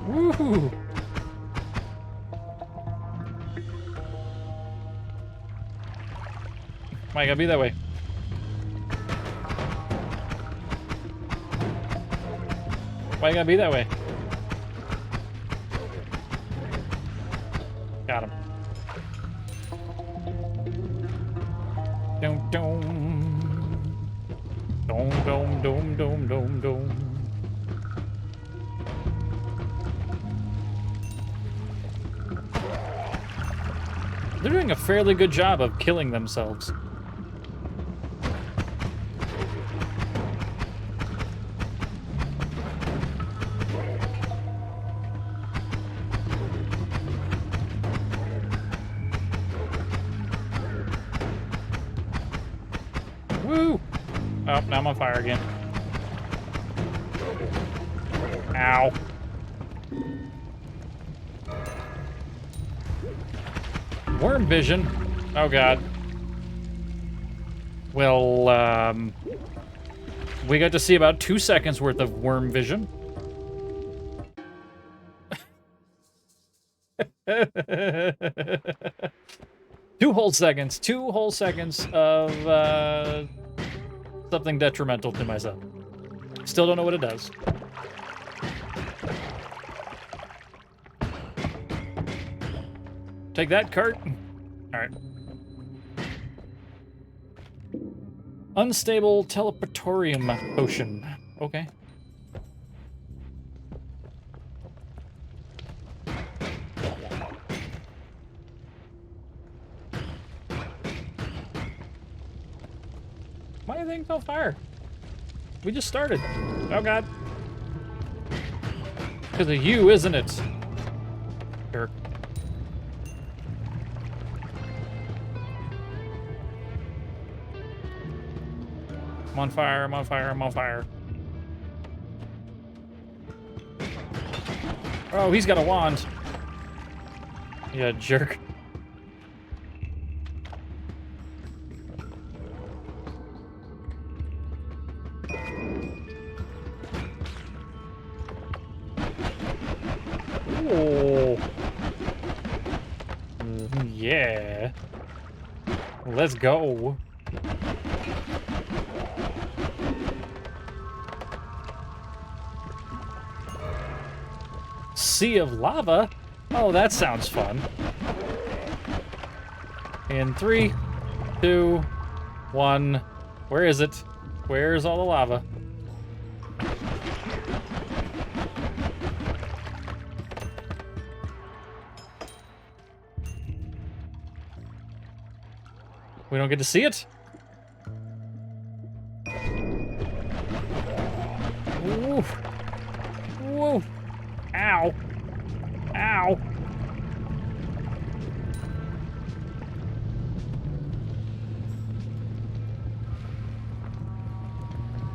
Woohoo! Why you gotta be that way? Why you gotta be that way? Got him. Dum dum. Dum dum dum dum dum dum. They're doing a fairly good job of killing themselves. Woo! Oh, now I'm on fire again. Ow. Worm vision. Oh god. Well, we got to see about 2 seconds worth of worm vision. 2 whole seconds. 2 whole seconds of something detrimental to myself. Still don't know what it does. Take that, cart. All right. Unstable teleportorium potion. Okay. Why are things on fire? We just started. Oh god. Because of you, isn't it? Sure. I'm on fire, I'm on fire, I'm on fire. Oh, he's got a wand. Yeah, jerk. Oh. Yeah. Let's go. Sea of lava? Oh, that sounds fun. In 3, 2, 1. Where is it? Where's all the lava? We don't get to see it? Ooh. Whoa. Ow. Ow.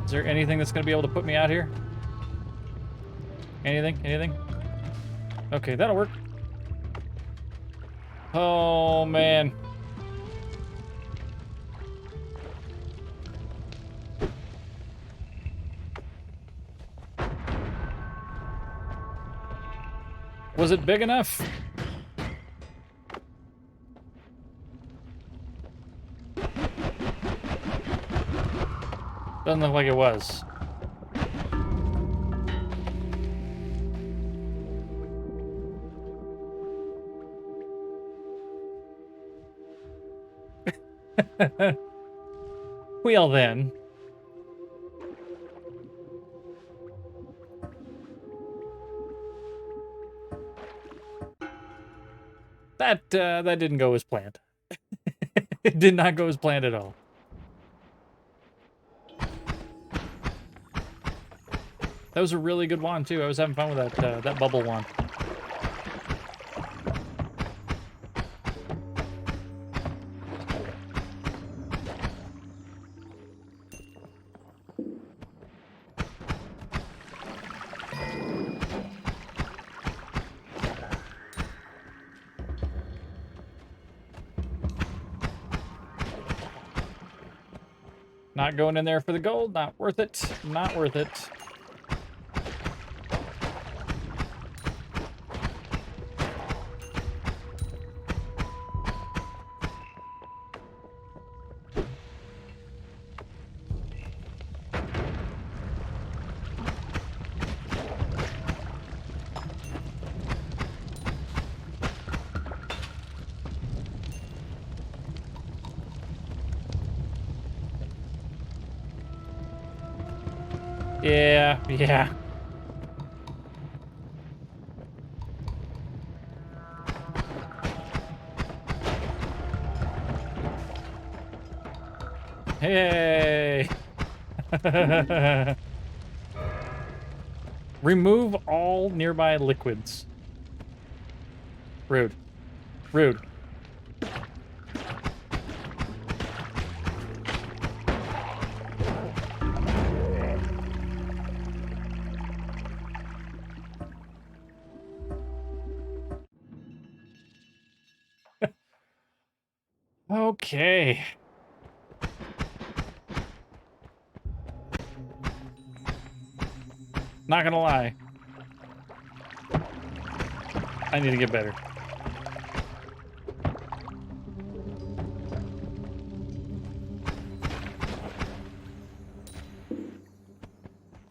Is there anything that's going to be able to put me out here? Anything? Anything? Okay, that'll work. Oh, man. Was it big enough? Doesn't look like it was. Well then. That didn't go as planned. It did not go as planned at all. That was a really good wand too. I was having fun with that bubble wand. Not going in there for the gold. Not worth it. Not worth it. Yeah, yeah. Hey! Remove all nearby liquids. Rude. Rude. Okay. Not gonna lie. I need to get better.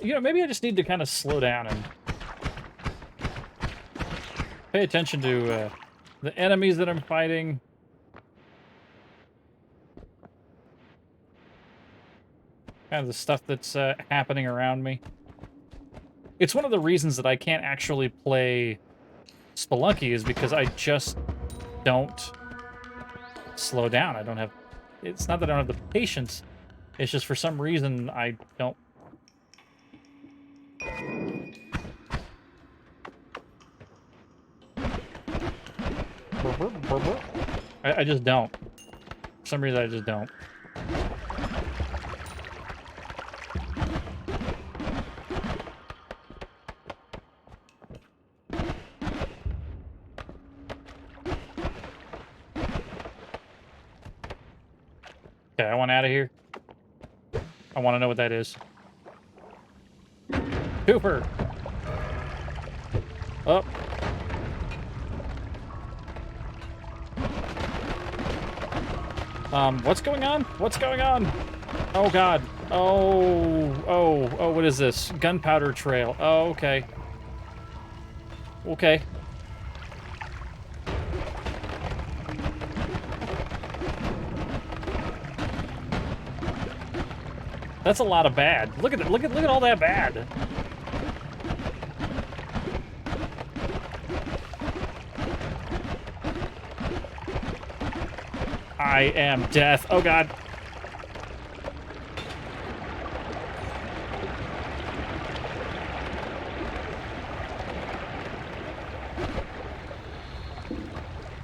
You know, maybe I just need to kind of slow down and pay attention to the enemies that I'm fighting. Kind of the stuff that's happening around me. It's one of the reasons that I can't actually play Spelunky is because I just don't slow down. I don't have... It's not that I don't have the patience. It's just for some reason I don't... I just don't. For some reason I just don't. want out of here. I want to know what that is. Cooper! Up. What's going on? What's going on? Oh, God. Oh, what is this? Gunpowder trail. Oh, okay. Okay. That's a lot of bad. Look at it. Look at all that bad. I am death. Oh, God.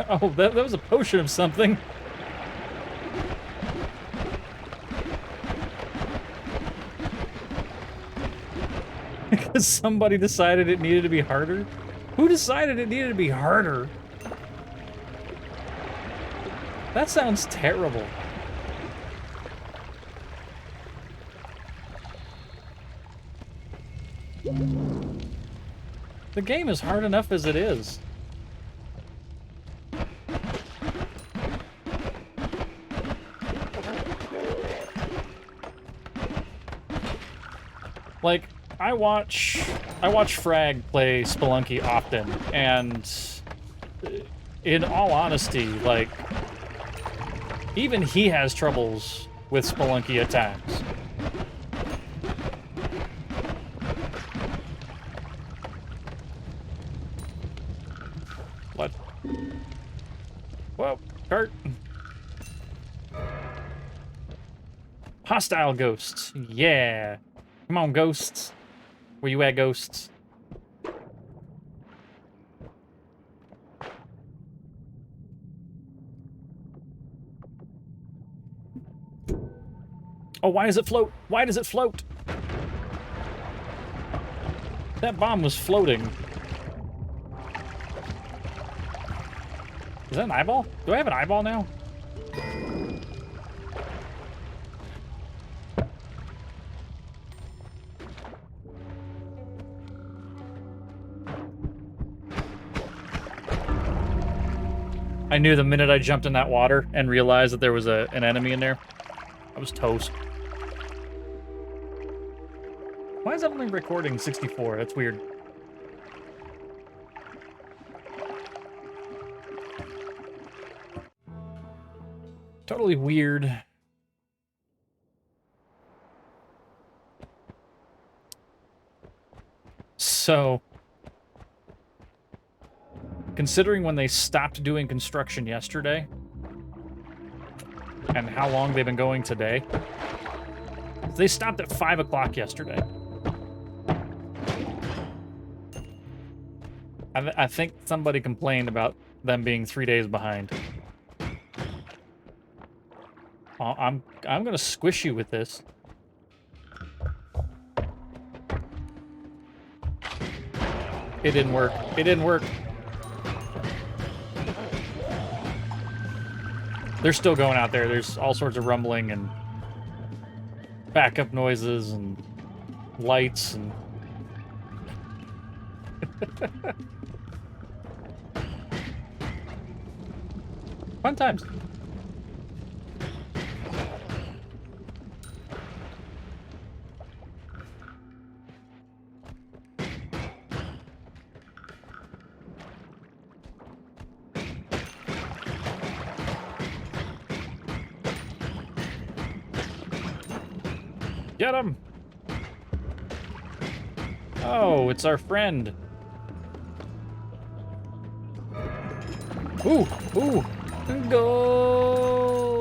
Oh, that was a potion of something. Because somebody decided it needed to be harder? Who decided it needed to be harder? That sounds terrible. The game is hard enough as it is. Like, I watch Frag play Spelunky often, and in all honesty, like, even he has troubles with Spelunky at times. What? Whoa, cart. Hostile ghosts. Yeah. Come on, ghosts. Where you at, ghosts? Oh, why does it float? Why does it float? That bomb was floating. Is that an eyeball? Do I have an eyeball now? I knew the minute I jumped in that water and realized that there was an enemy in there. I was toast. Why is that only recording 64? That's weird. Totally weird. So, considering when they stopped doing construction yesterday, and how long they've been going today, they stopped at 5 o'clock yesterday. I think somebody complained about them being 3 days behind. I'm gonna squish you with this. It didn't work. It didn't work. They're still going out there. There's all sorts of rumbling and backup noises and lights and... Fun times. Get him! Oh, it's our friend. Ooh, ooh, goal!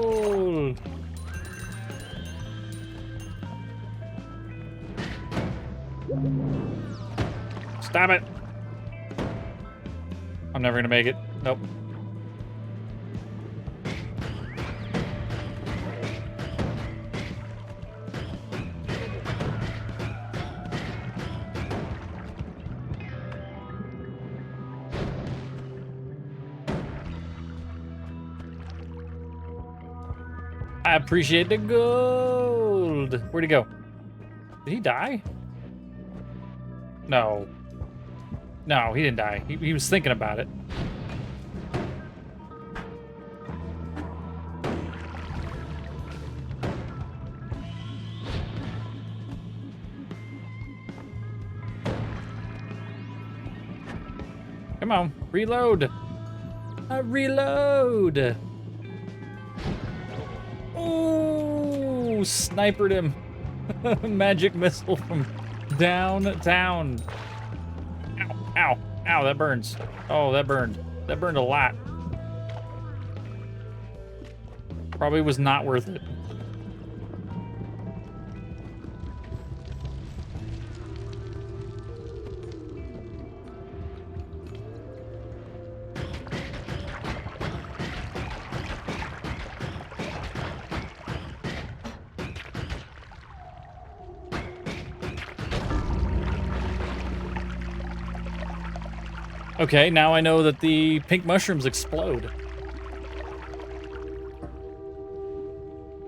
Stop it! I'm never gonna make it. Nope. I appreciate the gold. Where'd he go? Did he die? No. No, he didn't die. He was thinking about it. Come on, reload. Reload. Ooh, snipered him. Magic missile from downtown. Ow, ow, ow, that burns. Oh, that burned. That burned a lot. Probably was not worth it. Okay, now I know that the pink mushrooms explode.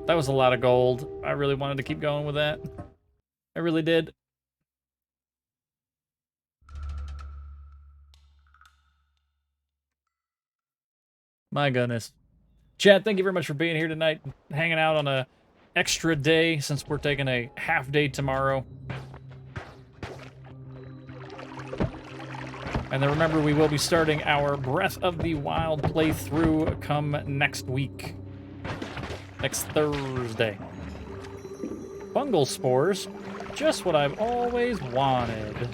That was a lot of gold. I really wanted to keep going with that. I really did. My goodness. Chat, thank you very much for being here tonight, hanging out on a extra day since we're taking a half day tomorrow. And then remember, we will be starting our Breath of the Wild playthrough come next week. Next Thursday. Fungal spores. Just what I've always wanted.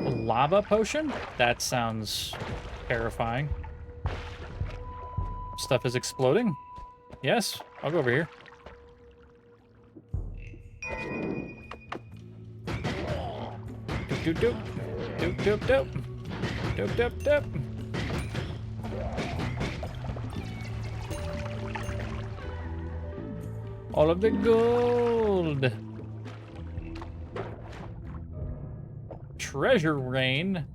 A lava potion? That sounds terrifying. Stuff is exploding? Yes, I'll go over here. Doop doop doop. Doop doop doop. Doop doop doop. All of the gold. Treasure rain.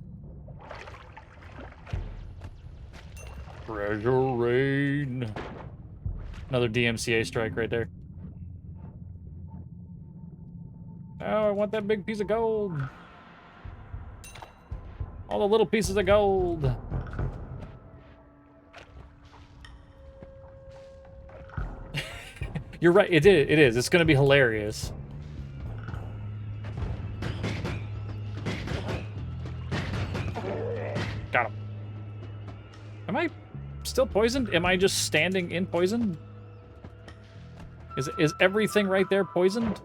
Treasure rain. Another DMCA strike right there. Oh, I want that big piece of gold. All the little pieces of gold. You're right, it is. It's gonna be hilarious. Got him. Am I still poisoned? Am I just standing in poison? Is everything right there poisoned?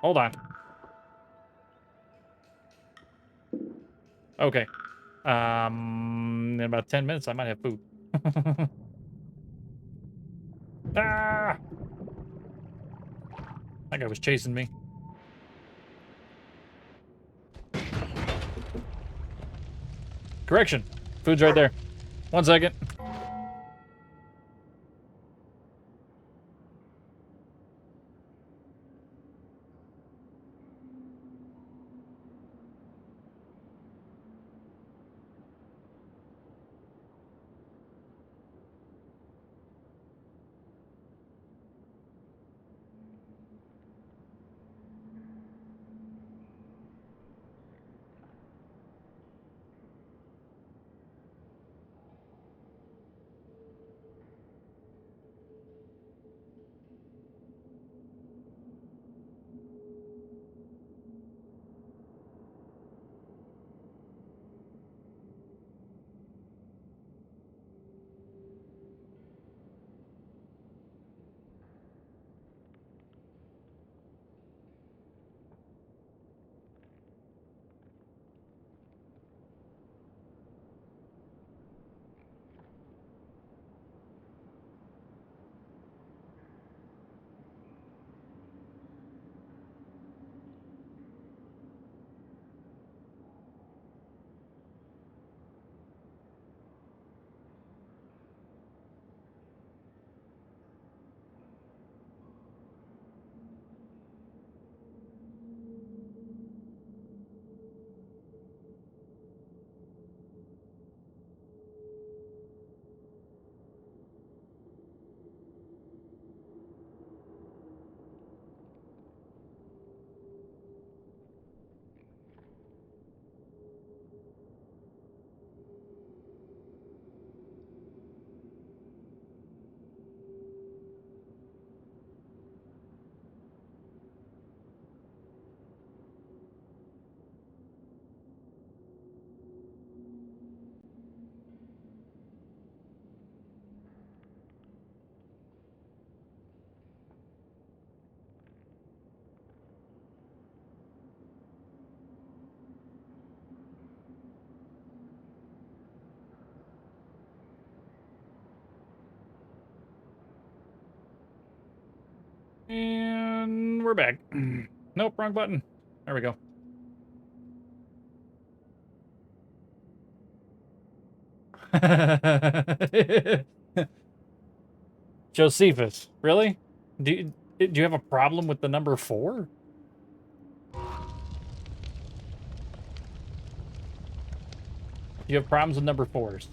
Hold on. Okay. In about 10 minutes, I might have food. Ah! That guy was chasing me. Correction. Food's right there. 1 second. And we're back. Nope, wrong button. There we go. Josephus, really? Do you have a problem with the number 4? You have problems with number 4s?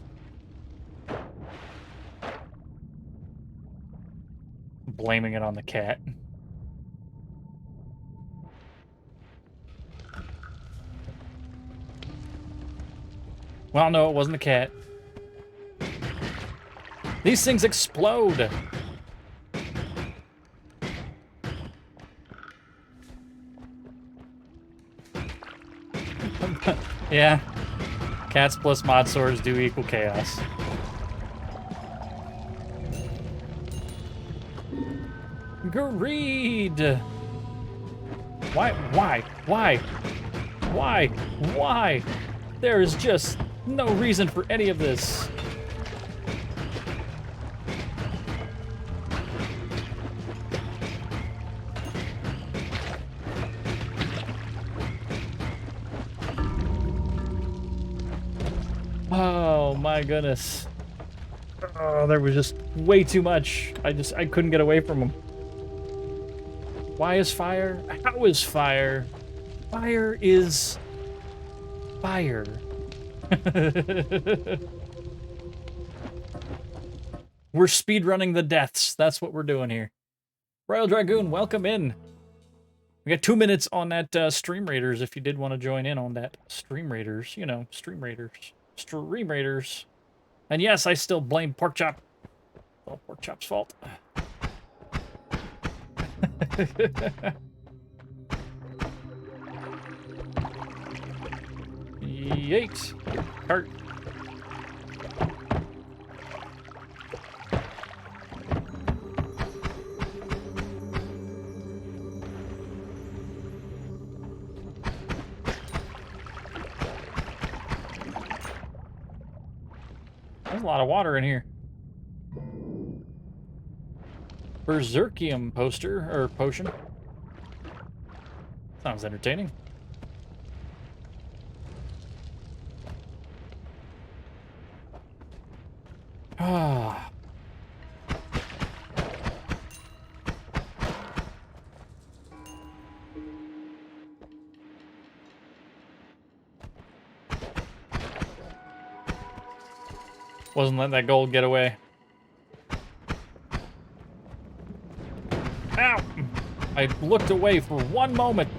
Blaming it on the cat. Well, no, it wasn't the cat. These things explode. Yeah. Cats plus mod swords do equal chaos. Greed. Why? There is just no reason for any of this. Oh my goodness. Oh, there was just way too much. I couldn't get away from them. Why is fire? How is fire? Fire is fire. We're speedrunning the deaths. That's what we're doing here. Royal Dragoon, welcome in. We got 2 minutes on that Stream Raiders if you did want to join in on that. Stream Raiders, you know, Stream Raiders. Stream Raiders. And yes, I still blame Pork Chop. All Pork Chop's fault. Yeet. Cart. There's a lot of water in here. Berserkium poster, or potion. Sounds entertaining. Ah. Wasn't letting that gold get away. Ow! I looked away for 1 moment.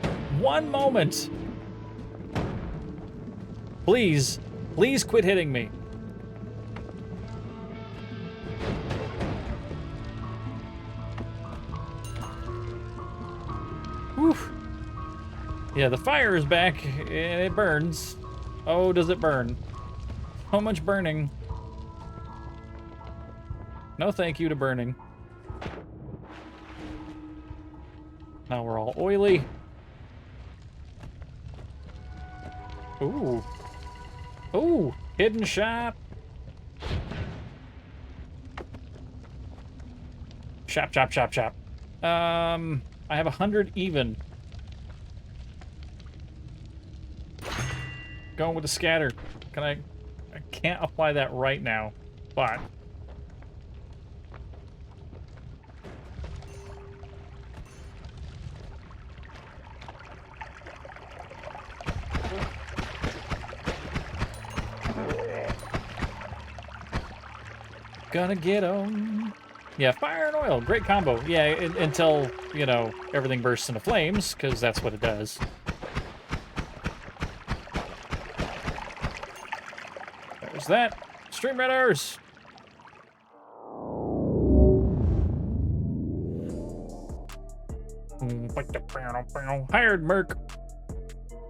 1 moment! Please, please quit hitting me. Whew. Yeah, the fire is back, and it burns. Oh, does it burn? So much burning. No thank you to burning. Now we're all oily. Ooh. Ooh, hidden shop. Shop, shop, shop, shop. I have 100 even. Going with the scatter. I can't apply that right now, but gonna get 'em. Yeah, fire and oil, great combo. Yeah, until, you know, everything bursts into flames, because that's what it does. There's that. Stream Raiders! Hired Merc.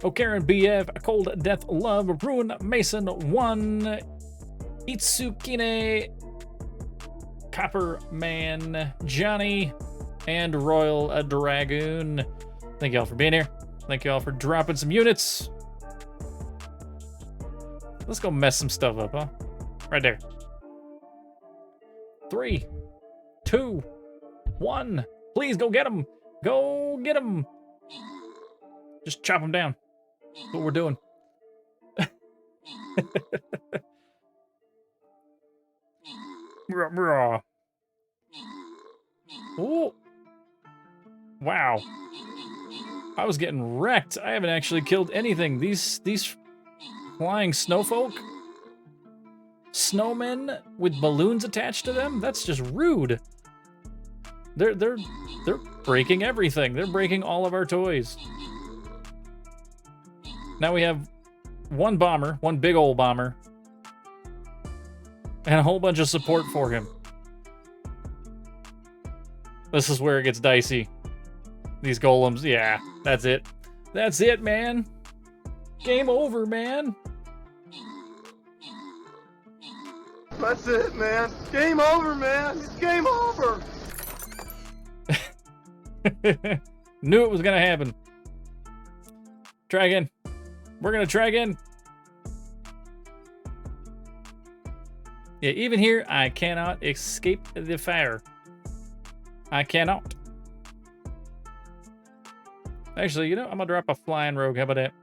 O'Karen BF, A Cold Death Love, Ruin Mason 1, Itsukine, Copper Man, Johnny, and Royal Dragoon. Thank y'all for being here. Thank y'all for dropping some units. Let's go mess some stuff up, huh? Right there. 3, 2, 1. Please go get him. Go get him. Just chop him down. That's what we're doing. Ooh. Wow. I was getting wrecked. I haven't actually killed anything. These flying snowfolk? Snowmen with balloons attached to them? That's just rude. They're breaking everything. They're breaking all of our toys. Now we have one bomber, one big old bomber, and a whole bunch of support for him. This is where it gets dicey. These golems, yeah, that's it. That's it, man. Game over, man. That's it, man. Game over, man. It's game over. Knew it was gonna happen. Try again. We're gonna try again. Yeah, even here, I cannot escape the fire. I cannot. Actually, you know, I'm gonna drop a flying rogue. How about that?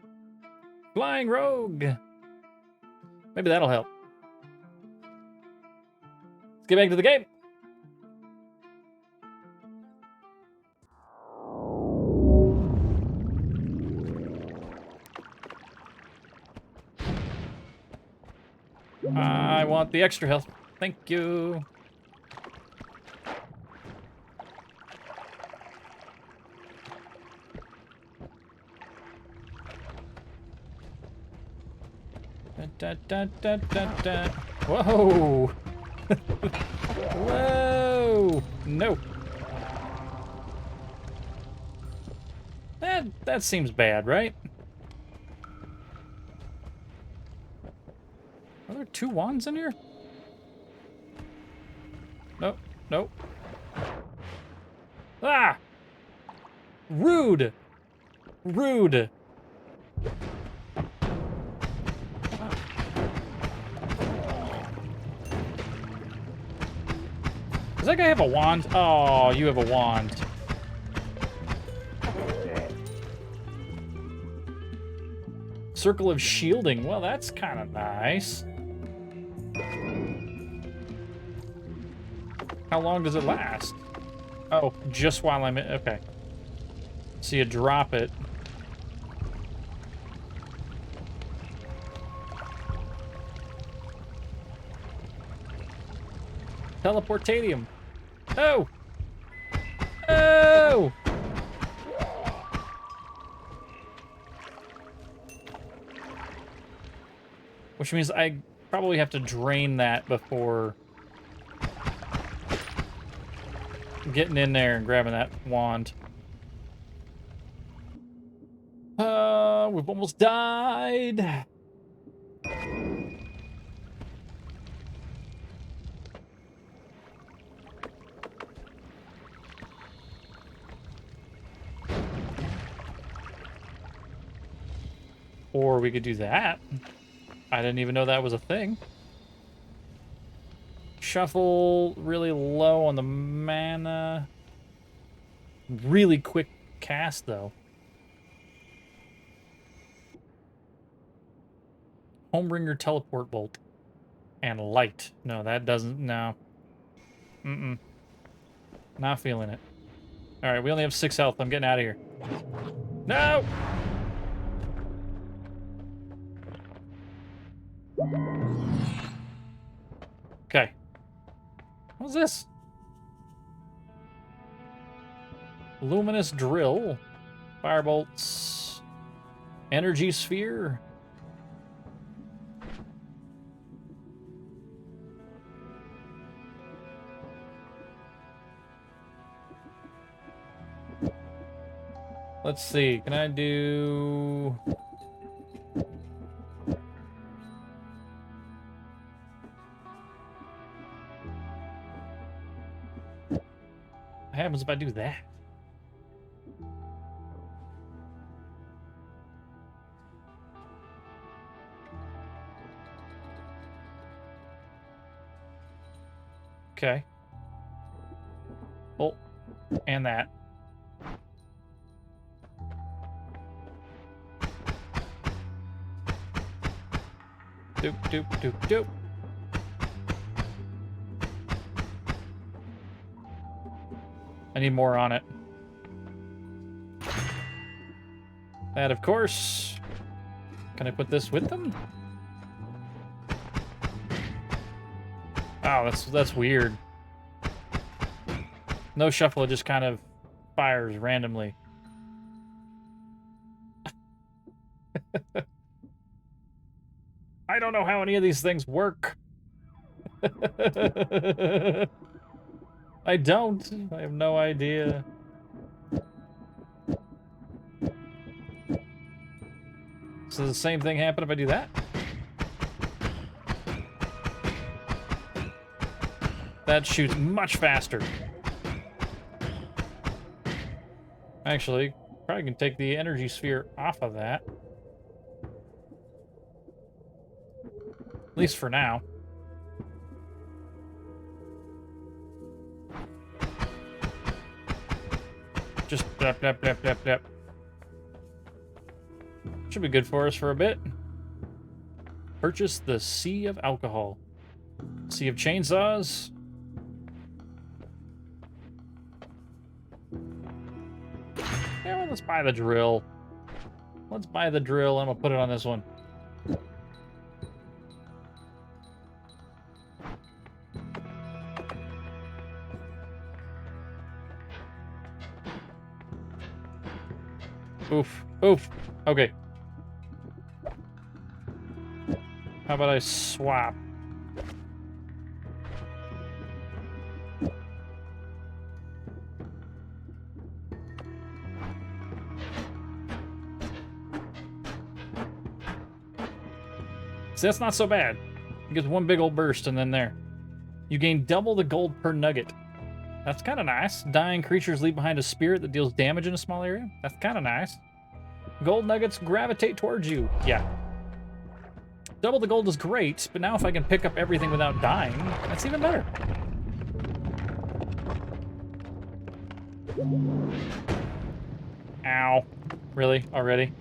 Flying rogue. Maybe that'll help. Let's get back to the game. I want the extra health. Thank you. Da, da, da, da, da. Whoa! Whoa! No. That seems bad, right? Are there two wands in here? Nope. Nope. Ah! Rude! Rude! Does that guy have a wand? Oh, you have a wand. Circle of shielding. Well, that's kind of nice. How long does it last? Oh, just while I'm in. Okay. So you drop it. Teleportadium. Oh! Oh! Which means I probably have to drain that before getting in there and grabbing that wand. We've almost died. Or we could do that. I didn't even know that was a thing. Shuffle really low on the mana. Really quick cast, though. Homebringer teleport bolt. And light. No, that doesn't. No. Mm-mm. Not feeling it. Alright, we only have 6 health. I'm getting out of here. No! Okay. What's this? Luminous drill. Firebolts. Energy sphere. Let's see. Can I do... What happens if I do that? Okay. Oh, And that. Doop, doop, doop, doop. I need more on it. That, of course. Can I put this with them? Oh, that's weird. No shuffle, it just kind of fires randomly. I don't know how any of these things work. I don't. I have no idea. So the same thing happen if I do that? That shoots much faster. Actually, probably can take the energy sphere off of that. At least for now. Just blap, blap, blap, blap, blap. Should be good for us for a bit. Purchase the Sea of Alcohol. Sea of Chainsaws. Yeah, well, let's buy the drill. Let's buy the drill. I'm gonna put it on this one. Oof. Oof. Okay. How about I swap? See, that's not so bad. It gets one big old burst and then there. You gain double the gold per nugget. That's kind of nice. Dying creatures leave behind a spirit that deals damage in a small area. That's kind of nice. Gold nuggets gravitate towards you. Yeah. Double the gold is great, but now if I can pick up everything without dying, that's even better. Ow. Really? Already?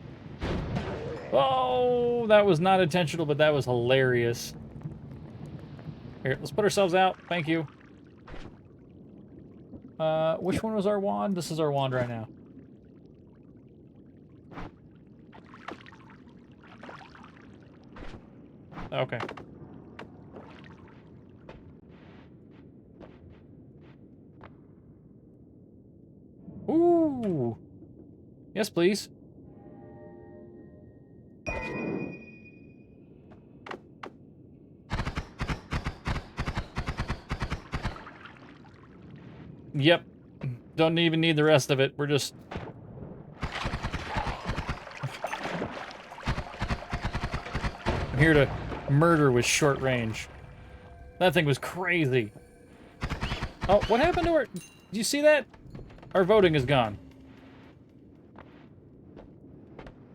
Oh, that was not intentional, but that was hilarious. Here, let's put ourselves out. Thank you. Which one was our wand? This is our wand right now. Okay. Ooh. Yes, please. Yep. Don't even need the rest of it. We're just... I'm here to murder with short range. That thing was crazy. Oh, what happened to her? Did you see that? Our voting is gone.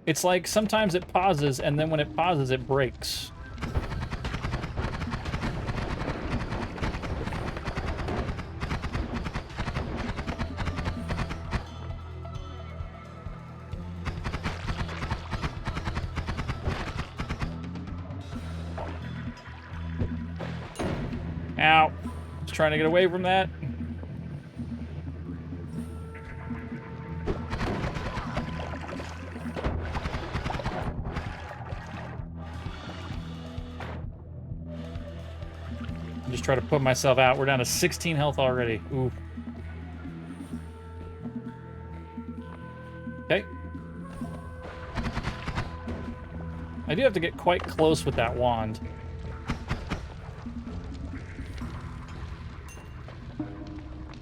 It's like sometimes it pauses, and then when it pauses, it breaks. Ow. Just trying to get away from that. Just try to put myself out. We're down to 16 health already. Ooh. Okay. I do have to get quite close with that wand.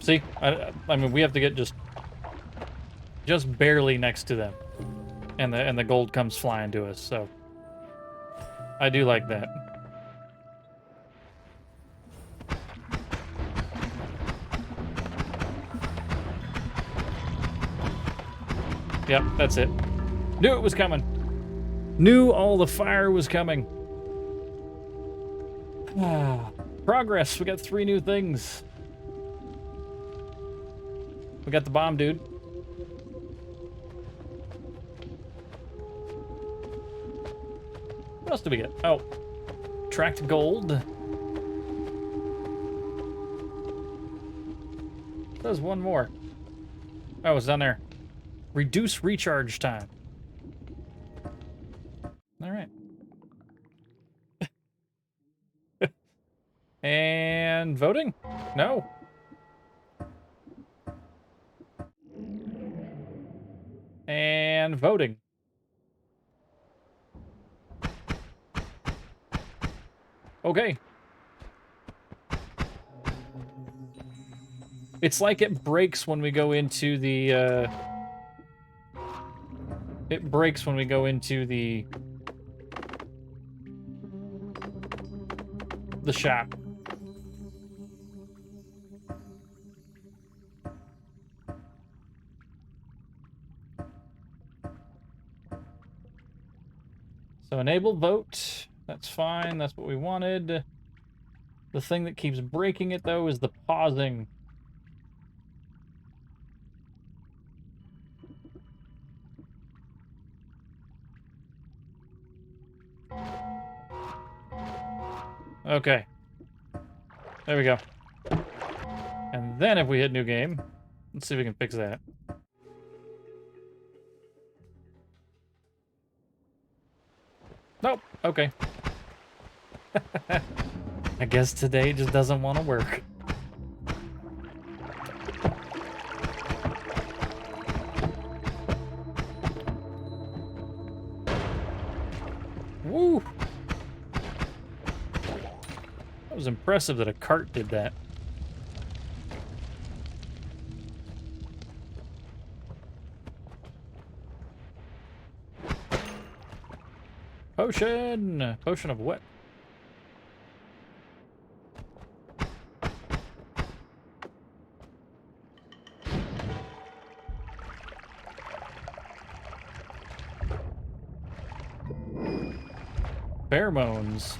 See? I mean, we have to get just barely next to them. And the gold comes flying to us, so I do like that. Yep, that's it. Knew it was coming. Knew all the fire was coming. Progress. We got 3 new things. We got the bomb, dude. What else do we get? Oh, tracked gold. There's one more. Oh, it's down there. Reduce recharge time. All right. And voting? No. And voting. Okay. It's like it breaks when we go into the, it breaks when we go into the shop. So enable vote. That's fine. That's what we wanted. The thing that keeps breaking it, though, is the pausing. Okay. There we go. And then if we hit new game, let's see if we can fix that. Nope. Okay. I guess today just doesn't want to work. Woo! That was impressive that a cart did that. Potion! Potion of what? Pheromones.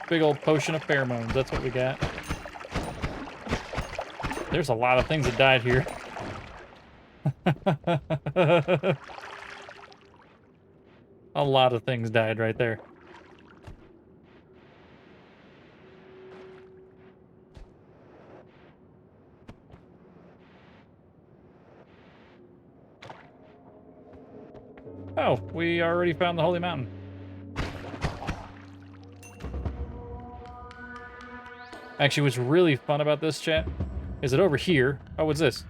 Big old potion of pheromones. That's what we got. There's a lot of things that died here. A lot of things died right there. Oh, we already found the Holy Mountain. Actually, what's really fun about this, chat, is it over here? Oh, what's this?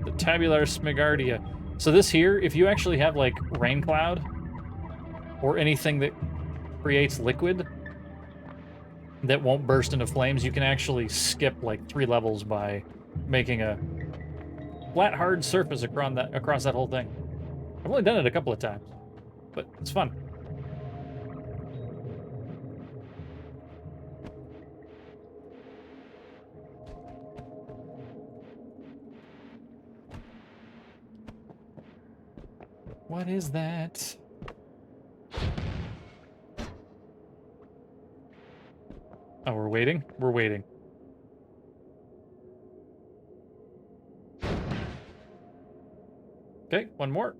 The Tabular Smigardia. So this here, if you actually have, like, rain cloud, or anything that creates liquid that won't burst into flames, you can actually skip, like, 3 levels by making a flat, hard surface across that whole thing. I've only done it a couple of times, but it's fun. What is that? Oh, we're waiting? We're waiting. Okay, one more.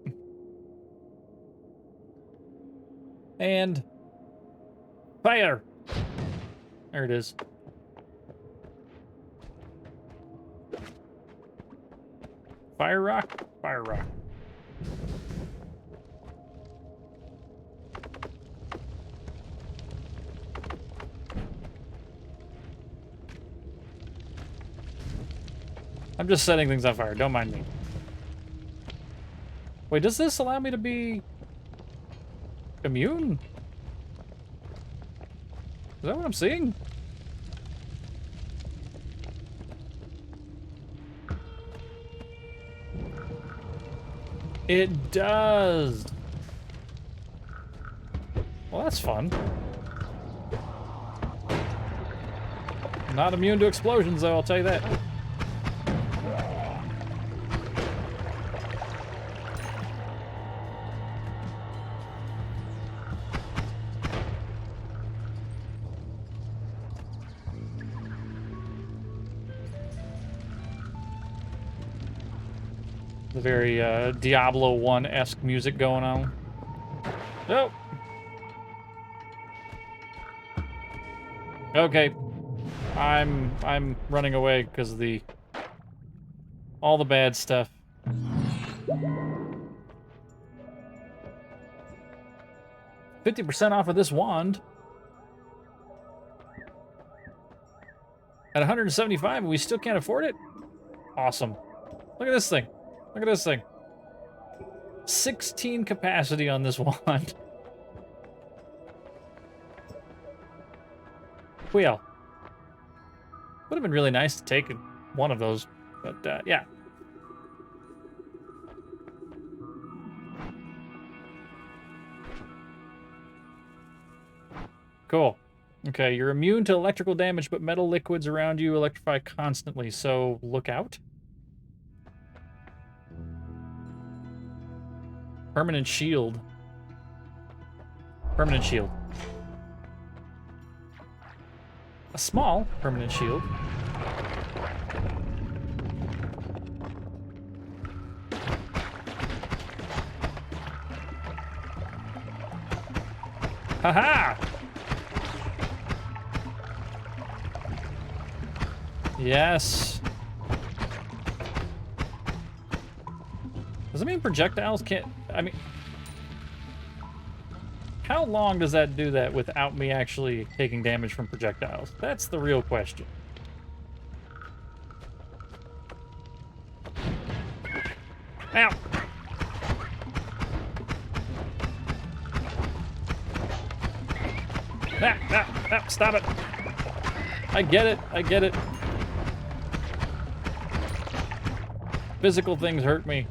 And fire! There it is. Fire rock? Fire rock. I'm just setting things on fire, don't mind me. Wait, does this allow me to be immune? Is that what I'm seeing? It does. Well, that's fun. Not immune to explosions, though, I'll tell you that. The very Diablo 1-esque music going on. Oh. Okay. I'm running away because of all the bad stuff. 50% off of this wand. At 175, and we still can't afford it? Awesome. Look at this thing. Look at this thing. 16 capacity on this wand. Well. Would have been really nice to take one of those, but yeah. Cool. Okay, you're immune to electrical damage, but metal liquids around you electrify constantly, so look out. Permanent shield. Permanent shield. A small permanent shield. Haha! Yes. Does it mean projectiles can't... I mean... How long does that do that without me actually taking damage from projectiles? That's the real question. Ow! Stop it! I get it, I get it. Physical things hurt me.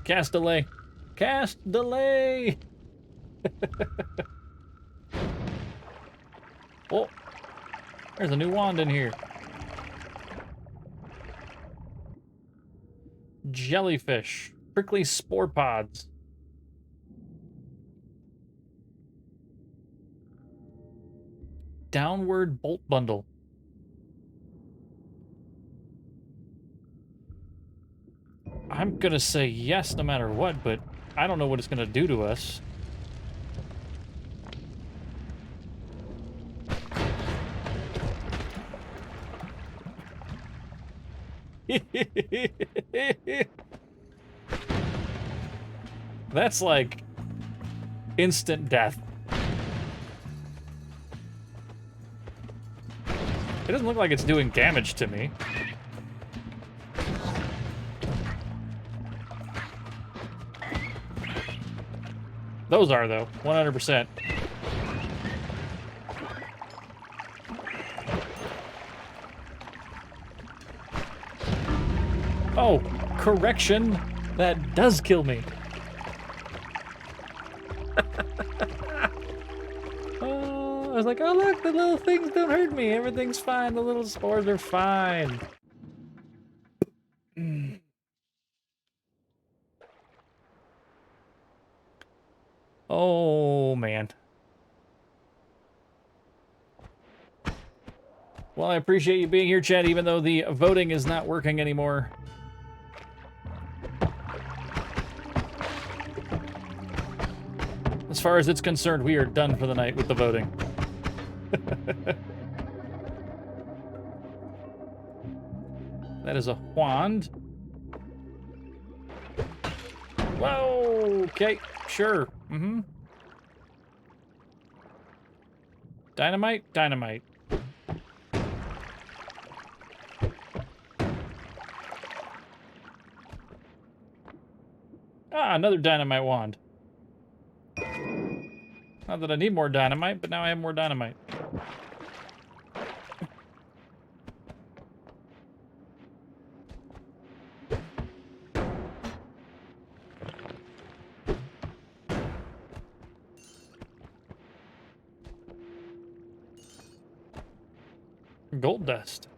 Cast delay. Cast delay! Oh, there's a new wand in here. Jellyfish. Prickly spore pods. Downward bolt bundle. I'm gonna say yes no matter what, but I don't know what it's gonna do to us. That's like instant death. It doesn't look like it's doing damage to me. Those are, though. 100%. Oh, correction. That does kill me. Oh, I was like, oh, look, the little things don't hurt me. Everything's fine. The little spores are fine. Oh, man. Well, I appreciate you being here, Chad, even though the voting is not working anymore. As far as it's concerned, we are done for the night with the voting. That is a wand. Whoa! Okay, sure. Mm-hmm. Dynamite? Dynamite. Ah, another dynamite wand. Not that I need more dynamite, but now I have more dynamite. Gold dust.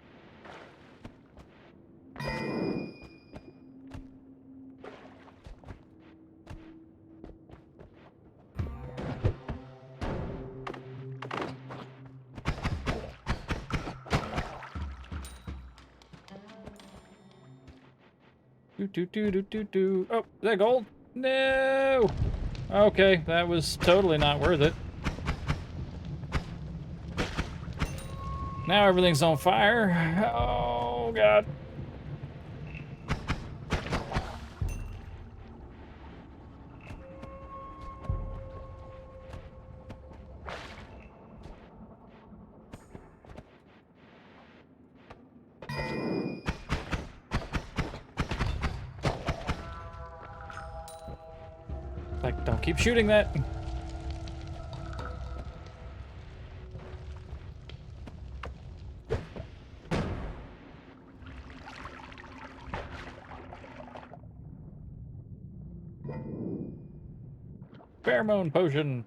Oh, is that gold? No! Okay, that was totally not worth it. Now everything's on fire. Oh, God. Like, don't keep shooting that. Pheromone potion.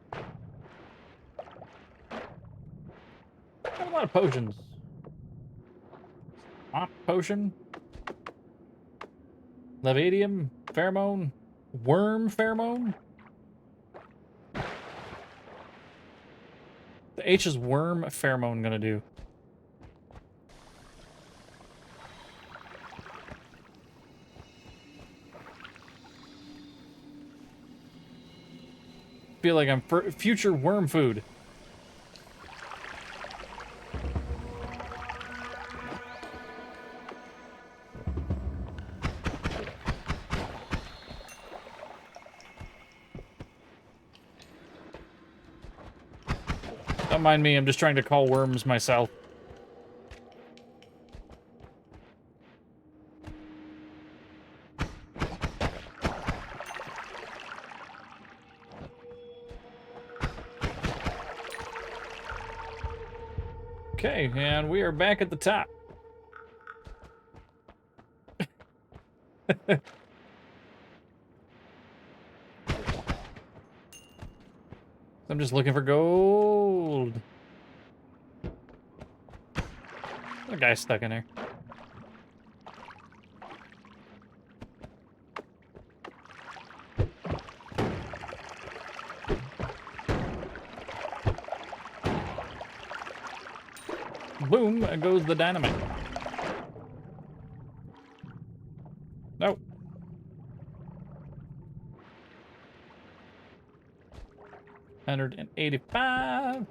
Got a lot of potions. Swamp potion. Levadium pheromone. Worm pheromone. The H is worm pheromone gonna do. Feel like I'm future worm food. Don't mind me, I'm just trying to call worms myself. Okay, and we are back at the top. I'm just looking for gold. The guy's stuck in there. Boom, goes the dynamite. Nope. $185.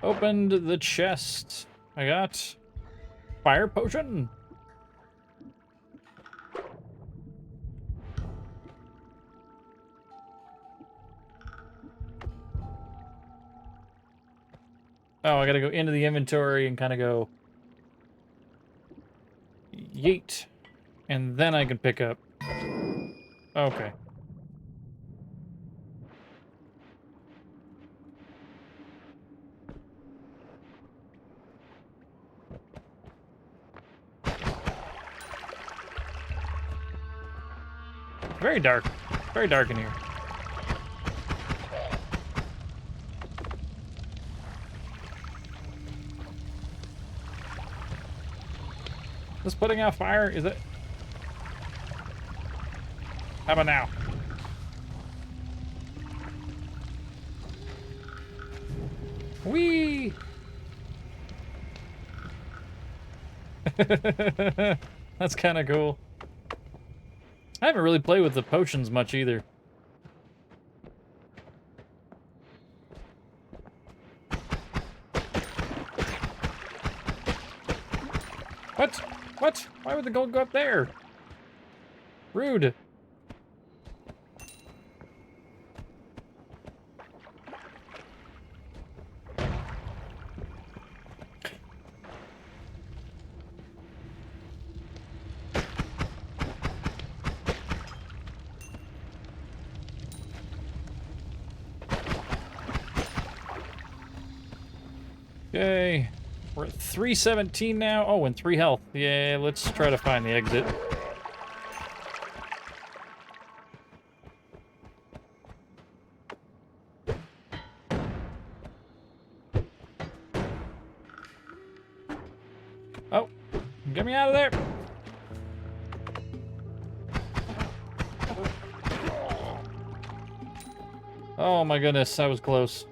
Opened the chest. I got fire potion. Oh, I gotta go into the inventory and kind of go yeet. And then I can pick up. Okay. Very dark. Very dark in here. This putting out fire, is it? How about now? Whee! That's kind of cool. I haven't really played with the potions much either. What? What? Why would the gold go up there? Rude. Okay, we're at 317 now. Oh, and 3 health. Yeah, let's try to find the exit. Oh, get me out of there. Oh my goodness, that was close.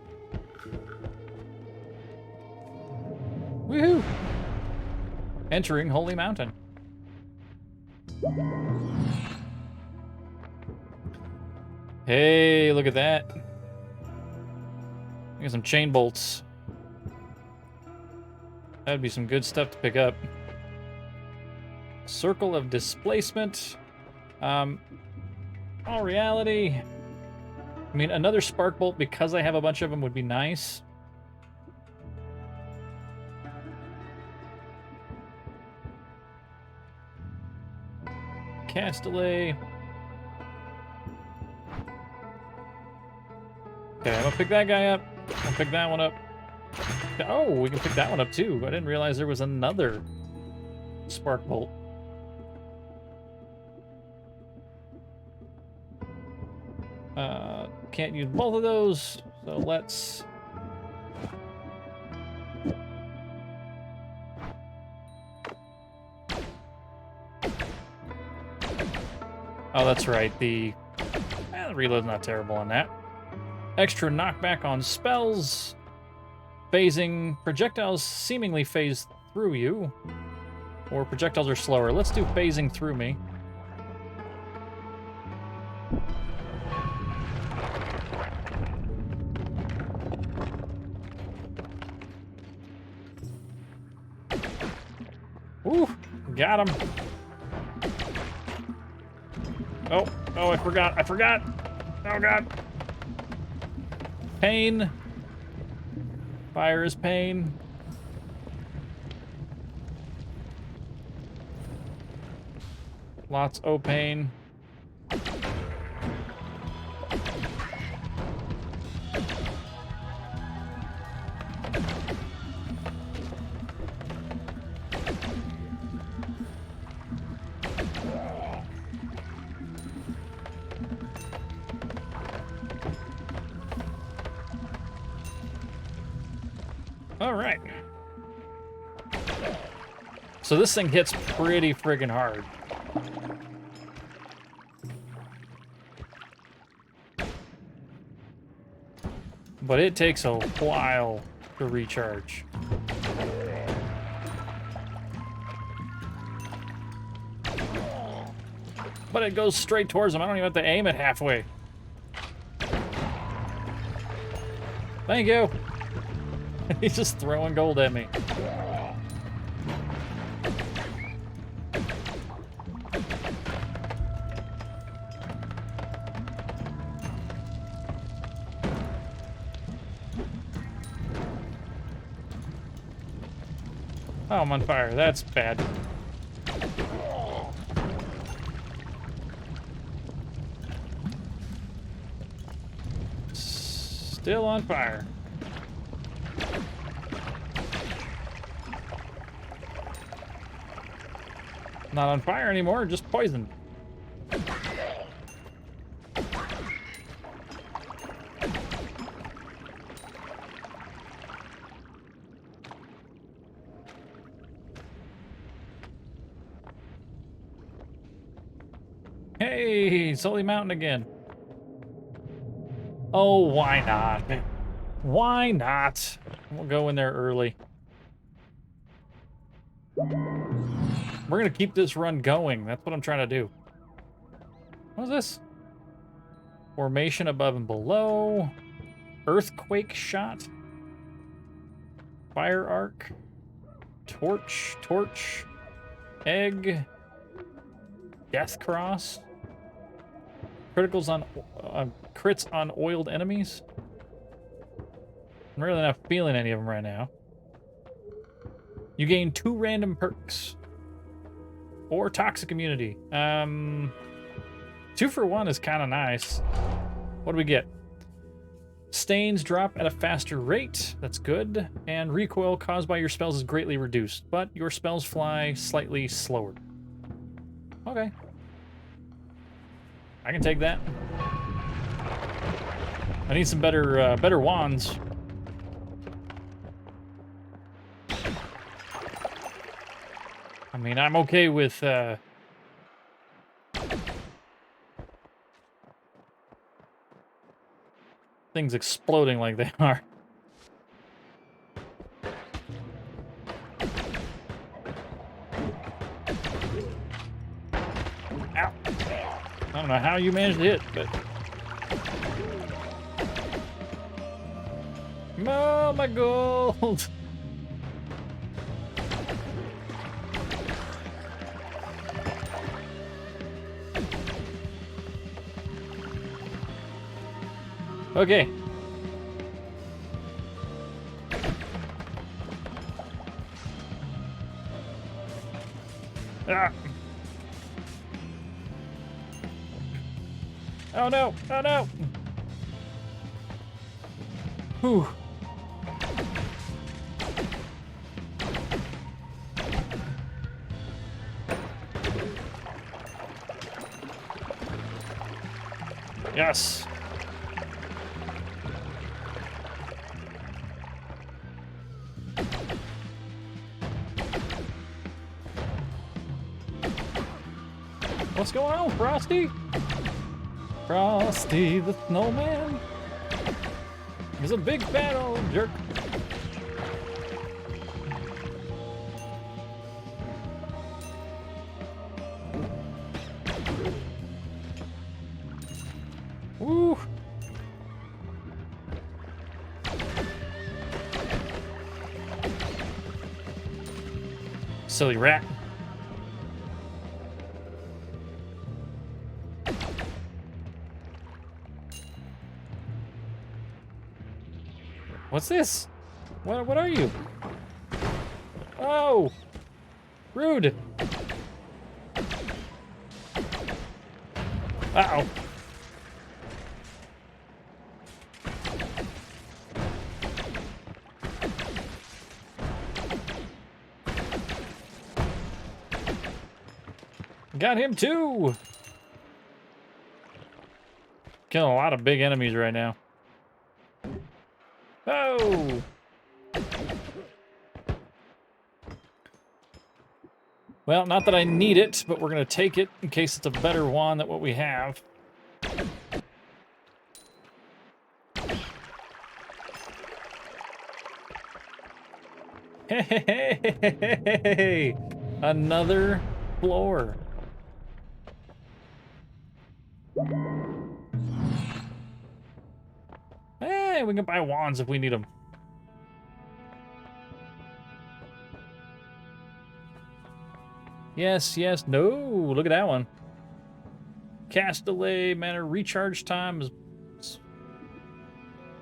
Woohoo! Entering Holy Mountain. Hey, look at that. Got some chain bolts. That'd be some good stuff to pick up. Circle of Displacement. All reality. I mean, another spark bolt because I have a bunch of them would be nice. Castellet. Okay, I'm gonna pick that guy up. I'll pick that one up. Oh, we can pick that one up too. I didn't realize there was another spark bolt. Can't use both of those, so let's... Oh, that's right. The reload's not terrible on that. Extra knockback on spells. Phasing. Projectiles seemingly phase through you. Or projectiles are slower. Let's do phasing through me. Woo! Got him. Oh, I forgot. Oh, God. Pain. Fire is pain. Lots of pain. All right. So this thing hits pretty friggin' hard. But it takes a while to recharge. But it goes straight towards him. I don't even have to aim it halfway. Thank you. He's just throwing gold at me. Oh, I'm on fire. That's bad. Still on fire. Not on fire anymore, just poisoned. Hey, Sully Mountain again. Oh, why not? Why not? We'll go in there early. We're gonna keep this run going. That's what I'm trying to do. What is this? Formation above and below. Earthquake shot. Fire arc. Torch. Egg. Death cross. Criticals on crits on oiled enemies. I'm really not feeling any of them right now. You gain 2 random perks. Or toxic immunity. 2 for 1 is kind of nice. What do we get? Stains drop at a faster rate. That's good. And recoil caused by your spells is greatly reduced, but your spells fly slightly slower. Okay. I can take that. I need some better wands. I mean, I'm okay with things exploding like they are. Ow. I don't know how you managed to hit, but... Oh, my gold! Okay. Ah. Oh no! Oh no! Whew. Yes. What's going on, Frosty? Frosty the Snowman. He's a big fat old jerk. Woo! Silly rat. What's this? What are you? Oh! Rude! Uh-oh. Got him too! Killing a lot of big enemies right now. Oh! Well, not that I need it, but we're gonna take it in case it's a better one than what we have. Hey! Another floor. Hey, we can buy wands if we need them. Yes, yes, no. Look at that one. Cast delay, mana recharge time is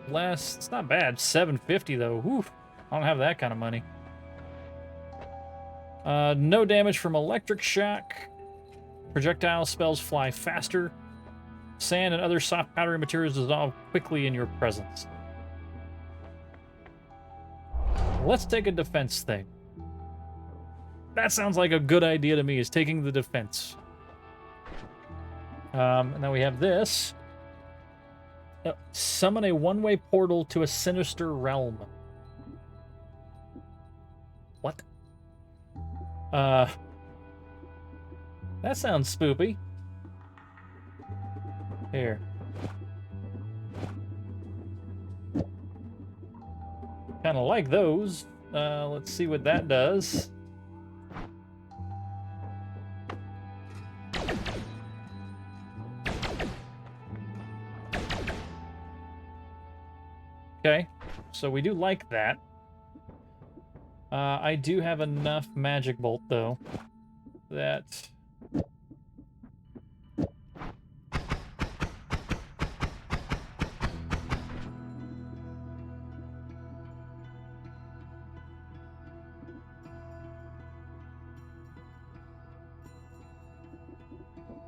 less. It's not bad. 750 though. Whew. I don't have that kind of money. No damage from electric shock. Projectile spells fly faster. Sand and other soft powdery materials dissolve quickly in your presence. Let's take a defense thing. That sounds like a good idea to me, is taking the defense. And then we have this. Summon a one-way portal to a sinister realm. What? That sounds spoopy. Here. Kind of like those. Let's see what that does. Okay, so we do like that. I do have enough magic bolt, though, that...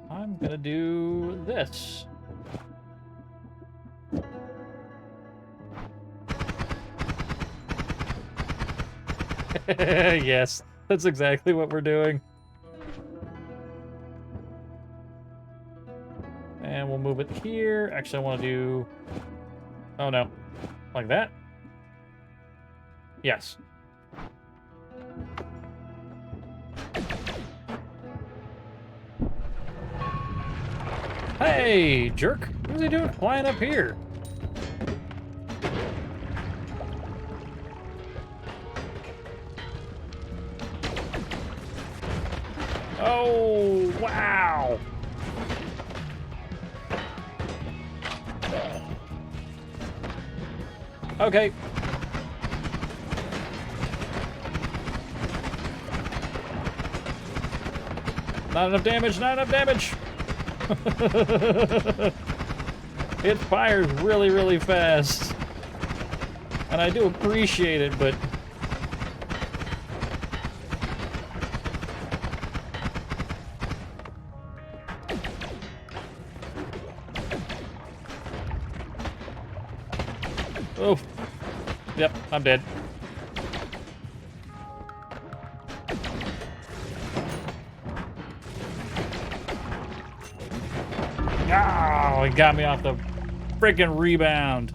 I'm gonna do this. Yes, that's exactly what we're doing. And we'll move it here. Actually, I want to do... Oh, no. Like that? Yes. Hey, jerk. What's he doing flying up here? Oh, wow. Okay. Not enough damage, not enough damage. It fires really, really fast. And I do appreciate it, but... Oh. Yep, I'm dead. Oh, he got me off the freaking rebound.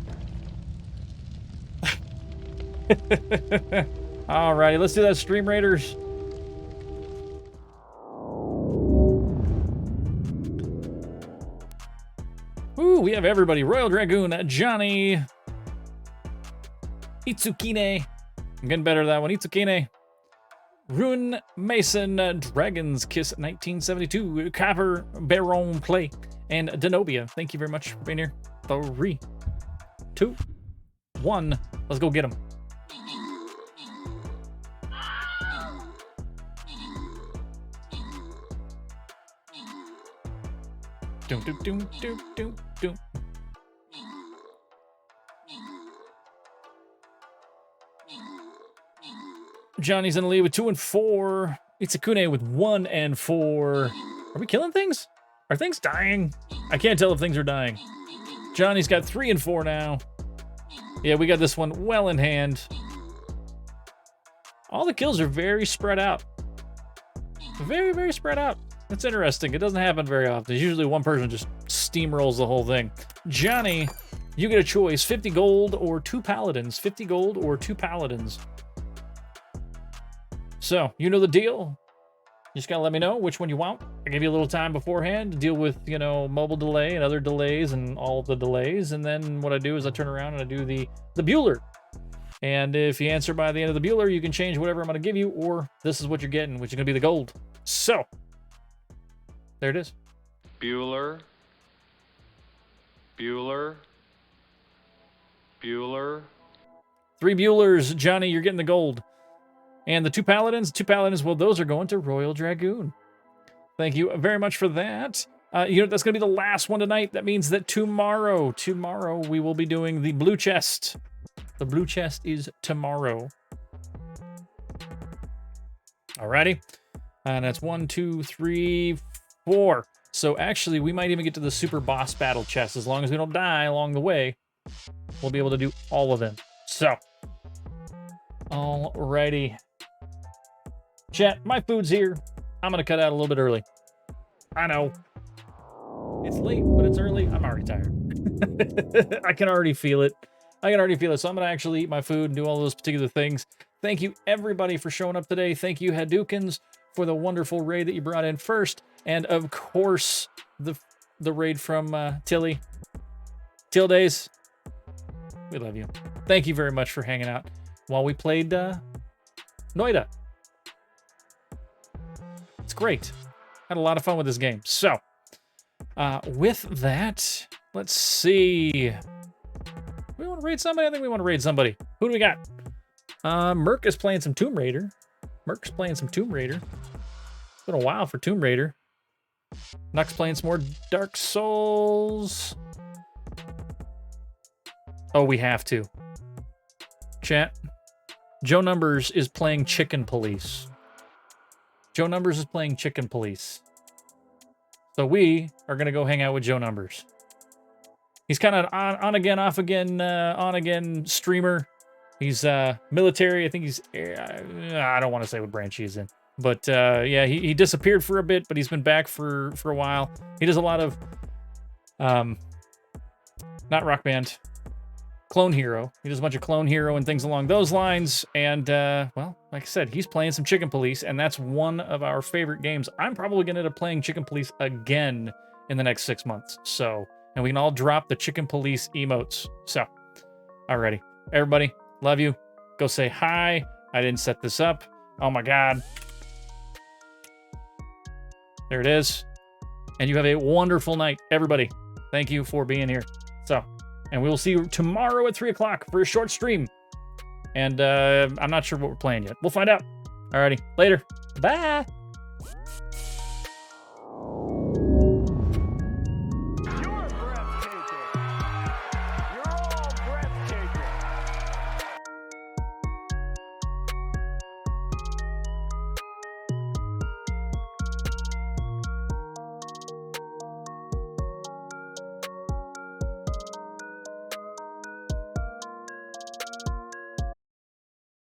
Alrighty, let's do that, Stream Raiders. Ooh, we have everybody. Royal Dragoon, Johnny. Itsukine. I'm getting better at that one. Itsukine. Rune Mason, Dragon's Kiss 1972, Copper Baron Play, and Denobia. Thank you very much for being here. 3, 2, 1. Let's go get him. Doom, doom, doom, doom, doom, doom. Johnny's in the lead with 2 and 4. Itsukune with 1 and 4. Are we killing things? Are things dying? I can't tell if things are dying. Johnny's got 3 and 4 now. Yeah, we got this one well in hand. All the kills are very spread out. Very, very spread out. That's interesting. It doesn't happen very often. It's usually one person just steamrolls the whole thing. Johnny, you get a choice. 50 gold or 2 paladins. 50 gold or 2 paladins. So, you know the deal. You just gotta let me know which one you want. I give you a little time beforehand to deal with, you know, mobile delay and other delays and all the delays. And then what I do is I turn around and I do the Bueller. And if you answer by the end of the Bueller, you can change whatever I'm gonna give you, or this is what you're getting, which is gonna be the gold. So, there it is. Bueller. Bueller. Bueller. 3 Buellers. Johnny, you're getting the gold. And the 2 paladins, well, those are going to Royal Dragoon. Thank you very much for that. You know, that's going to be the last one tonight. That means that tomorrow, we will be doing the blue chest. The blue chest is tomorrow. Alrighty. And that's 1, 2, 3, 4. So actually, we might even get to the super boss battle chest. As long as we don't die along the way, we'll be able to do all of them. So, alrighty. Chat, my food's here. I'm going to cut out a little bit early. I know. It's late, but it's early. I'm already tired. I can already feel it. So I'm going to actually eat my food and do all those particular things. Thank you, everybody, for showing up today. Thank you, Hadoukens, for the wonderful raid that you brought in first. And, of course, the raid from Tilly. Till Days. We love you. Thank you very much for hanging out while we played Noida. It's great. Had a lot of fun with this game. So, with that, let's see. We want to raid somebody? I think we want to raid somebody. Who do we got? Merc is playing some Tomb Raider. It's been a while for Tomb Raider. Nux playing some more Dark Souls. Oh, we have to. Chat. Joe Numbers is playing Chicken Police. So we are going to go hang out with Joe Numbers. He's kind of on again, off again, on again streamer. He's military. I think he's... I don't want to say what branch he's in. But yeah, he disappeared for a bit, but he's been back for a while. He does a lot of... not Rock Band. Clone Hero. He does a bunch of Clone Hero and things along those lines. And, well, like I said, he's playing some Chicken Police, and that's one of our favorite games. I'm probably going to end up playing Chicken Police again in the next 6 months. So, and we can all drop the chicken police emotes. So, alrighty. Everybody, love you. Go say hi. I didn't set this up. Oh my God. There it is. And you have a wonderful night, everybody. Thank you for being here. So, and we will see you tomorrow at 3 o'clock for a short stream. And I'm not sure what we're playing yet. We'll find out. Alrighty, later. Bye.